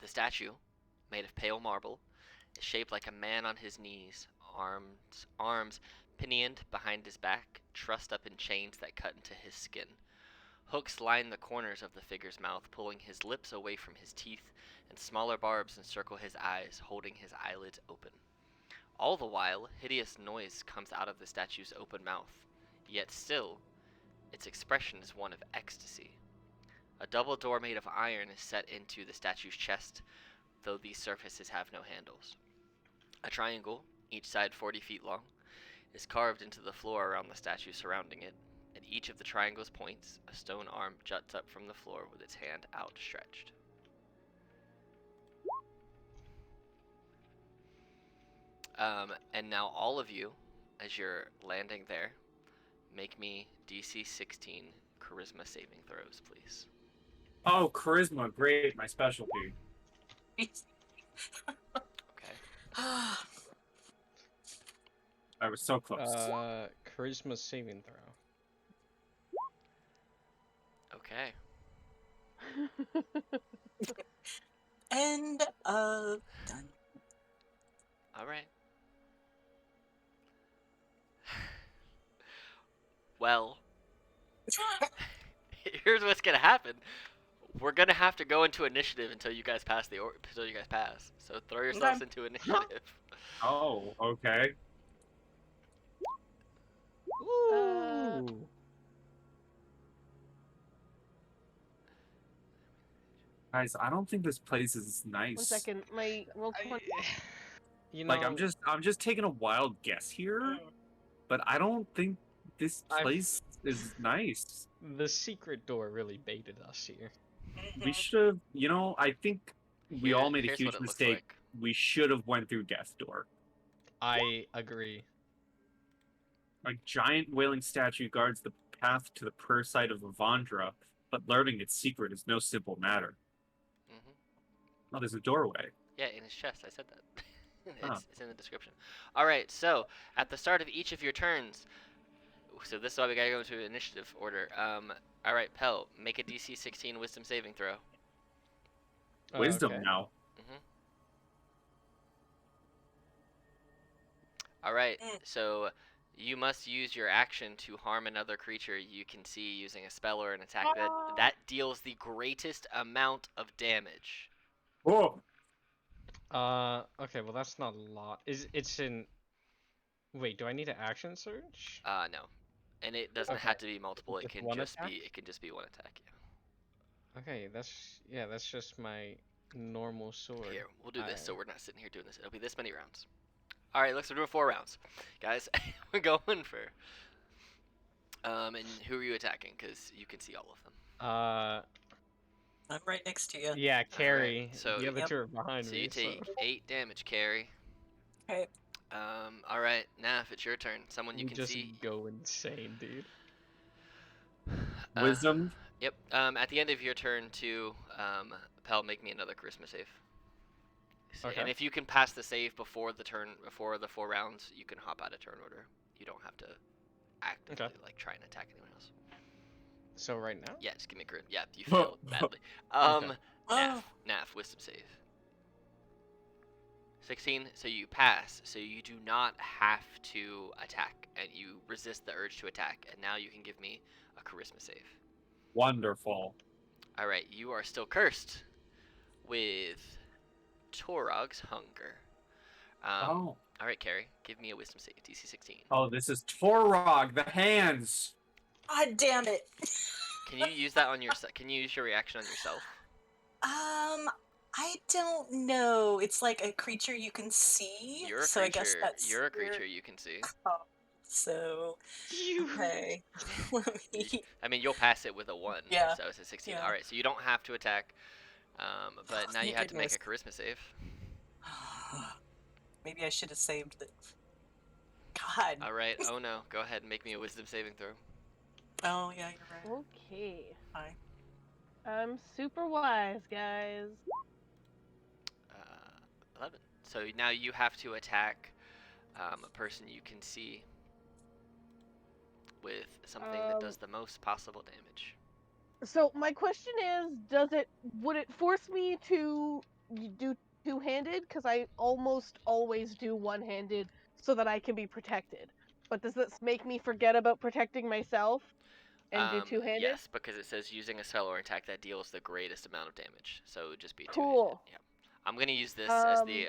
The statue, made of pale marble, is shaped like a man on his knees, arms pinioned behind his back, trussed up in chains that cut into his skin. Hooks line the corners of the figure's mouth, pulling his lips away from his teeth, and smaller barbs encircle his eyes, holding his eyelids open. All the while, hideous noise comes out of the statue's open mouth, yet still, its expression is one of ecstasy. A double door made of iron is set into the statue's chest, though these surfaces have no handles. A triangle, each side 40 feet long, is carved into the floor around the statue surrounding it. At each of the triangle's points, a stone arm juts up from the floor with its hand outstretched. And now all of you, as you're landing there, make me DC 16 charisma saving throws, please. Oh, charisma, great, my specialty. Okay. I was so close. Charisma saving throw. Okay. And done. All right. Well, here's what's gonna happen. We're gonna have to go into initiative until you guys pass So throw yourselves into initiative. Oh, okay. Ooh. Guys, I don't think this place is nice. 1 second. My roll 20. You know, Like I'm just taking a wild guess here, but I don't think this place is nice. the secret door really baited us here. We should have, I think we all made a Here's huge what it looks mistake. like. We should have went through Death Door. I agree. A giant wailing statue guards the path to the prayer site of Avandra, but learning its secret is no simple matter. Mm-hmm. Oh, there's a doorway. Yeah, in his chest. I said that. Oh. It's in the description. All right. So at the start of each of your turns, so this is why we gotta go into initiative order. All right, Pell, make a DC 16 Wisdom saving throw. Wisdom Okay. now. All right. So you must use your action to harm another creature you can see using a spell or an attack that deals the greatest amount of damage. Oh, Okay, well that's not a lot. It's in... Wait, do I need an action search? No. And it doesn't Okay. have to be multiple. It Just can one just attack? be. It can just be one attack. Yeah. Okay, that's just my normal sword. Here, we'll do this. So Alright. we're not sitting here doing this. It'll be this many rounds. All right, let's do 4 rounds, guys. We're going for. And who are you attacking? Because you can see all of them. I'm right next to you. Yeah, Carrie. so- the other Yep. two are behind So me. you take 8 damage, Carrie. Okay. All right, Naf, it's your turn. Someone you You can just see. go insane, dude. Wisdom. Yep. At the end of your turn, too, Pell, make me another charisma save. Okay. And if you can pass the save before the 4 rounds, you can hop out of turn order. You don't have to actively like try and attack anyone else. So right now? Yeah, just give me a Yeah, you failed badly. Okay. Oh. Naf, wisdom save. 16, so you pass, so you do not have to attack, and you resist the urge to attack, and now you can give me a charisma save. Wonderful. Alright, you are still cursed with Torog's Hunger. Oh. Alright, Carrie, give me a wisdom save, DC 16. Oh, this is Torog, the hands. God damn it. Can you use that on Can you use your reaction on yourself? I don't know. It's like a creature you can see. You're a so creature. I guess that's You're a creature you can see. Oh, so okay. Let me. I mean, you'll pass it with a 1. Yeah. So it's a 16. Yeah. All right. So you don't have to attack. But now you Thank have to make a goodness. charisma save. Maybe I should have saved the. God. All right. Oh no. Go ahead and make me a wisdom saving throw. Oh yeah, you're right. Okay. Hi. I'm super wise, guys. 11. So now you have to attack a person you can see with something that does the most possible damage. So my question is, would it force me to do two-handed? Because I almost always do one-handed so that I can be protected. But does this make me forget about protecting myself and do two-handed? Yes, because it says using a spell or attack that deals the greatest amount of damage. So it would just be Cool. two-handed. Yeah. I'm gonna use this as the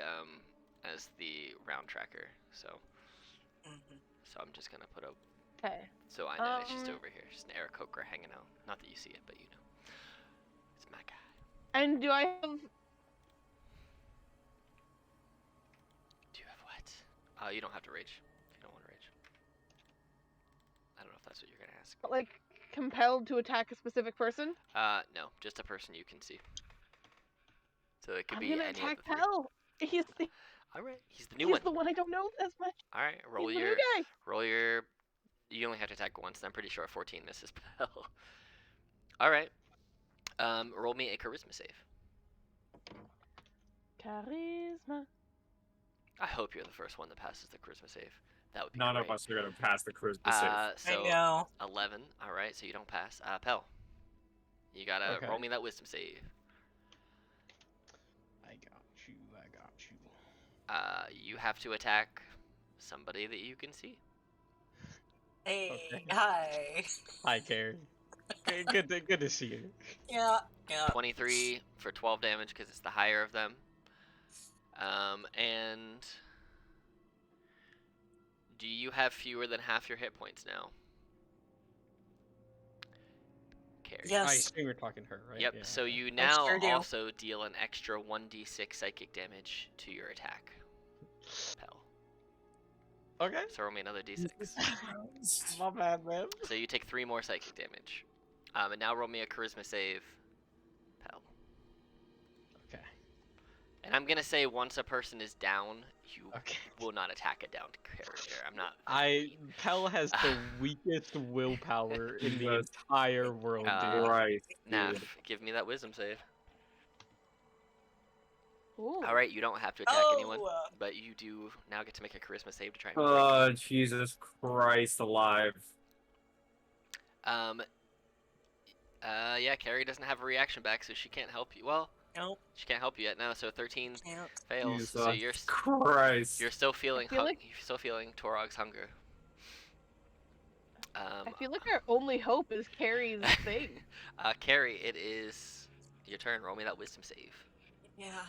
round tracker. So I'm just gonna put a. Okay. So I know it's just over here. Just an Aarakocra hanging out. Not that you see it, but you know. It's my guy. And do I have? Do you have what? You don't have to rage. If you don't want to rage. I don't know if that's what you're gonna ask. Like, compelled to attack a specific person? No, just a person you can see. So it could I'm be gonna any attack of the 3. Pell. All right, he's the new one. He's the one I don't know as much. All right, roll He's the your new guy. roll your. You only have to attack once. And I'm pretty sure a 14 misses Pell. All right. Roll me a charisma save. Charisma. I hope you're the first one that passes the charisma save. That would be None great. of us are gonna pass the charisma save. So I know. 11. All right, so you don't pass. Pell, you gotta roll me that wisdom save. I got you. You have to attack somebody that you can see. Hey, Okay. hi. Hi, Carrie. Good to see you. Yeah. 23 for 12 damage because it's the higher of them. And do you have fewer than half your hit points now? Carrie. Yes. I assume you're talking to her, right? Yep. Yeah, So okay. you now sure do. also deal an extra 1d6 psychic damage to your attack. Pell. Okay. So roll me another d6. My bad, man. So you take 3 more psychic damage. And now roll me a charisma save. Pell. Okay. And I'm gonna say once a person is down, you Okay. will not attack a downed character. I'm not. Pell has the weakest willpower in the entire world, dude. Right. Naf, give me that wisdom save. Ooh. All right, you don't have to attack anyone, but you do now get to make a charisma save to try and break. Oh, Jesus Christ alive. Yeah, Carrie doesn't have a reaction back, so she can't help you. Well, Nope. she can't help you yet. No, so 13 Can't. fails. Jesus So you're Christ. you're still feeling feel like- you're still feeling Torog's hunger. I feel like our only hope is Carrie's thing. Carrie, it is your turn. Roll me that wisdom save. Yeah.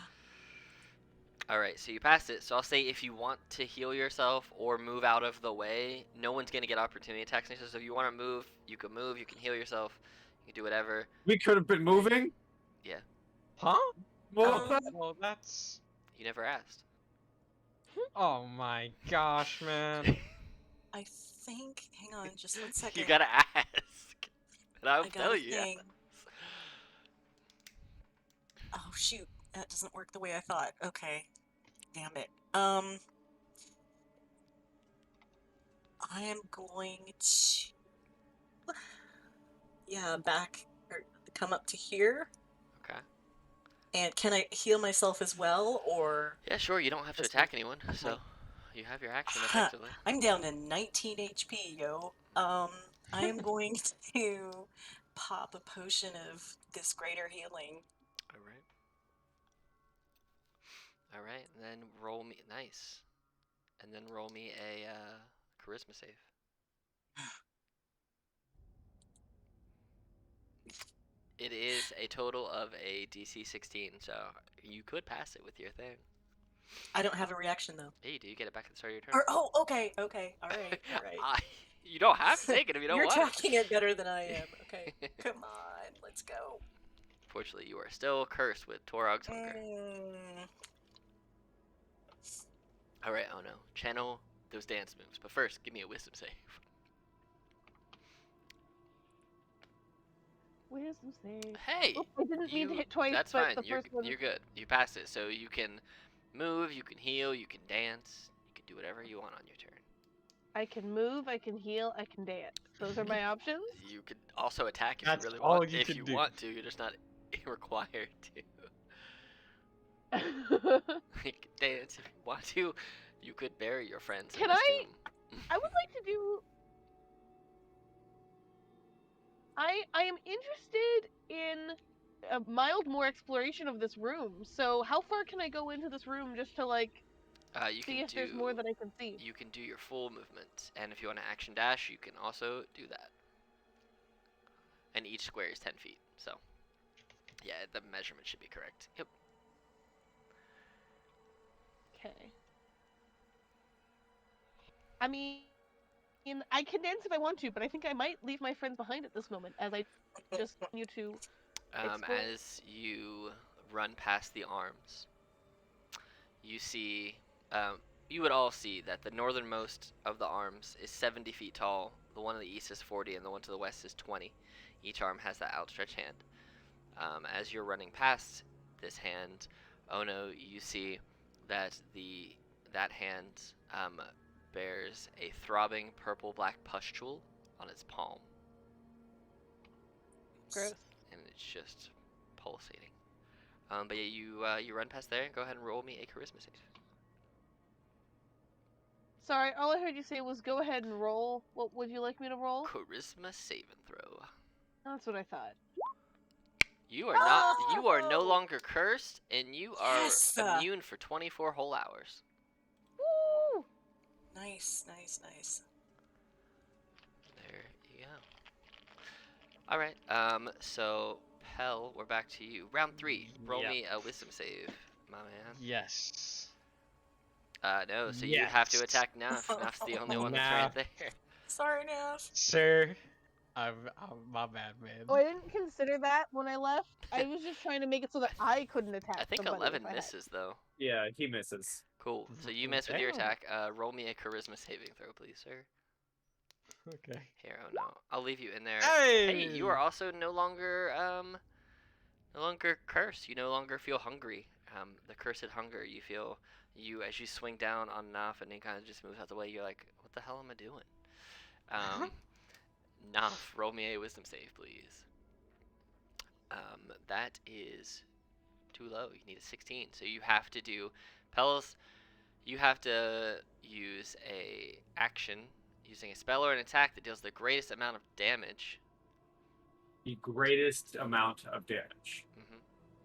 Alright, so you passed it. So I'll say if you want to heal yourself or move out of the way, no one's going to get opportunity attacks. So if you want to move, you can heal yourself, you can do whatever. We could have been moving? Huh? Well, Well, that's. You never asked. Oh my gosh, man. I think. Hang on, just 1 second. You gotta ask. And I'll I tell gotta you. think. Oh shoot, that doesn't work the way I thought. Okay, damn it. I am going to, yeah, back or come up to here. Okay. And can I heal myself as well, or Yeah, sure. You don't have to just attack anyone, my? so you have your action Huh, effectively. I'm down to 19 HP, yo. I am going to pop a potion of this greater healing. All right. All right. And then roll me. Nice. And then roll me a charisma save. It is a total of a DC 16, so you could pass it with your thing. I don't have a reaction though. Yeah, you do. You get it back at the start of your turn. Or oh, okay, okay, all right, all right. You don't have to take it if you don't You're want tracking it better than I am. Okay, come on, let's go. Fortunately, you are still cursed with Torog's hunger. All right. Oh no. Channel those dance moves. But first, give me a wisdom save. Wisdom save. Hey, Oops, I didn't mean to hit twice, that's but fine. the first one. You're good. You passed it. So you can move, you can heal, you can dance, you can do whatever you want on your turn. I can move, I can heal, I can dance. Those are my options. You could also attack if That's you really all want. you If can you do. want to, you're just not required to. Can You can dance if you want to. You could bury your friends in Can this I- tomb. I would like to do. I am interested in a mild more exploration of this room. So how far can I go into this room just to like You see can if there's more that I can see? You can do your full movement, and if you want to action dash, you can also do that. And each square is 10 feet, so yeah, the measurement should be correct. Yep. Okay. I mean, I can dance if I want to, but I think I might leave my friends behind at this moment as I just continue to explore. As you run past the arms, you see, you would all see that the northernmost of the arms is 70 feet tall, the one to the east is 40, and the one to the west is 20. Each arm has that outstretched hand. As you're running past this hand, Ono, you see that that hand bears a throbbing purple-black pustule on its palm. Gross. And it's just pulsating. But yeah, you run past there and go ahead and roll me a charisma save. Sorry, all I heard you say was go ahead and roll. What would you like me to roll? Charisma saving throw. That's what I thought. You are not. You are no longer cursed, and you are Yes! immune for 24 whole hours. Woo! Nice, nice, nice. There you go. All right. So Pell, we're back to you. Round 3. Roll Yep. me a wisdom save, my man. Yes. No. So you have to attack Naf. Naf's the only one that's right there. Sorry, Nav. Sir, I'm my bad, man. Oh, I didn't consider that when I left. I was just trying to make it so that I couldn't attack. I think somebody 11 if I had. misses though. Yeah, he misses. Cool. So you miss with your Damn. attack. Loll me a charisma saving throw, please, sir. Okay. Here, oh no, I'll leave you in there. Hey! Hey, you are also no longer cursed. You no longer feel hungry. The cursed hunger you feel, as you swing down on Naf and he kind of just moves out the way. You're like, what the hell am I doing? Naf, roll me a wisdom save, please. That is too low. You need a 16. So you have to do, Pels. You have to use a action using a spell or an attack that deals the greatest amount of damage. The greatest amount of damage.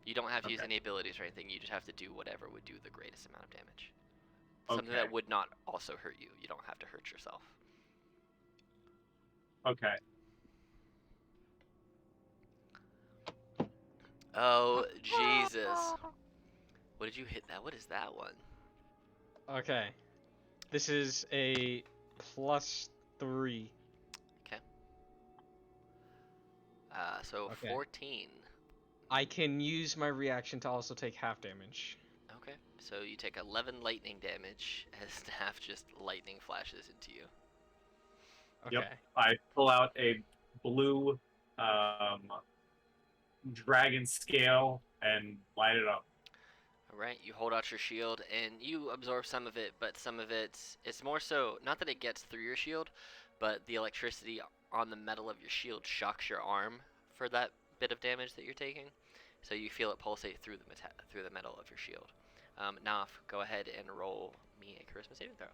You don't have to use Okay. any abilities or anything. You just have to do whatever would do the greatest amount of damage. Something Okay. that would not also hurt you. You don't have to hurt yourself. Okay. Oh, Jesus. What did you hit that? What is that one? Okay. This is a +3. So Okay. 14. I can use my reaction to also take half damage. Okay. So you take 11 lightning damage as Staff just lightning flashes into you. Okay. Yep. I pull out a blue dragon scale and light it up. Right, you hold out your shield and you absorb some of it, but some of it's more so not that it gets through your shield, but the electricity on the metal of your shield shocks your arm for that bit of damage that you're taking. So you feel it pulsate through through the metal of your shield. Naf, go ahead and roll me a charisma saving throw.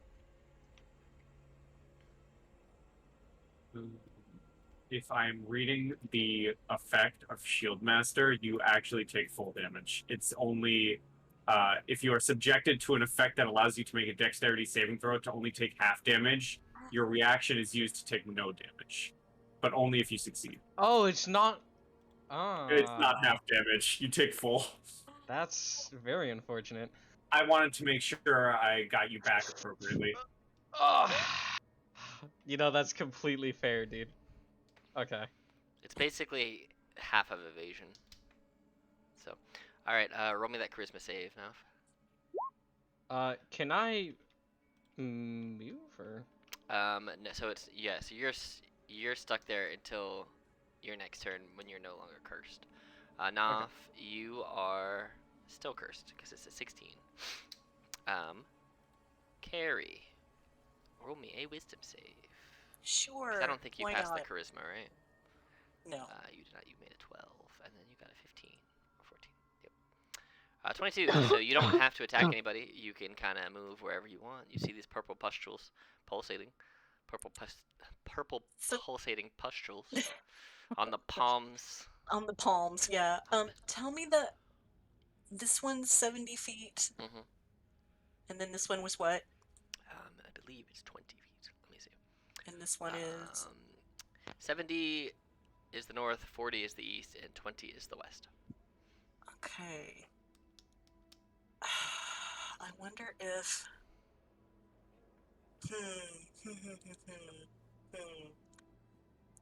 If I'm reading the effect of Shield Master, you actually take full damage. It's only if you are subjected to an effect that allows you to make a dexterity saving throw to only take half damage, your reaction is used to take no damage. But only if you succeed. Oh, it's not. It's not Ah, half damage. You take full. that's very unfortunate. I wanted to make sure I got you back appropriately. Ah, that's completely fair, dude. Okay. It's basically half of evasion. So, all right, roll me that charisma save, Naf. Can I move or? No, so it's so you're stuck there until your next turn when you're no longer cursed. Naf, you are still cursed because it's a 16. Carrie, roll me a wisdom save. 'Cause Sure. I don't think you Why passed not? the charisma, right? No. You did not. You made a 12, and then you got a 15 or 14. Yep. 22. So you don't have to attack anybody. You can kind of move wherever you want. You see these purple pustules pulsating, purple So pulsating pustules on the palms. on the palms, yeah. Tell me that this one's 70 feet, Mm-hmm. and then this one was what? I believe it's 20 feet. Let me see. And this one is 70 is the north, 40 is the east, and 20 is the west. okay. I wonder if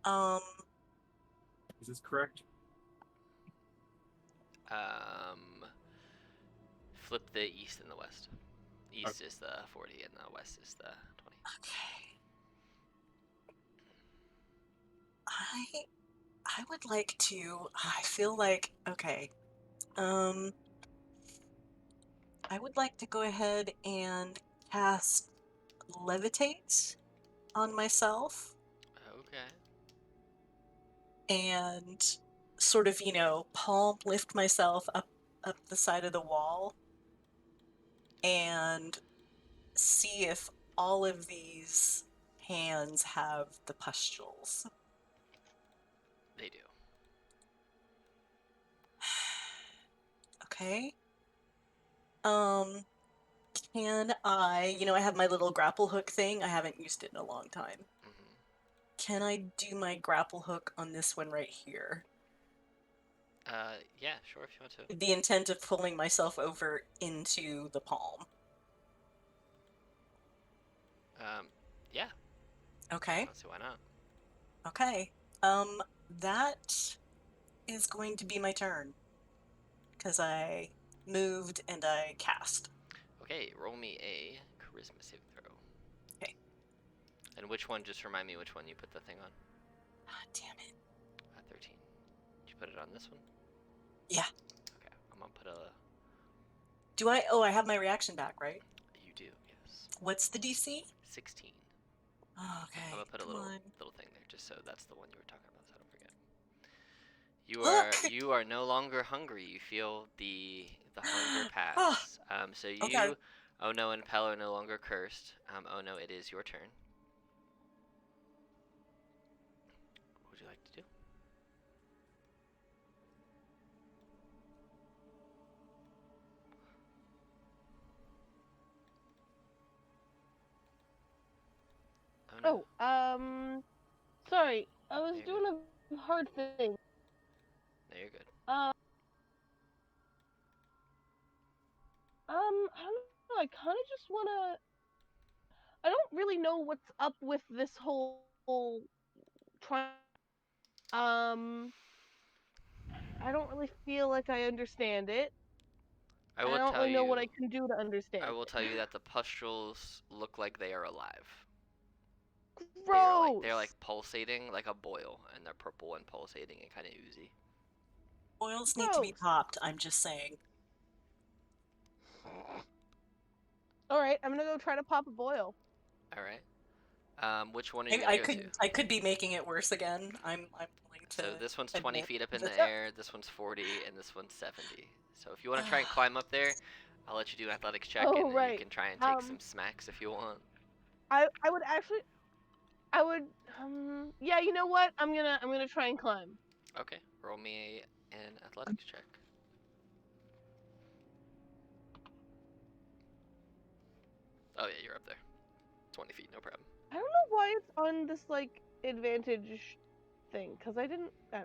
um Is this correct? Flip the east and the west. East is the 40 and the west is the 20. okay. I would like to I feel like okay. Um I would like to go ahead and cast levitate on myself Okay. and sort of, palm lift myself up the side of the wall and see if all of these hands have the pustules. They do. Okay. Can I have my little grapple hook thing. I haven't used it in a long time. Mm-hmm. Can I do my grapple hook on this one right here? Yeah, sure, if you want to. With the intent of pulling myself over into the palm. Yeah. Okay. Let's see why not. Okay. That is going to be my turn. Because I moved and I cast. Okay, roll me a charisma saving throw. Okay. And which one? Just remind me which one you put the thing on. Ah, damn it. 13. Did you put it on this one? Yeah. Okay, I'm gonna put a. Do I? Oh, I have my reaction back, right? You do, yes. What's the DC? 16. Oh, okay. I'm gonna put a Come little on. thing there, just so that's the one you were talking about, so I don't forget. Look! You are no longer hungry. You feel the hunger Oh, pass. So you, okay. Oh no, and Pell are no longer cursed. Oh no, it is your turn. What would you like to do? Oh no. Oh, sorry. I was You're doing a hard thing. No, you're good. I don't know. I kind of just wanna. I don't really know what's up with this whole try. I don't really feel like I understand it. I I will don't tell really know what I you. can do to understand I will it. tell you that the pustules look like they are alive. Gross. They're like pulsating like a boil, and they're purple and pulsating and kind of oozy. Oils need to be Gross. popped, I'm just saying. All right, I'm gonna go try to pop a boil. All right. Which one are you Maybe gonna go to? I could be making it worse again. I'm willing to So this one's 20 admit feet up in that. the air, this one's 40, and this one's 70. So if you want to try and climb up there, I'll let you do an athletics check, Oh and then you right. can try and take some smacks if you want. I would actually I would yeah, you know what? I'm gonna try and climb. Okay, roll me an athletics check. Oh yeah, you're up there. 20 feet, no problem. I don't know why it's on this like advantage thing, cause I don't know.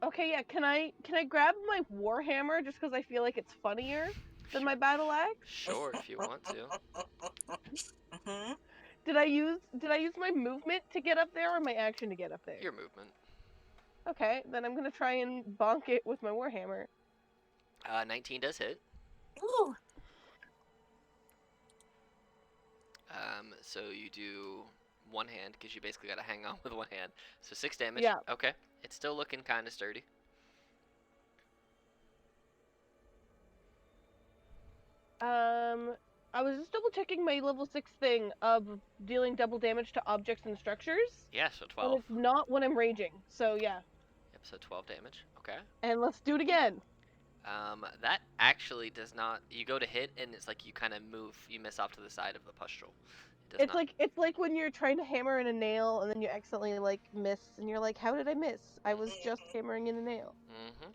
Okay, yeah, can I grab my warhammer just cuz I feel like it's funnier than my battle axe? Sure, if you want to. Mhm. Did I use my movement to get up there or my action to get up there? Your movement. Okay, then I'm going to try and bonk it with my warhammer. 19 does hit. Ooh. So you do one hand, because you basically got to hang on with one hand. So 6 damage. Yeah. Okay. It's still looking kind of sturdy. I was just double checking my level 6 thing of dealing double damage to objects and structures. Yeah, so And 12. it's not when I'm raging. So yeah. Yep, so 12 damage. Okay. And let's do it again. That actually does not. You go to hit, and it's like you kind of move. You miss off to the side of the pustule. It does not. It's like when you're trying to hammer in a nail and then you accidentally like miss and you're like, how did I miss? I was just hammering in a nail. Mm-hmm.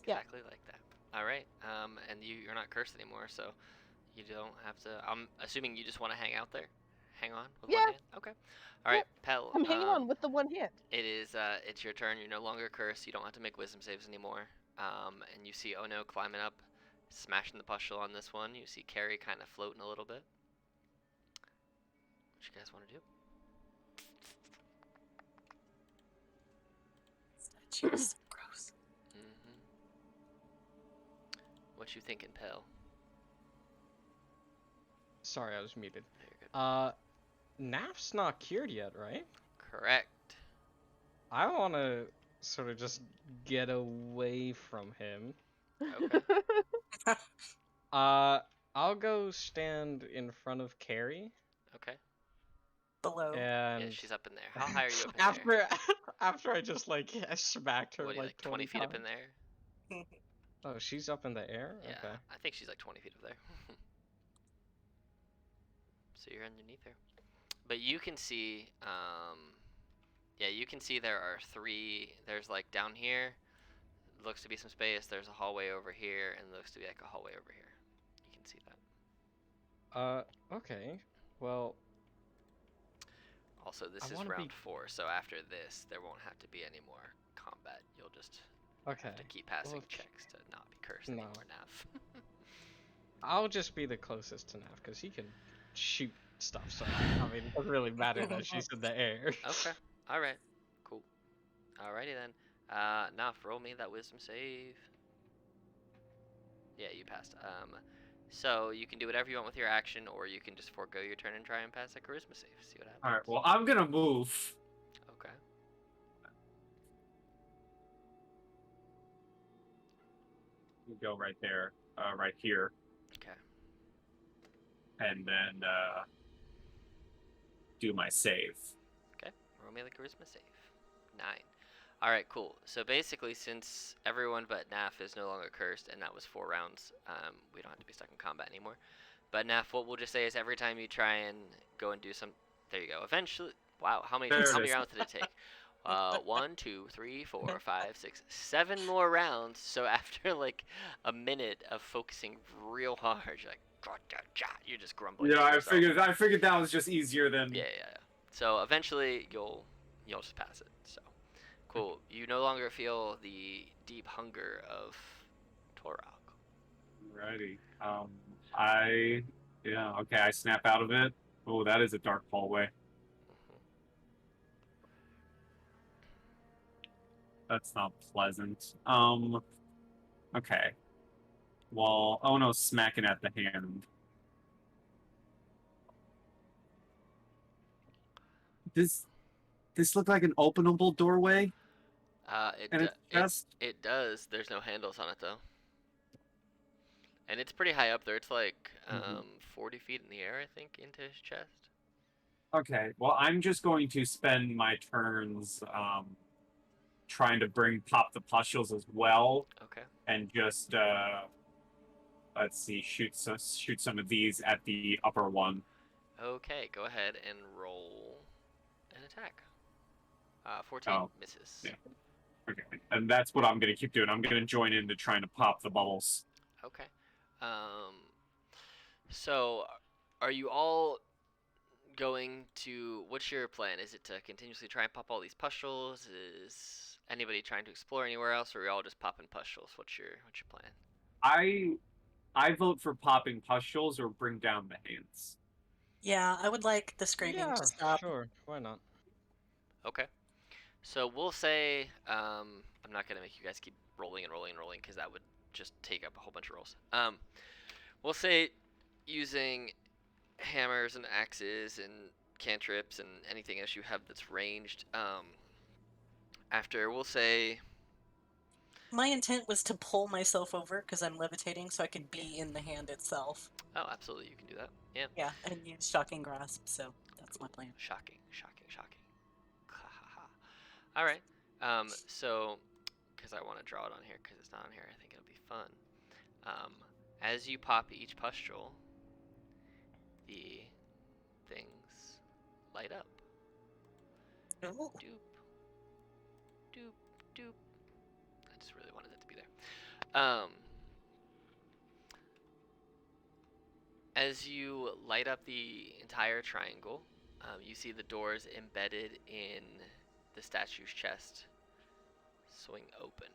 Yeah. Exactly like that. All right. And you're not cursed anymore, so you don't have to. I'm assuming you just want to hang out there, hang on with one Yeah. hand. Okay. All right, Pell. I'm hanging on with the one hand. It is. It's your turn. You're no longer cursed. You don't have to make wisdom saves anymore. And you see Ono climbing up, smashing the pustule on this one. You see Carrie kind of floating a little bit. What you guys want to do? Statues, so gross. Mm-hmm. What you thinking, Pell? Sorry, I was muted. Very good. Naf's not cured yet, right? Correct. I want to sort of just get away from him. Okay. I'll go stand in front of Carrie. Okay. Below. And Yeah, she's up in there. How high are you up in there? after I just like smacked her What are you, like 20 feet times. up in there? Oh, she's up in the air? Yeah, Okay. I think she's like 20 feet up there. So you're underneath her. But you can see, yeah, you can see there are 3, there's like down here, looks to be some space, there's a hallway over here, and looks to be like a hallway over here. You can see that. Okay. Well, Also, this I is wanna round be- 4, so after this, there won't have to be any more combat. You'll just okay. have to keep passing Well, checks to not be cursed no. anymore, Nav. I'll just be the closest to Naf because he can shoot stuff. So I mean, it doesn't really matter that she's in the air. Okay. All right. Cool. Alrighty then. Nav, roll me that wisdom save. Yeah, you passed. So you can do whatever you want with your action, or you can just forego your turn and try and pass a charisma save. See what happens. All right. Well, I'm gonna move. Okay. We'll go right there, right here, Okay. and then do my save. Okay. Roll me the charisma save. 9. All right. Cool. So basically, since everyone but Naf is no longer cursed, and that was 4 rounds, we don't have to be stuck in combat anymore. But Naf, what we'll just say is every time you try and go and do some, there you go. Eventually, wow, how many There it rounds is. did it take? 1, 2, 3, 4, 5, 6, 7 more rounds. So after like a minute of focusing real hard, you're like, you're just grumbling. Yeah, to I yourself. figured that was just easier than. Yeah. So eventually you'll just pass it. So cool. You no longer feel the deep hunger of Torok. Alrighty. Okay, I snap out of it. Oh, that is a dark hallway. That's not pleasant. Okay. Well, Ono's smacking at the hand. This look like an openable doorway? And it's just... It does. There's no handles on it though. And it's pretty high up there. It's like Mhm. 40 feet in the air, I think, into his chest. Okay, well, I'm just going to spend my turns trying to pop the pustules as well, Okay. and just let's see, shoot some of these at the upper one. Okay, go ahead and roll an attack. 14 Oh, misses. yeah. Okay, and that's what I'm gonna keep doing. I'm gonna join into trying to pop the bubbles. Okay. Um, so, are you all going to? What's your plan? Is it to continuously try and pop all these pustules? Is anybody trying to explore anywhere else, or are you all just popping pustules? What's your plan? I I vote for popping pustules or bring down the hands. Yeah, I would like the screaming to Yeah, stop. sure. Why not? Okay. So we'll say I'm not gonna make you guys keep rolling and rolling and rolling because that would just take up a whole bunch of rolls. We'll say using hammers and axes and cantrips and anything else you have that's ranged. After we'll say My intent was to pull myself over because I'm levitating so I could yeah. be in the hand itself. Oh, absolutely, you can do that. Yeah. Yeah, and use shocking grasp, so that's my Cool. plan. Shocking, shocking, shocking. Ha ha ha. All right. So because I want to draw it on here because it's not on here, I think it'll be fun. Um, as you pop each pustule, the things light up. Ooh. Doop, doop, doop. I just really wanted it to be there. As you light up the entire triangle, you see the doors embedded in the statue's chest swing open.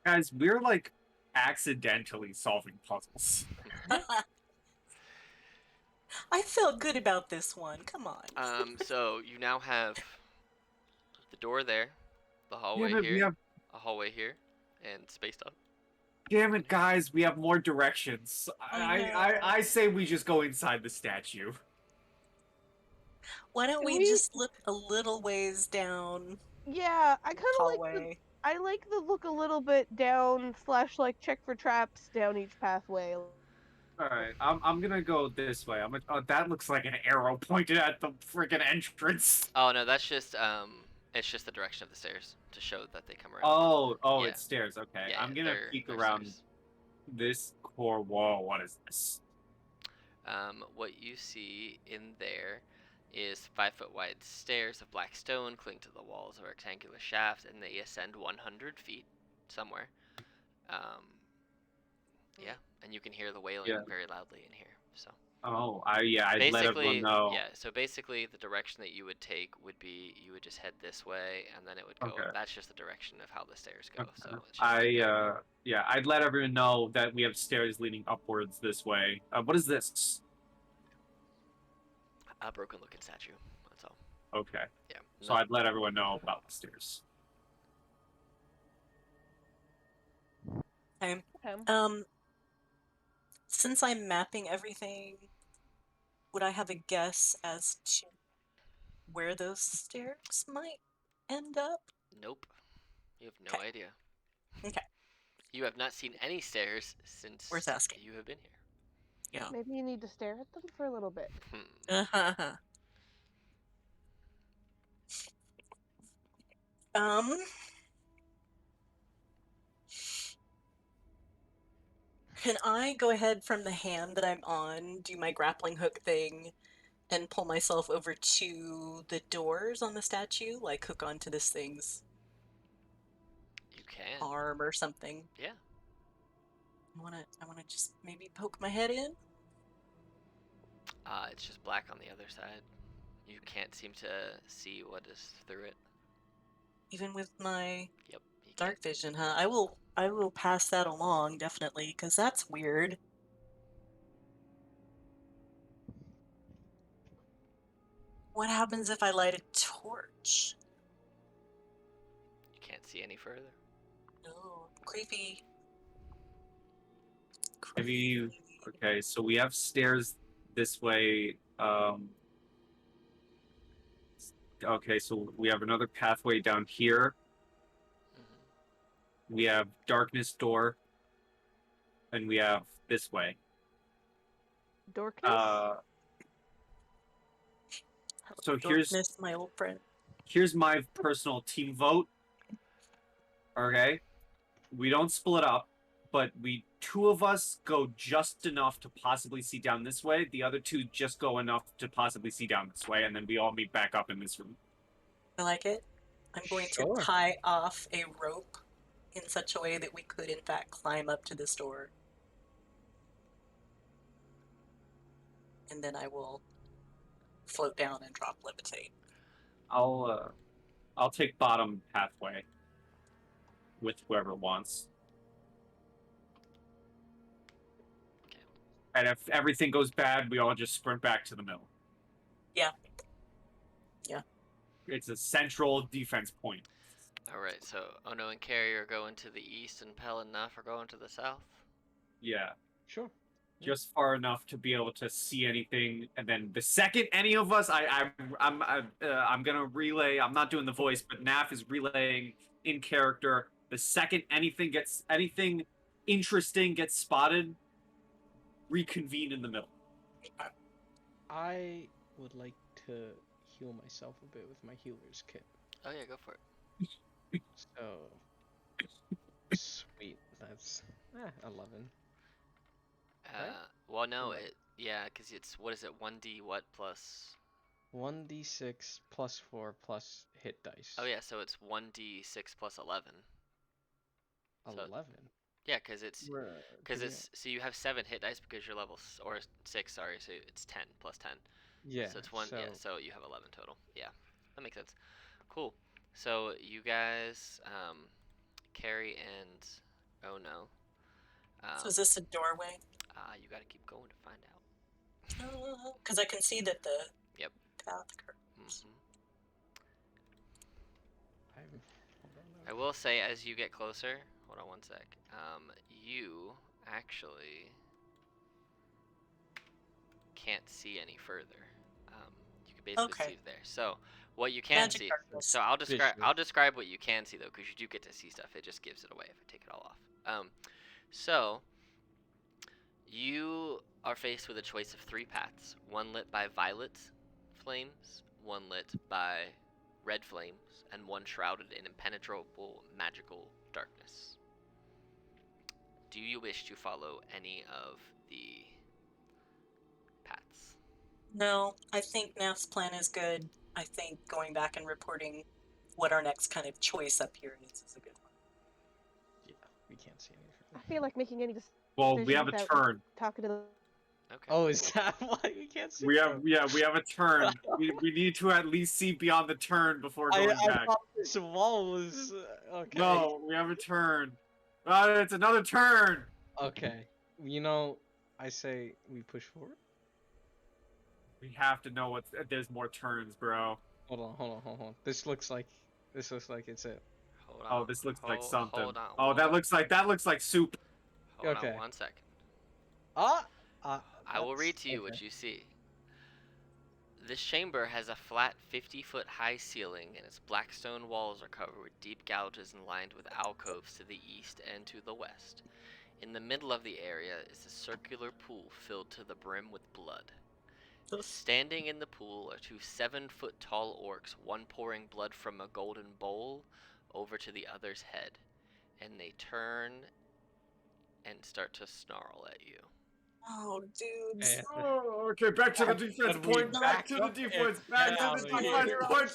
Guys, we're like accidentally solving puzzles. I felt good about this one. Come on. So you now have the door there, the Yeah, hallway but we here, have. a hallway here, and space up. Damn it, guys! We have more directions. I I say we just go inside the statue. Why don't Can we we? just look a little ways down Yeah, I the kind of like the. hallway? I like the look a little bit down slash like check for traps down each pathway. All right, I'm gonna go this way. that looks like an arrow pointed at the freaking entrance. Oh no, it's just the direction of the stairs to show that they come around. Oh, Yeah, it's stairs. Okay, yeah, I'm gonna peek they're around stairs. this core wall. What is this? What you see in there is 5 foot wide stairs of black stone cling to the walls of a rectangular shaft, and they ascend 100 feet somewhere. Um, yeah, and you can hear the wailing Yeah. very loudly in here. So Oh, I'd let everyone basically, know. yeah. So basically, the direction that you would take would be you would just head this way, and then it would go. Okay. That's just the direction of how the stairs go. Okay. So it's just like that. Yeah, I'd let everyone know that we have stairs leading upwards this way. What is this? A broken looking statue. That's all. Okay. Yeah. So No, I'd let everyone know about the stairs. Okay. Okay. Since I'm mapping everything, would I have a guess as to where those stairs might end up? nope. You have no Okay. idea. Okay. You have not seen any stairs since Worth asking. you have been here. Yeah. Maybe you need to stare at them for a little bit. Uh-huh. Um, can I go ahead from the hand that I'm on, do my grappling hook thing, and pull myself over to the doors on the statue? Like hook onto this thing's You can. arm or something? Yeah. I wanna just maybe poke my head in? It's just black on the other side. You can't seem to see what is through it. Even with my Yep. You dark vision, huh? I will pass that along, definitely, because that's weird. What happens if I light a torch? can't see any further. No, creepy. Maybe. Creepy. Okay, so we have stairs this way. Okay, so we have another pathway down here. Hmm. We have darkness door. and we have this way. Dorcas? So Darkness, my old friend. here's my personal team vote. Okay, we don't split up, but two of us go just enough to possibly see down this way. The other two just go enough to possibly see down this way, and then we all meet back up in this room. I like it. I'm going to Sure. tie off a rope in such a way that we could, in fact, climb up to this door. And then I will float down and drop levitate. I'll take bottom pathway with whoever wants. Okay. And if everything goes bad, we all just sprint back to the middle. Yeah. Yeah. It's a central defense point. All right. So Ono and Carrie are going to the east, and Pell and Nuff are going to the south. Yeah. Sure. Just far enough to be able to see anything, and then the second any of us, I'm gonna relay. I'm not doing the voice, but Naf is relaying in character. The second anything interesting gets spotted, reconvene in the middle. I would like to heal myself a bit with my healer's kit. Oh yeah, go for it. So sweet. That's 11. Right? Well, no, Right. because it's what is it? 1d what plus? 1d6 plus 4 plus hit dice. Oh yeah, so it's 1d6 plus 11. So- 11. Yeah, because it's Yeah. so you have 7 hit dice because you're level or 6. Sorry, so it's 10 plus 10. Yeah. So it's 1. Yeah, so you have 11 total. Yeah, that makes sense. Cool. So you guys, Carrie and Ono. So is this a doorway? You got to keep going to find out. Because I can see that the Yep. path curves. Mhm. Hold on, I will say, as you get closer, hold on one sec. You actually can't see any further. You can basically Okay. see there. So what you can Magic see. darkness. So I'll describe. Visual. I'll describe what you can see though, because you do get to see stuff. It just gives it away if I take it all off. So you are faced with a choice of 3 paths. One lit by violet flames, one lit by red flames, and one shrouded in impenetrable magical darkness. Do you wish to follow any of the paths? No, I think Naf's plan is good. I think going back and reporting what our next kind of choice up here is a good one. Yeah, we can't see any I further. feel like making any decisions Well, we have a without turn. talking to the. Okay. Oh, is that why we can't see? We have a turn. we need to at least see beyond the turn before going I back. thought this wall was okay. No, we have a turn. It's another turn. Okay. I say we push forward. We have to know there's more turns, bro. Hold on. This looks like it's it. Hold on. Oh, this looks like something. Hold on. Oh, that looks like soup. Hold Okay. on 1 second. I will read to you what you see. This chamber has a flat 50-foot high ceiling, and its black stone walls are covered with deep gouges and lined with alcoves to the east and to the west. In the middle of the area is a circular pool filled to the brim with blood. Standing in the pool are 2 7-foot tall orcs, one pouring blood from a golden bowl over to the other's head, and they turn and start to snarl at you. Oh, dudes. Oh, okay, back to the defense But we point. Back back to the up defense. and Back get to out the of defense here. point.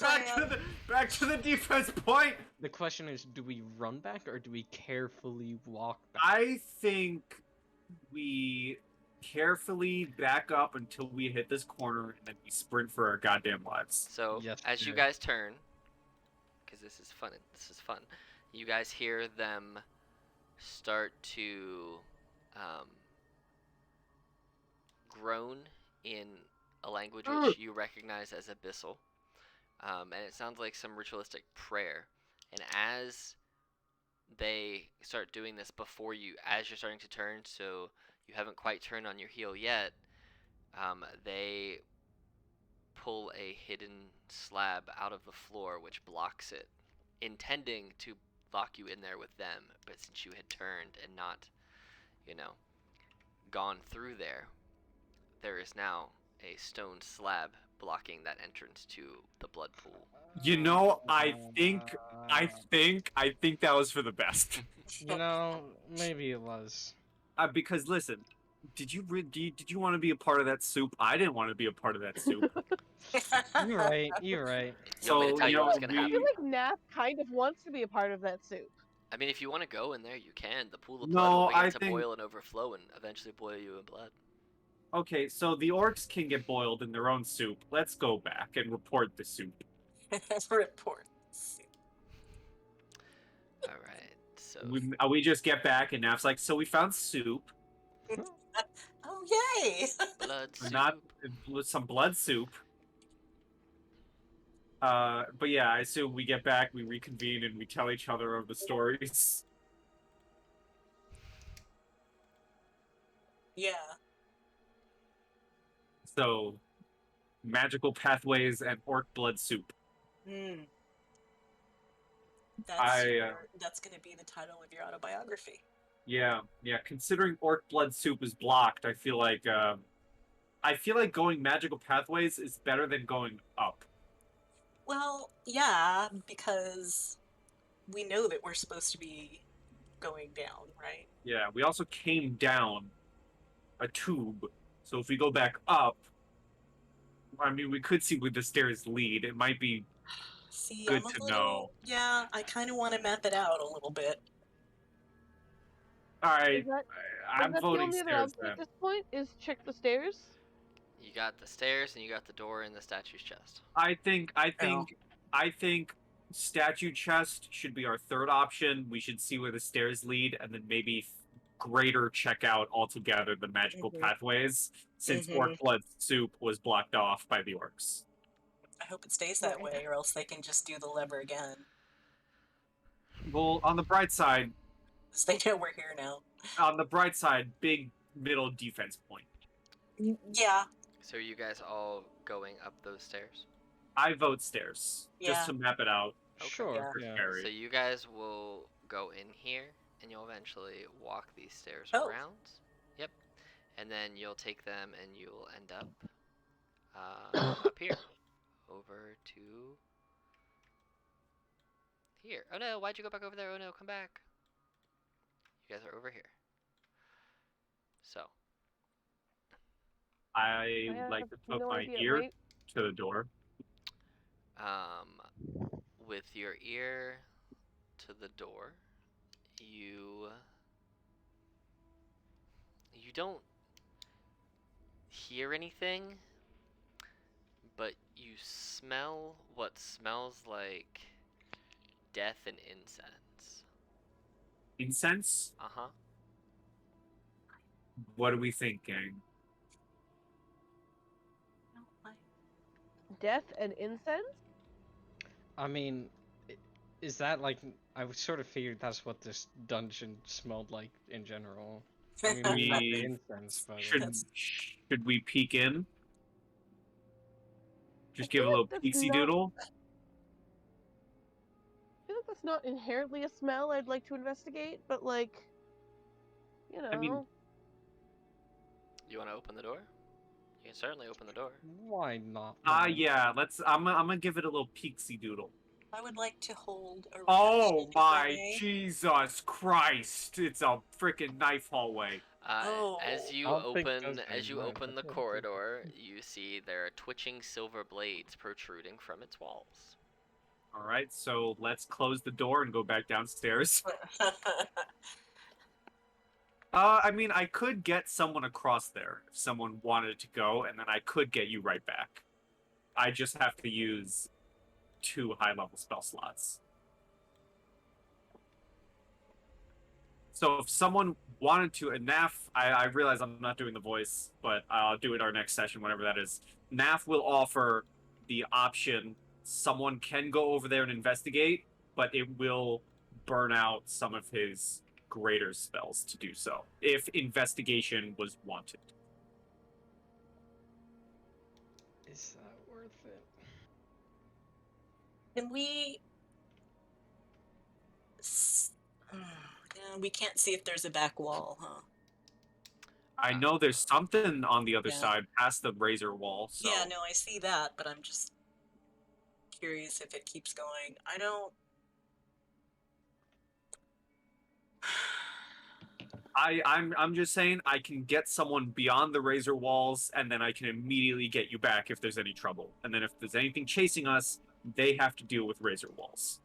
Back to the defense point. The question is, do we run back or do we carefully walk back? I think we carefully back up until we hit this corner, and then we sprint for our goddamn lives. So Yes, as you sir. guys turn, because this is fun. You guys hear them start to groan in a language which you recognize as Abyssal, and it sounds like some ritualistic prayer. And as they start doing this before you, as you're starting to turn, so you haven't quite turned on your heel yet, they pull a hidden slab out of the floor which blocks it, intending to lock you in there with them, but since you had turned and not, gone through there, there is now a stone slab blocking that entrance to the blood pool. You know, I think that was for the best. You know, maybe it was. Because listen, did you want to be a part of that soup? I didn't want to be a part of that soup. You're right. You're right. You want me to So tell you you know, what's gonna I happen? feel like Nath kind of wants to be a part of that soup. I mean, if you want to go in there, you can. The pool of blood No, will begin I to think- boil and overflow and eventually boil you in blood. Okay, so the orcs can get boiled in their own soup. Let's go back and report the soup. Report. All right. So We just get back and Naf's like, so we found soup, Oh, yay! blood soup. not some blood soup. But yeah, I assume we get back, we reconvene, and we tell each other of the stories. Yeah. So, magical pathways and orc blood soup. Hmm. I, That's going to be the title of your autobiography. Yeah. Considering orc blood soup is blocked, I feel like going magical pathways is better than going up. Well, yeah, because we know that we're supposed to be going down, right? Yeah, we also came down a tube, so if we go back up, I mean, we could see where the stairs lead. It might be See, good I'm a to little. know. Yeah, I kind of want to map it out a little bit. All right. Is that, I'm is that the voting only other stairs option then. at this point? Is check the stairs? You got the stairs and you got the door in the statue's chest. I think statue chest should be our third option. We should see where the stairs lead, and then maybe greater check out altogether the magical Mhm. pathways, since Mhm. orc blood soup was blocked off by the orcs. I hope it stays that Right. way, or else they can just do the lever again. Well, on the bright side, Because they know we're here now. big middle defense point. Yeah, So are you guys all going up those stairs? I vote stairs Yeah. just to map it out. Okay. Sure. for Yeah. Harry. So you guys will go in here and you'll eventually walk these stairs Oh. around. Yep. And then you'll take them and you'll end up up here. Over to here. Oh no, why'd you go back over there? Oh no, come back. You guys are over here. So, I I like have to put no my idea. ear Wait, to the door. with your ear to the door, you don't hear anything, but you smell what smells like death and incense. Incense? Uh-huh. What are we thinking? death and incense? I mean, is that like? I sort of figured that's what this dungeon smelled like in general. I mean, maybe not the We incense, but should we peek in? Just I give a feel little like that's peeksy not- doodle. I feel like that's not inherently a smell I'd like to investigate, but like, you know. I mean- You want to open the door? You can certainly open the door. why not? Yeah. I'm gonna give it a little peeksy doodle. I would like to hold a Oh reaction, if my I may. Jesus Christ! It's a freaking knife hallway. Oh. As you I don't think open, those as you very much. open the corridor, you see there are twitching silver blades protruding from its walls. All right, so let's close the door and go back downstairs. I mean, I could get someone across there if someone wanted to go, and then I could get you right back. I just have to use 2 high-level spell slots. So if someone wanted to, and Naf, I realize I'm not doing the voice, but I'll do it our next session, whenever that is. Naf will offer the option, someone can go over there and investigate, but it will burn out some of his greater spells to do so, if investigation was wanted. Is that worth it? Can we? Yeah, we can't see if there's a back wall, huh? I know there's something on the other Yeah. side past the razor wall. So Yeah, no, I see that, but I'm just curious if it keeps going. I don't. I'm just saying I can get someone beyond the razor walls, and then I can immediately get you back if there's any trouble. And then if there's anything chasing us, they have to deal with razor walls.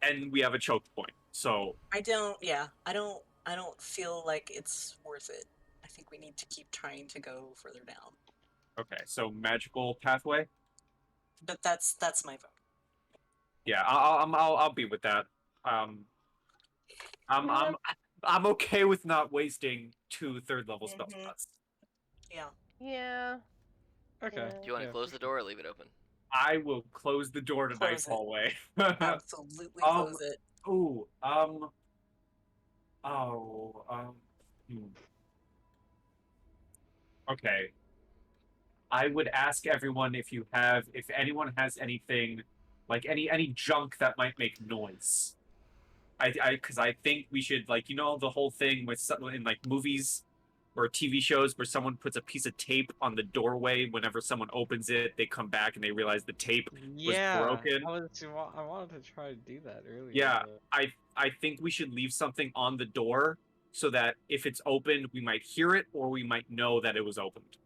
And we have a choke point. So I don't. Yeah, I don't. I don't feel like it's worth it. I think we need to keep trying to go further down. okay, so magical pathway. But that's my vote. Yeah, I'll be with that. Um, I'm Yeah. I'm I'm okay with not wasting 2 third-level spell Mhm. slots. Yeah. Yeah. Okay. Yeah. Do you want to Yeah, close for the sure. door or leave it open? I will close the door to Close Knife it. Hallway. Absolutely Um, close it. ooh, oh, hmm. Okay. I would ask everyone if anyone has anything, like any junk that might make noise. Because I think we should, like, the whole thing with in like movies or TV shows where someone puts a piece of tape on the doorway. Whenever someone opens it, they come back and they realize the tape was broken. I wanted to try to do that earlier. Yeah, But... I think we should leave something on the door so that if it's opened, we might hear it or we might know that it was opened.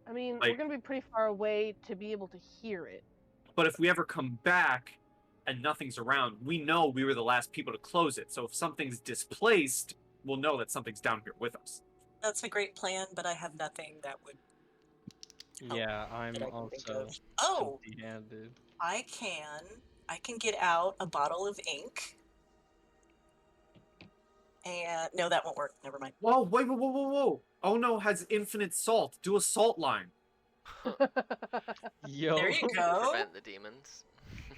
I mean, Like- we're gonna be pretty far away to be able to hear it. But if we ever come back and nothing's around, we know we were the last people to close it. So if something's displaced, we'll know that something's down here with us. That's a great plan, but I have nothing that would Yeah, I'm that I can think also of. Oh, empty-handed. I can get out a bottle of ink. And no, that won't work. Never mind. Whoa, wait, whoa. Ono has infinite salt. Do a salt line. Yo. There you go. Prevent the demons.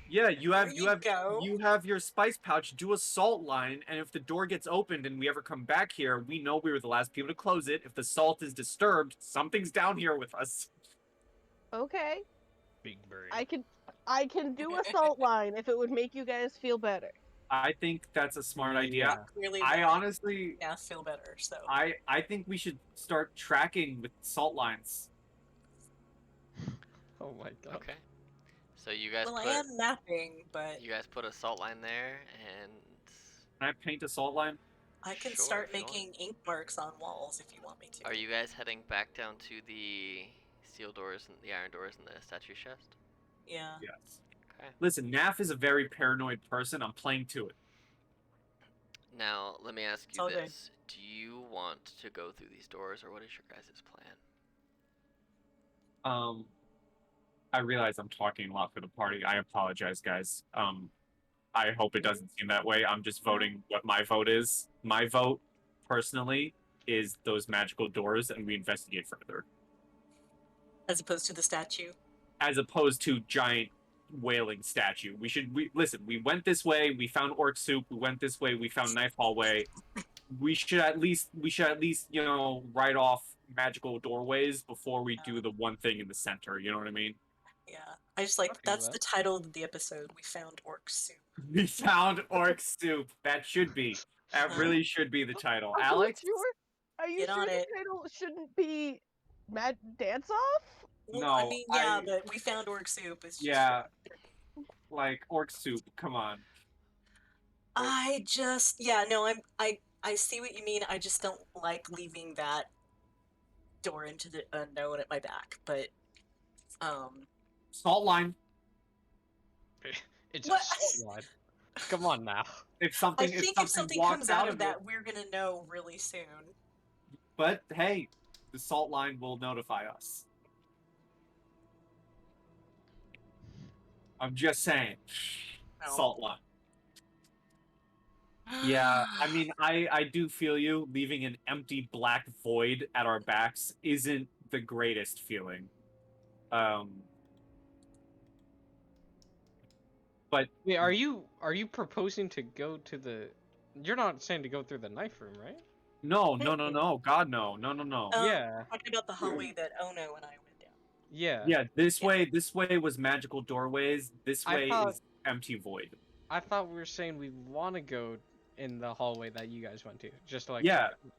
Yeah, you have go. you have your spice pouch. Do a salt line, and if the door gets opened and we ever come back here, we know we were the last people to close it. If the salt is disturbed, something's down here with us. Okay. Big brain. I can do a salt line if it would make you guys feel better. I think that's a smart Yeah. idea. Clearly, I make honestly, Nath feel better. So I think we should start tracking with salt lines. Oh my god. Okay. So you guys well, I put am mapping, but you guys put a salt line there, and Can I paint a salt line? I can Sure, start if you want. making ink marks on walls if you want me to. are you guys heading back down to the steel doors and the iron doors and the statue chest? Yeah. Yes. Okay. Listen, Naf is a very paranoid person. I'm playing to it. Now let me ask It's you all good. this: do you want to go through these doors, or what is your guys' plan? I realize I'm talking a lot for the party. I apologize, guys. I hope it doesn't seem that way. I'm just voting what my vote is. My vote, personally, is those magical doors, and we investigate further. As opposed to the statue. As opposed to giant wailing statue. Listen, we went this way, we found orc soup, we went this way, we found knife hallway. We should at least, write off magical doorways before we do the one thing in the center, you know what I mean? Yeah. I just like Okay, that's well. the title of the episode. We found orc soup. We found orc soup. That should be. That really should be the title. Alex? Are you Get sure on the it. title shouldn't be Mad Dance Off? Well, I No, mean, yeah, but we found orc soup. It's just Yeah. Like orc soup. Come on. I see what you mean. I just don't like leaving that door into the unknown at my back. But Salt line. It's What? a salt line. Come on now. If I something think if something walks comes out of it, that, we're gonna know really soon. but hey, the salt line will notify us. I'm just saying. No. Salt line. Yeah, I mean, I do feel you. Leaving an empty black void at our backs isn't the greatest feeling. But Wait, are you proposing to go to the? You're not saying to go through the knife room, right? no. God, no. Yeah. Talking about the hallway that Ono and I went down. Yeah. Yeah, this way was magical doorways. This I way thought- is empty void. I thought we were saying we want to go in the hallway that you guys went to. Just to, like, Yeah. check it.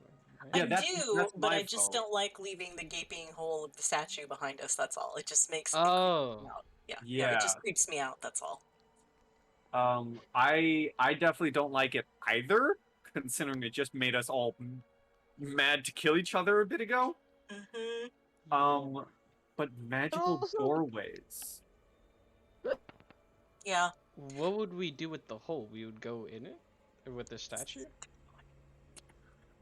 Yeah, I that's do, but my I just fault. don't like leaving the gaping hole of the statue behind us. That's all. It just makes it Oh. creeps me out. Yeah, it Yeah. just creeps me out. That's all. I definitely don't like it either, considering it just made us all mad to kill each other a bit ago. Mm-hmm. But magical Also- doorways. Yeah. What would we do with the hole? We would go in it? Or with the statue?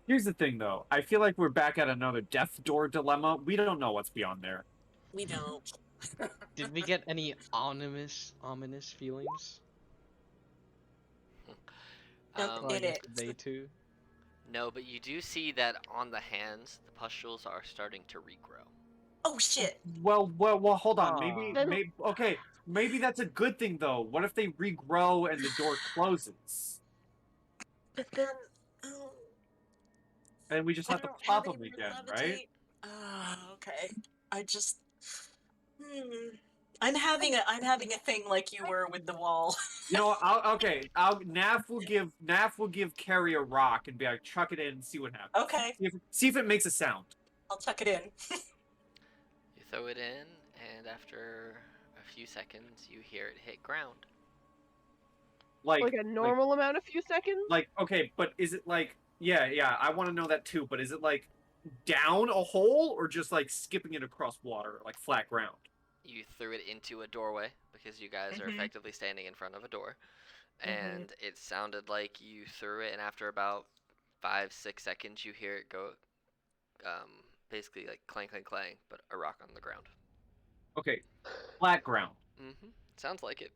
Here's the thing, though. I feel like we're back at another death door dilemma. We don't know what's beyond there. We don't. Did we get any ominous feelings? Jump Um, in it. They too? no, but you do see that on the hands, the pustules are starting to regrow. Oh shit. Well, hold on. Maybe, Aw. maybe that's a good thing, though. What if they regrow and the door closes? But then, oh, And we just I have to don't pop have them any again, more right? levitate. Okay. I just. I'm having a thing like you were with the wall. You know, Naf will give Carrie a rock and be like, chuck it in and see what happens. Okay, See if it makes a sound. I'll chuck it in. You throw it in, and after a few seconds, you hear it hit ground. Like a normal amount of few seconds? Okay, but is it like yeah, I want to know that too, but is it like down a hole or just like skipping it across water, like flat ground? You threw it into a doorway because you guys are Mhm. effectively standing in front of a door. Mhm. And it sounded like you threw it, and after about 5-6 seconds, you hear it go, basically like clang, clang, clang, but a rock on the ground. Okay, flat ground. Mm-hmm. Sounds like it.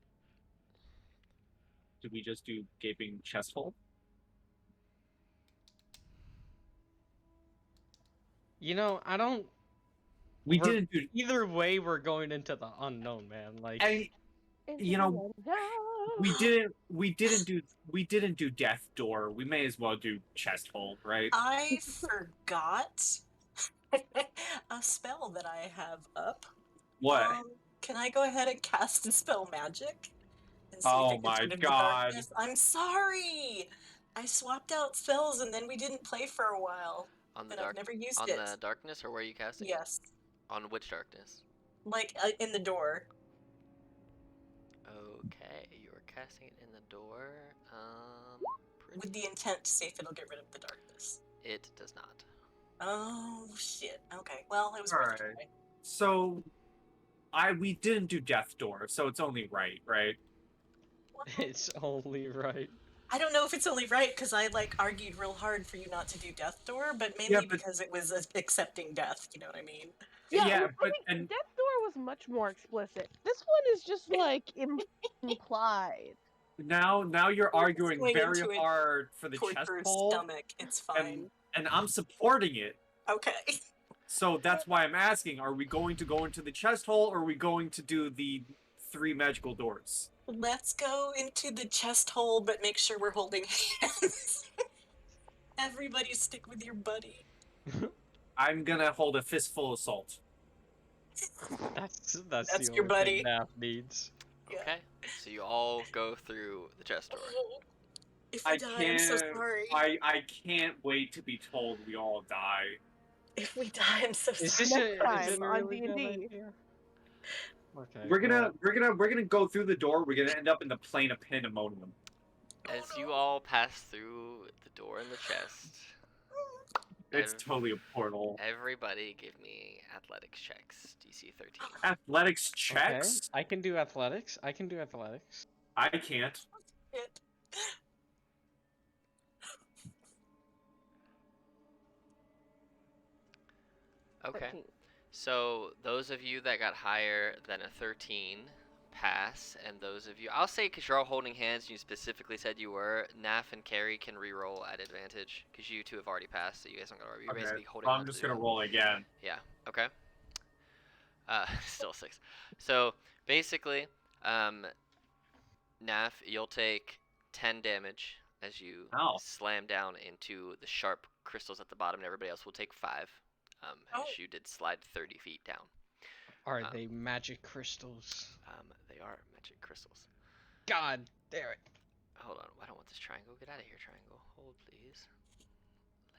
Did we just do gaping chest hole? You know, I don't. We we're- didn't do. Either way, we're going into the unknown, man. Like, And you know, we didn't do death door. We may as well do chest hole, right? I forgot a spell that I have up. What? Can I go ahead and cast Dispel Magic? And see Oh if it gets my rid of the God. darkness? I'm sorry! I swapped out spells and then we didn't play for a while. On the And I've dark, never used on it. the darkness, or where are you casting? Yes. On which darkness? Like, in the door. Okay, you're casting it in the door. With the intent to see if it'll get rid of the darkness. It does not. Oh, shit. Okay, well, it was worth a Alright. try. So, we didn't do death door, so it's only right? it's only right. I don't know if it's only right, because I, argued real hard for you not to do Death Door, but mainly Yeah, but- because it was accepting death, you know what I mean? Yeah, Yeah, well, but- I think and- Death Door was much more explicit. This one is just like implied. Now you're arguing going very into it hard for the chest Torture hole, stomach, it's fine. and I'm supporting it. Okay. So that's why I'm asking: are we going to go into the chest hole, or are we going to do the 3 magical doors? Let's go into the chest hole, but make sure we're holding hands. Everybody stick with your buddy. I'm gonna hold a fistful of salt. That's That's the your only buddy. thing Naf needs. Yeah. Okay, so you all go through the chest door. Oh, if we die, I'm so sorry. I can't wait to be told we all die. If we die, I'm so Is sorry. this Next a, is time it a on really good D&D. idea? Okay. We're well, gonna go through the door. We're gonna end up in the plane of pandemonium. As you all pass through the door in the chest, It's Ev- totally a portal. everybody give me athletics checks. DC 13. Athletics okay. checks. I can do athletics. I can't. Shit. Okay. 13. So those of you that got higher than a 13 pass, and those of you, I'll say because you're all holding hands, and you specifically said you were, Naf and Carrie can re-roll at advantage because you two have already passed, so you guys don't got to. You're basically holding. I'm on just to gonna roll again. Yeah. Okay. Still 6. So basically, Naf, you'll take 10 damage as you Ow. slam down into the sharp crystals at the bottom, and everybody else will take 5. Oh. As you did slide 30 feet down. Are they magic crystals? They are magic crystals. God damn it. Hold on, I don't want this triangle. Get out of here, triangle. Hold, please.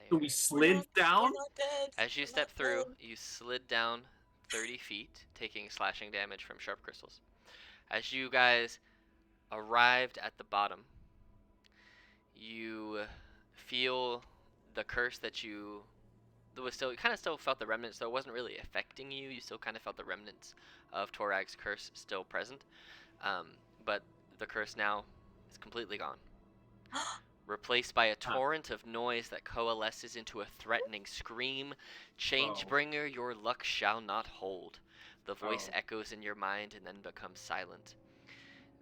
So Layer we it. slid down? We're not dead. As you We're step not through, dead. you slid down 30 feet, taking slashing damage from sharp crystals. As you guys arrived at the bottom, you feel the curse that you kind of still felt the remnants, though it wasn't really affecting you. You still kind of felt the remnants of Torag's curse still present, um, but the curse now is completely gone, replaced by a torrent of noise that coalesces into a threatening scream. Changebringer, your luck shall not hold. The voice echoes in your mind and then becomes silent.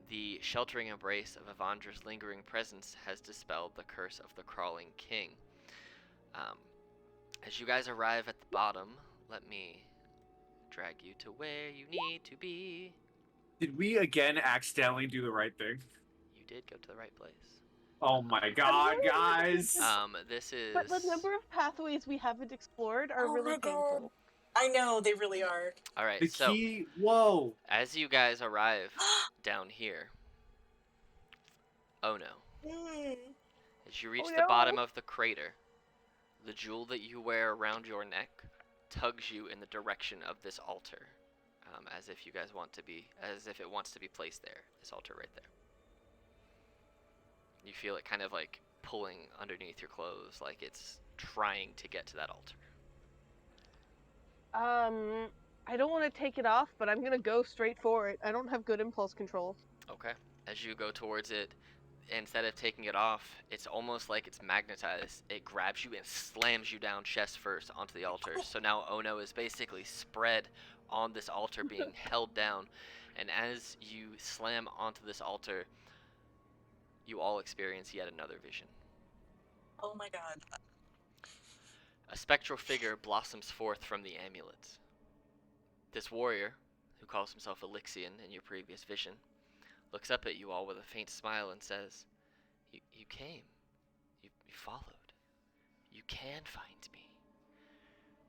The sheltering embrace of Avandra's lingering presence has dispelled the curse of the crawling king. As you guys arrive at the bottom, let me drag you to where you need to be. Did we again accidentally do the right thing? You did go to the right place. Oh my god, guys! This is... But the number of pathways we haven't explored are Oh really my God. painful. I know, they really are. Alright, The so, key... Whoa! as you guys arrive down here... Oh no. As you reach the bottom of the crater, the jewel that you wear around your neck tugs you in the direction of this altar, as if it wants to be placed there. This altar right there. You feel it kind of like pulling underneath your clothes, like it's trying to get to that altar. I don't want to take it off, but I'm gonna go straight for it. I don't have good impulse control. Okay. As you go towards it, instead of taking it off, it's almost like it's magnetized. It grabs you and slams you down chest first onto the altar. So now Ono is basically spread on this altar, being held down. And as you slam onto this altar, you all experience yet another vision. Oh my God. A spectral figure blossoms forth from the amulet. This warrior, who calls himself Elixion in your previous vision, looks up at you all with a faint smile and says, You came. You followed. You can find me.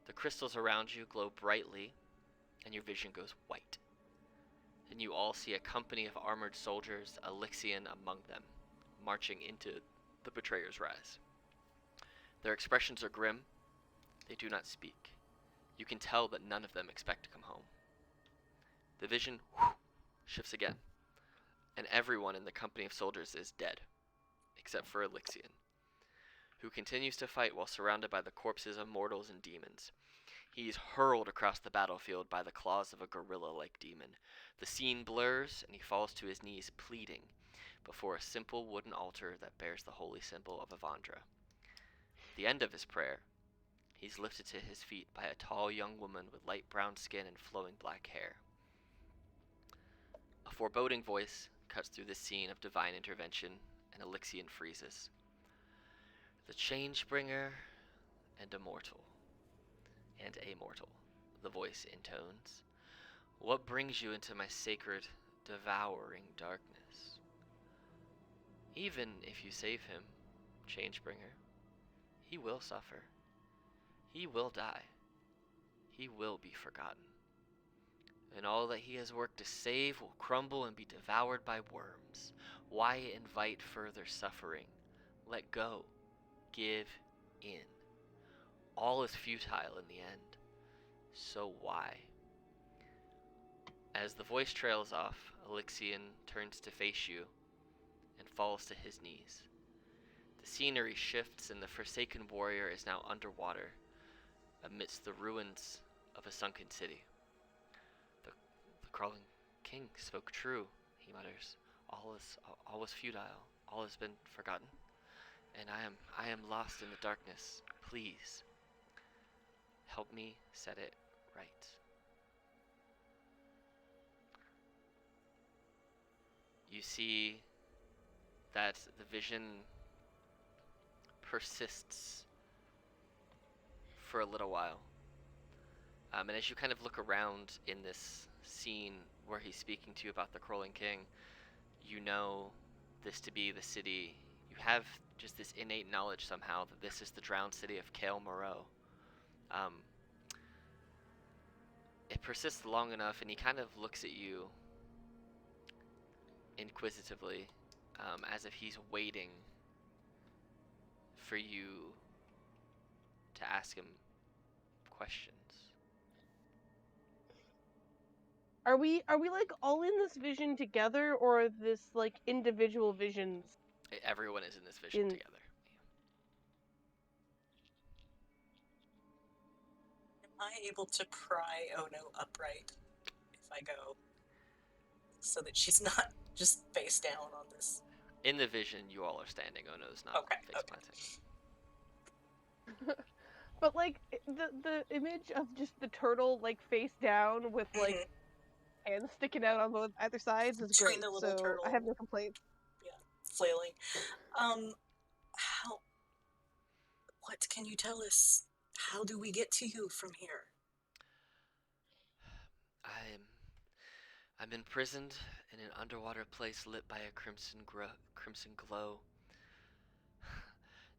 The crystals around you glow brightly, and your vision goes white. And you all see a company of armored soldiers, Elixion among them, marching into the Betrayer's Rise. Their expressions are grim. They do not speak. You can tell that none of them expect to come home. The vision shifts again, and everyone in the company of soldiers is dead, except for Elixion, who continues to fight while surrounded by the corpses of mortals and demons. He is hurled across the battlefield by the claws of a gorilla-like demon. The scene blurs, and he falls to his knees pleading before a simple wooden altar that bears the holy symbol of Avandra. At the end of his prayer, he's lifted to his feet by a tall young woman with light brown skin and flowing black hair. A foreboding voice cuts through this scene of divine intervention, and Elixion freezes. The Changebringer and immortal, and amortal, the voice intones. What brings you into my sacred, devouring darkness? Even if you save him, Changebringer, he will suffer. He will die. He will be forgotten. And all that he has worked to save will crumble and be devoured by worms. Why invite further suffering? Let go. Give in. All is futile in the end. So why? As the voice trails off, Elixion turns to face you and falls to his knees. The scenery shifts and the forsaken warrior is now underwater amidst the ruins of a sunken city. The crawling king spoke true, he mutters. All was futile. All has been forgotten. And I am lost in the darkness. Please, help me set it right. You see that the vision persists for a little while. And as you kind of look around in this scene where he's speaking to you about the Crawling King, you know this to be the city. You have just this innate knowledge somehow that this is the drowned city of Kael Moreau. It persists long enough, and he kind of looks at you inquisitively, as if he's waiting for you to ask him questions. Are we like all in this vision together, or are this like individual visions? Everyone is in this vision together. Am I able to pry Ono upright if I go, so that she's not just face down on this? In the vision, you all are standing. Ono's not face planting. But like the image of just the turtle like face down with like hands sticking out on both either sides is Between great. the little So turtle. I have no complaints. Yeah, flailing. How? What can you tell us? How do we get to you from here? I'm imprisoned in an underwater place lit by a crimson glow.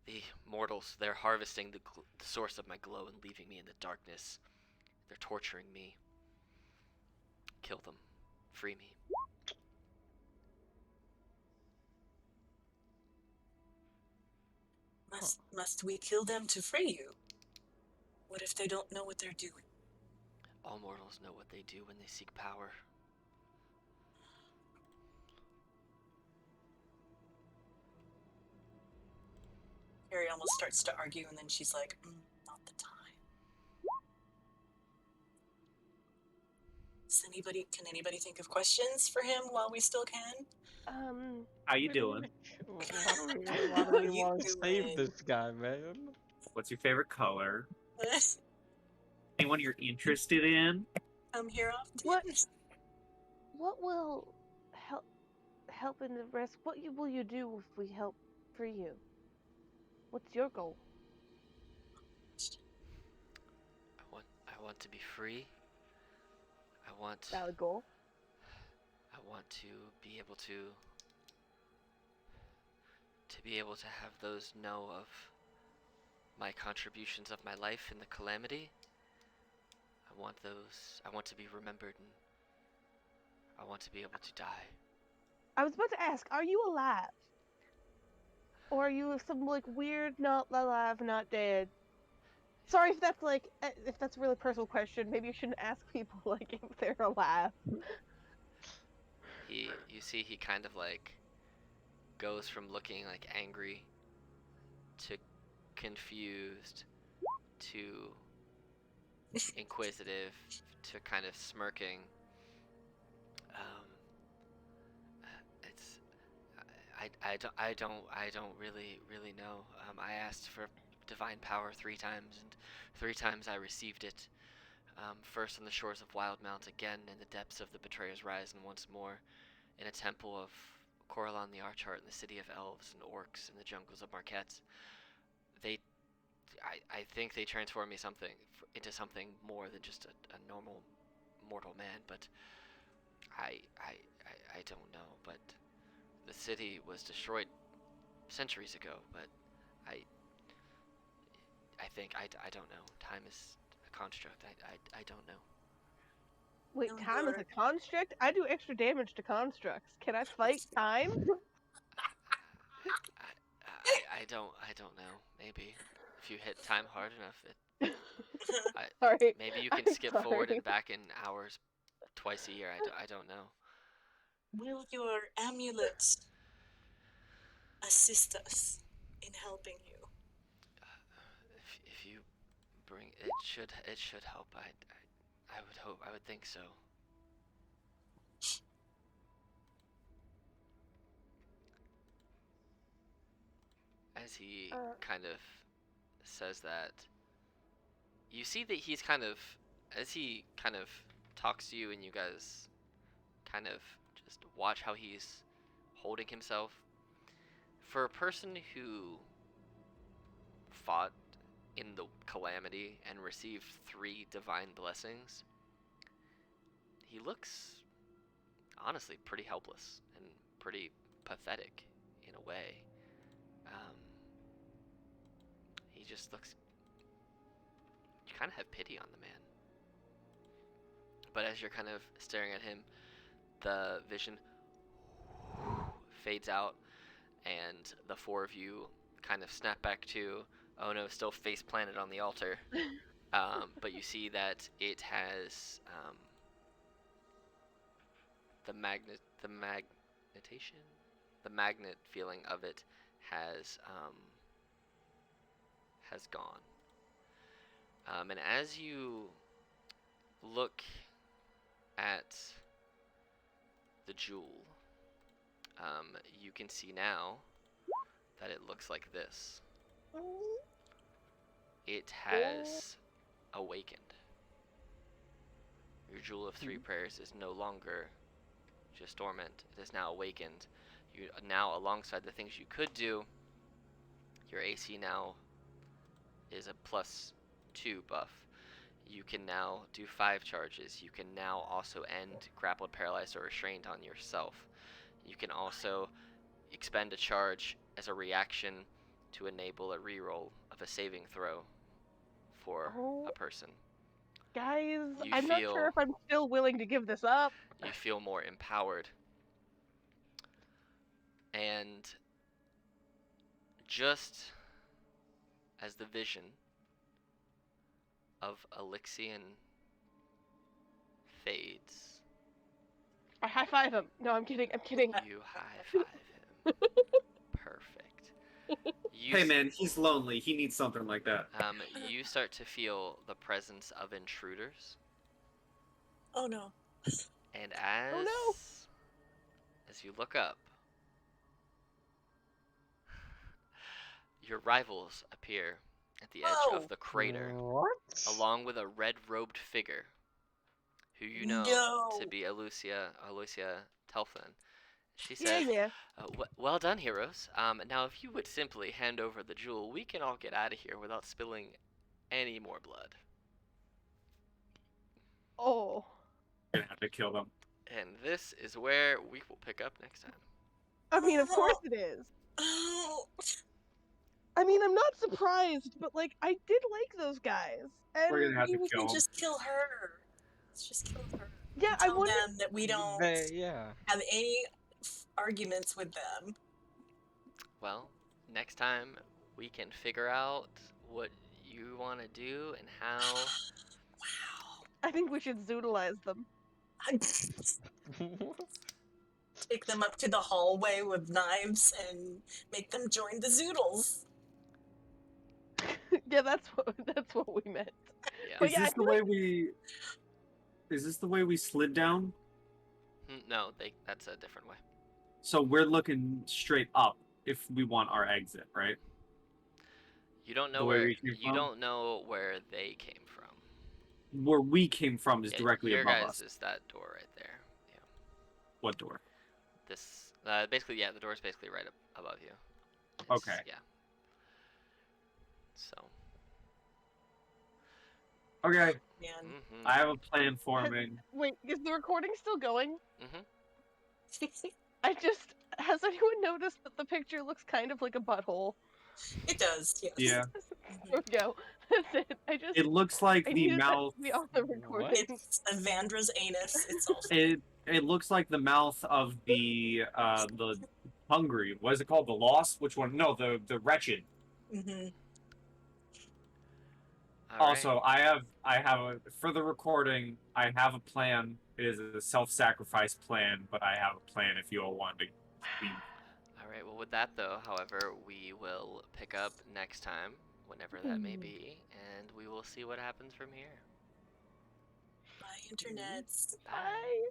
The mortals, they're harvesting the source of my glow and leaving me in the darkness. They're torturing me. Kill them. Free me. Must we kill them to free you? What if they don't know what they're doing? All mortals know what they do when they seek power. Harry almost starts to argue, and then she's like, not the time. Can anybody think of questions for him while we still can? How you doing? Why do we want to save this guy, man? What's your favorite color? Anyone you're interested in? Come here often? What will help in the rest? What will you do if we help free you? What's your goal? I want to be free. Valid goal. I want to be able to have those know of my contributions of my life in the calamity. I want to be remembered, and I want to be able to die. I was about to ask, are you alive? Or are you some like weird not alive, not dead? Sorry if that's like if that's a really personal question. Maybe you shouldn't ask people like if they're alive. You see, he kind of like goes from looking like angry to confused to inquisitive to kind of smirking. I don't really know. I asked for divine power 3 times, and 3 times I received it. First on the shores of Wildemount, again in the depths of the Betrayer's Rise, and once more in a temple of Coralon the Archheart in the city of elves and orcs in the jungles of Marquette. I think they transformed me into something more than just a normal mortal man, but I don't know. But the city was destroyed centuries ago, but I think I don't know. Time is a construct. I don't know. Wait, No, time is a construct? I do extra damage to constructs. Can I fight time? I don't know. Maybe if you hit time hard enough, Sorry. maybe you can skip forward and back in hours twice a year. I don't know. Will your amulets assist us in helping you? If you bring it, should help. I would think so. As he kind of says that, you see that he's kind of, as he kind of talks to you, and you guys kind of just watch how he's holding himself. For a person who fought in the calamity and received 3 divine blessings, he looks honestly pretty helpless and pretty pathetic in a way. He just looks, you kind of have pity on the man. But as you're kind of staring at him, the vision fades out, and the four of you kind of snap back to Ono still face planted on the altar. But you see that it has the magnet feeling of it has gone. And as you look at the jewel, you can see now that it looks like this. It has awakened. Your jewel of three prayers is no longer just dormant. It is now awakened. You now, alongside the things you could do, your AC now is a +2 buff. You can now do 5 charges. You can now also end grappled, paralyzed, or restrained on yourself. You can also expend a charge as a reaction to enable a reroll of a saving throw for a person. Guys, You I'm not sure if I'm still willing to give this up. You feel more empowered. And just as the vision of Elixion fades, I high five him. No, I'm kidding. I'm kidding. you high five him. Perfect. Hey man, he's lonely. He needs something like that. You start to feel the presence of intruders, Oh no. and as Oh, no. as you look up, your rivals appear at the edge Oh. of the crater, What? along with a red-robed figure, who you know No. to be Aloysia Telfin. She Yeah, says, yeah. well done, heroes. Now, if you would simply hand over the jewel, we can all get out of here without spilling any more blood. Oh. We're gonna have to kill them. And this is where we will pick up next time. I mean, of course it is. Oh. I mean, I'm not surprised, but like, I did like those guys. And We're gonna have Maybe to we kill can them. just kill her. Let's just kill her. yeah, I Tell wonder. them that we don't Yeah. have any arguments with them. Well, next time we can figure out what you want to do and how. Wow. I think we should zoodleize them. Take them up to the hallway with knives and make them join the Zoodles. Yeah, that's what we meant. Yeah. But Is yeah, I this the feel way we? Is this the way we slid down? No, that's a different way. So we're looking straight up if we want our exit, right? You don't know The way where we came you from? don't know where they came from. Where we came from is Yeah, directly your above guys us. is that door right there. Yeah. What door? This basically, yeah, the door is basically right up above you. Okay. Yeah. So. Okay, Man. Mhm. I have a plan forming. Wait, is the recording still going? Mhm. Has anyone noticed that the picture looks kind of like a butthole? It does, yes. Yeah, There we go. That's it. it looks like I the needed that mouth. to be on the recording. It's Evandra's anus. It's all. It looks like the mouth of the hungry. What is it called? The lost? Which one? No, the wretched. Mm-hmm. All Also, right. I have a for the recording. I have a plan. It is a self-sacrifice plan, but I have a plan if you all want to be. All right. Well, with that though, however, we will pick up next time, whenever that may be, and we will see what happens from here. Bye, internets. Bye. Bye.